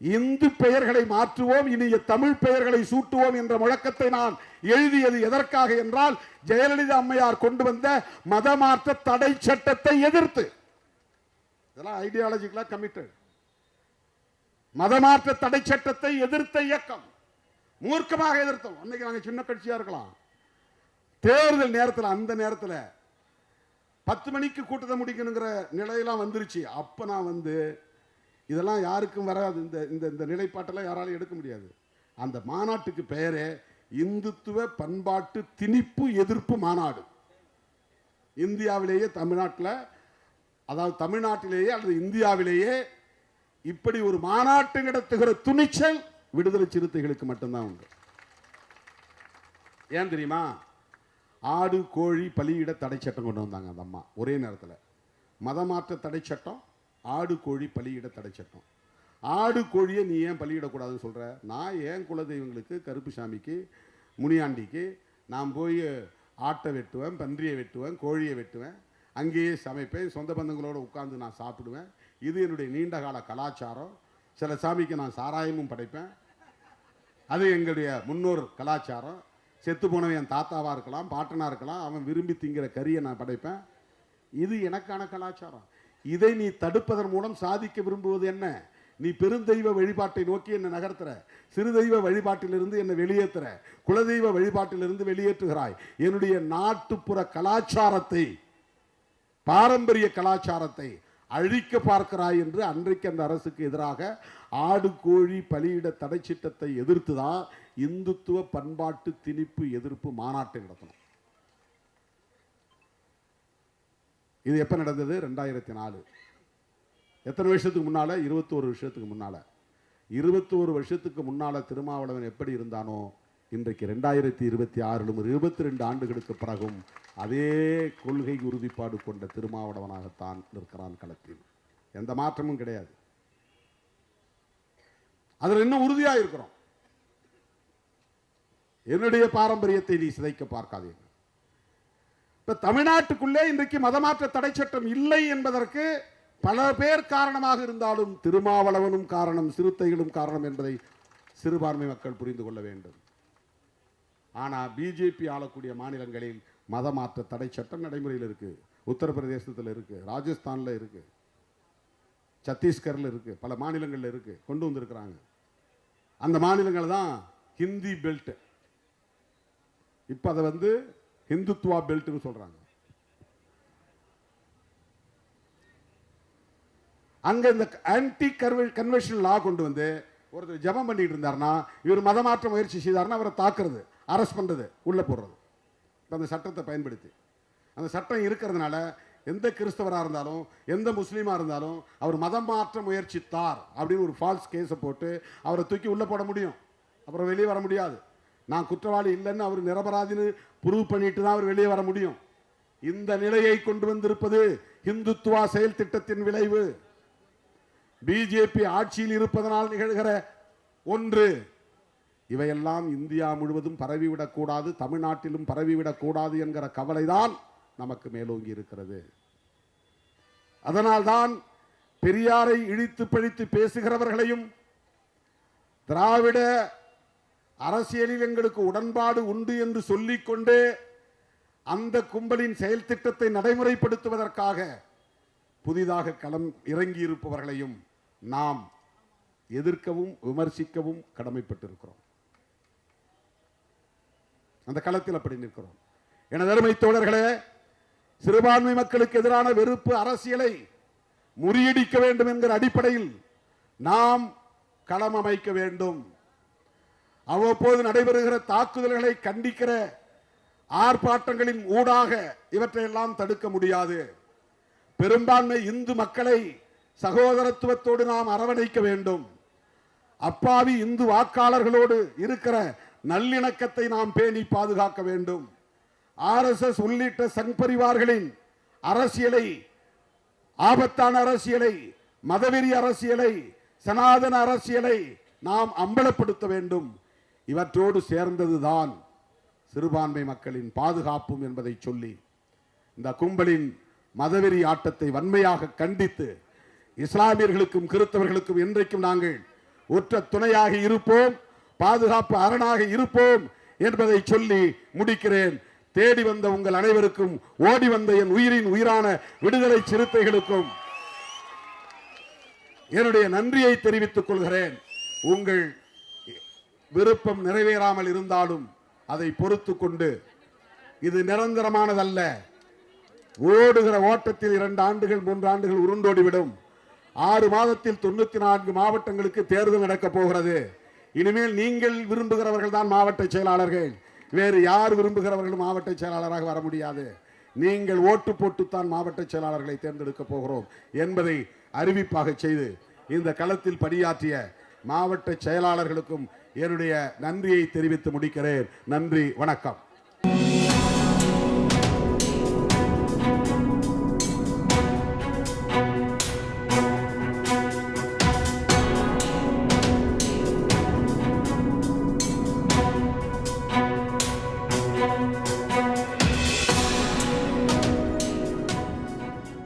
இந்து பெயர்களை மாற்றுவோம், இனிய தமிழ் பெயர்களை சூட்டுவோம் என்ற முழக்கத்தை நான் எழுதியது எதற்காக என்றால், ஜெயலலிதா அம்மையார் கொண்டு வந்த மதமாற்ற தடை சட்டத்தை எதிர்த்து. இதெல்லாம் ஐடியாலஜிக்கலா கமிட்டட். மதமாற்ற தடை சட்டத்தை எதிர்த்த இயக்கம், மூர்க்கமாக எதிர்த்தோம். அன்னைக்கு நாங்க சின்ன கட்சியா இருக்கலாம். தேர்தல் நேரத்தில், அந்த நேரத்தில் 10 மணிக்கு கூட்டத்தை முடிக்கணுங்கிற நிலையெல்லாம் வந்துருச்சு. அப்ப நான் வந்து இதெல்லாம் யாருக்கும் வராது, இந்த நிலைப்பாட்டெல்லாம் யாராலும் எடுக்க முடியாது. அந்த மாநாட்டுக்கு பெயரே இந்துத்துவ பண்பாட்டு திணிப்பு எதிர்ப்பு மாநாடு. இந்தியாவிலேயே, தமிழ்நாட்டில், அதாவது தமிழ்நாட்டிலேயே அல்லது இந்தியாவிலேயே இப்படி ஒரு மாநாட்டு நடத்துகிற துணிச்சல் விடுதலை சிறுத்தைகளுக்கு மட்டும்தான் உண்டு. ஏன் தெரியுமா? ஆடு கோழி பலியிட தடை சட்டம் கொண்டு வந்தாங்க அந்த அம்மா ஒரே நேரத்தில். மதமாற்ற தடை சட்டம், ஆடு கோழி பலியிட தடை சட்டம். ஆடு கோழியை நீ ஏன் பலியிடக்கூடாதுன்னு சொல்ற? நான் ஏன் குலதெய்வங்களுக்கு, கருப்புசாமிக்கு, முனியாண்டிக்கு நான் போய் ஆட்டை வெட்டுவேன், பன்றியை வெட்டுவேன், கோழியை வெட்டுவேன், அங்கேயே சமைப்பேன், சொந்த பந்தங்களோடு உட்கார்ந்து நான் சாப்பிடுவேன். இது என்னுடைய நீண்ட கால கலாச்சாரம். சில சாமிக்கு நான் சாராயமும் படைப்பேன், அது எங்களுடைய முன்னோர் கலாச்சாரம். செத்து போனவன் என் தாத்தாவா இருக்கலாம், பாட்டனா இருக்கலாம், அவன் விரும்பி திங்கிற கறியை நான் படைப்பேன். இது எனக்கான கலாச்சாரம். இதை நீ தடுப்பதன் மூலம் சாதிக்க விரும்புவது என்ன? நீ பெருந்தெய்வ வழிபாட்டை நோக்கி என்ன நகர்த்துற, சிறு தெய்வ வழிபாட்டிலிருந்து என்ன வெளியேற்றுற, குலதெய்வ வழிபாட்டிலிருந்து வெளியேற்றுகிறாய். என்னுடைய நாட்டுப்புற கலாச்சாரத்தை, பாரம்பரிய கலாச்சாரத்தை அழிக்க பார்க்கிறாய் என்று அன்றைக்கு அந்த அரசுக்கு எதிராக ஆடு கோழி பலியிட தடை சட்டத்தை எதிர்த்துதான் இந்துத்துவ பண்பாட்டு திணிப்பு எதிர்ப்பு மாநாட்டை நடத்தணும். இது எப்ப நடந்தது? 2004. எத்தனை வருஷத்துக்கு முன்னால? 21 வருஷத்துக்கு முன்னால. 21 வருஷத்துக்கு முன்னால திருமாவளவன் எப்படி இருந்தானோ இன்றைக்கு 2026 22 ஆண்டுகளுக்கு பிறகும் அதே கொள்கை உறுதிப்பாடு கொண்ட திருமாவளவனாகத்தான் நிற்கிறான் களத்தில். எந்த மாற்றமும் கிடையாது. அதில் இன்னும் உறுதியா இருக்கிறோம். என்னுடைய பாரம்பரியத்தை நீ சிதைக்க பார்க்காதீங்க. இப்ப தமிழ்நாட்டுக்குள்ளே இன்றைக்கு மதமாற்ற தடை சட்டம் இல்லை என்பதற்கு பல பேர் காரணமாக இருந்தாலும் திருமாவளவனும் காரணம், சிறுத்தைகளும் காரணம் என்பதை சிறுபான்மை மக்கள் புரிந்து கொள்ள வேண்டும். ஆனா பிஜேபி ஆளக்கூடிய மாநிலங்களில் மதமாற்ற தடை சட்டம் நடைமுறையில் இருக்கு. உத்தரப்பிரதேசத்தில் இருக்கு, ராஜஸ்தான்ல இருக்கு, சத்தீஸ்கர்ல இருக்கு, பல மாநிலங்கள்ல இருக்கு, கொண்டு வந்திருக்கிறாங்க. அந்த மாநிலங்கள் தான் ஹிந்தி பெல்ட். இப்ப அதை வந்து ஹிந்துத்துவா பெல்ட்னு சொல்றாங்க. அங்க இந்த ஆன்டி கன்வென்ஷன் லா கொண்டு வந்து ஒருத்தர் ஜெபம் பண்ணிட்டு இருந்தாருன்னா, இவர் மதமாற்ற முயற்சி செய்தார்னா அவரை தாக்குறது, அரெஸ்ட் பண்றது, உள்ள போடுறது. அந்த சட்டத்தை பயன்படுத்தி, அந்த சட்டம் இருக்கிறதுனால எந்த கிறிஸ்தவராக இருந்தாலும் எந்த முஸ்லீமா இருந்தாலும் அவர் மதம் மாற்ற முயற்சித்தார் அப்படின்னு ஒரு ஃபால்ஸ் கேஸை போட்டு அவரை தூக்கி உள்ள போட முடியும். அப்புறம் வெளியே வர முடியாது. நான் குற்றவாளி இல்லைன்னு அவர் நிரபராதின்னு ப்ரூவ் பண்ணிட்டு தான் அவர் வெளியே வர முடியும். இந்த நிலையை கொண்டு வந்திருப்பது இந்துத்துவா செயல் திட்டத்தின் விளைவு. பிஜேபி ஆட்சியில் இருப்பதனால் நிகழ்கிற ஒன்று. இவையெல்லாம் இந்தியா முழுவதும் பரவிவிடக் கூடாது, தமிழ்நாட்டிலும் பரவிவிடக் கூடாது என்கிற கவலைதான் நமக்கு மேலோங்கி இருக்கிறது. அதனால்தான் பெரியாரை இழித்து பழித்து பேசுகிறவர்களையும், திராவிட அரசியலில் எங்களுக்கு உடன்பாடு உண்டு என்று சொல்லிக்கொண்டே அந்த கும்பலின் செயல் திட்டத்தை நடைமுறைப்படுத்துவதற்காக புதிதாக களம் இறங்கி இருப்பவர்களையும் நாம் எதிர்க்கவும் விமர்சிக்கவும் கடமைப்பட்டிருக்கிறோம். அந்த களத்தில் அப்படி நிற்கிறோம். எனது அருமை தோழர்களே, சிறுபான்மை மக்களுக்கு எதிரான வெறுப்பு அரசியலை முறியடிக்க வேண்டும் என்கிற அடிப்படையில் நாம் களம் அமைக்க வேண்டும். அவ்வப்போது நடைபெறுகிற தாக்குதல்களை கண்டிக்கிற ஆர்ப்பாட்டங்களின் ஊடாக இவற்றையெல்லாம் தடுக்க முடியாது. பெரும்பான்மை இந்து மக்களை சகோதரத்துவத்தோடு நாம் அரவணைக்க வேண்டும். அப்பாவி இந்து வாக்காளர்களோடு இருக்கிற நல்லிணக்கத்தை நாம் பேணி பாதுகாக்க வேண்டும். RSS உள்ளிட்ட சங் பரிவார்களின் அரசியலை, ஆபத்தான அரசியலை, மதவெறி அரசியலை, சனாதன அரசியலை நாம் அம்பலப்படுத்த வேண்டும். இவற்றோடு சேர்ந்ததுதான் சிறுபான்மை மக்களின் பாதுகாப்பும் என்பதை சொல்லி இந்த கும்பலின் மதவெறி ஆட்டத்தை வன்மையாக கண்டித்து இஸ்லாமியர்களுக்கும் கிறிஸ்தவர்களுக்கும் என்றைக்கும் நாங்கள் ஒற்ற துணையாக இருப்போம், பாதுகாப்பு அரணாக இருப்போம் என்பதை சொல்லி முடிக்கிறேன். தேடி வந்த உங்கள் அனைவருக்கும், ஓடி வந்த என் உயிரின் உயிரான விடுதலை சிறுத்தைகளுக்கும் என்னுடைய நன்றியை தெரிவித்துக் கொள்கிறேன். உங்கள் விருப்பம் நிறைவேறாமல் இருந்தாலும் அதை பொறுத்து கொண்டு, இது நிரந்தரமானதல்ல. ஓடுகிற ஓட்டத்தில் 2 ஆண்டுகள் 3 ஆண்டுகள் உருண்டோடிவிடும். 6 மாதத்தில் 94 மாவட்டங்களுக்கு தேர்தல் நடக்கப் போகிறது. இனிமேல் நீங்கள் விரும்புகிறவர்கள் தான் மாவட்ட செயலாளர்கள். வேறு யார் விரும்புகிறவர்களும் மாவட்ட செயலாளராக வர முடியாது. நீங்கள் ஓட்டு போட்டுத்தான் மாவட்ட செயலாளர்களை தேர்ந்தெடுக்க போகிறோம் என்பதை அறிவிப்பாக செய்து இந்த களத்தில் பணியாற்றிய மாவட்ட செயலாளர்களுக்கும் என்னுடைய நன்றியை தெரிவித்து முடிக்கிறேன். நன்றி, வணக்கம்.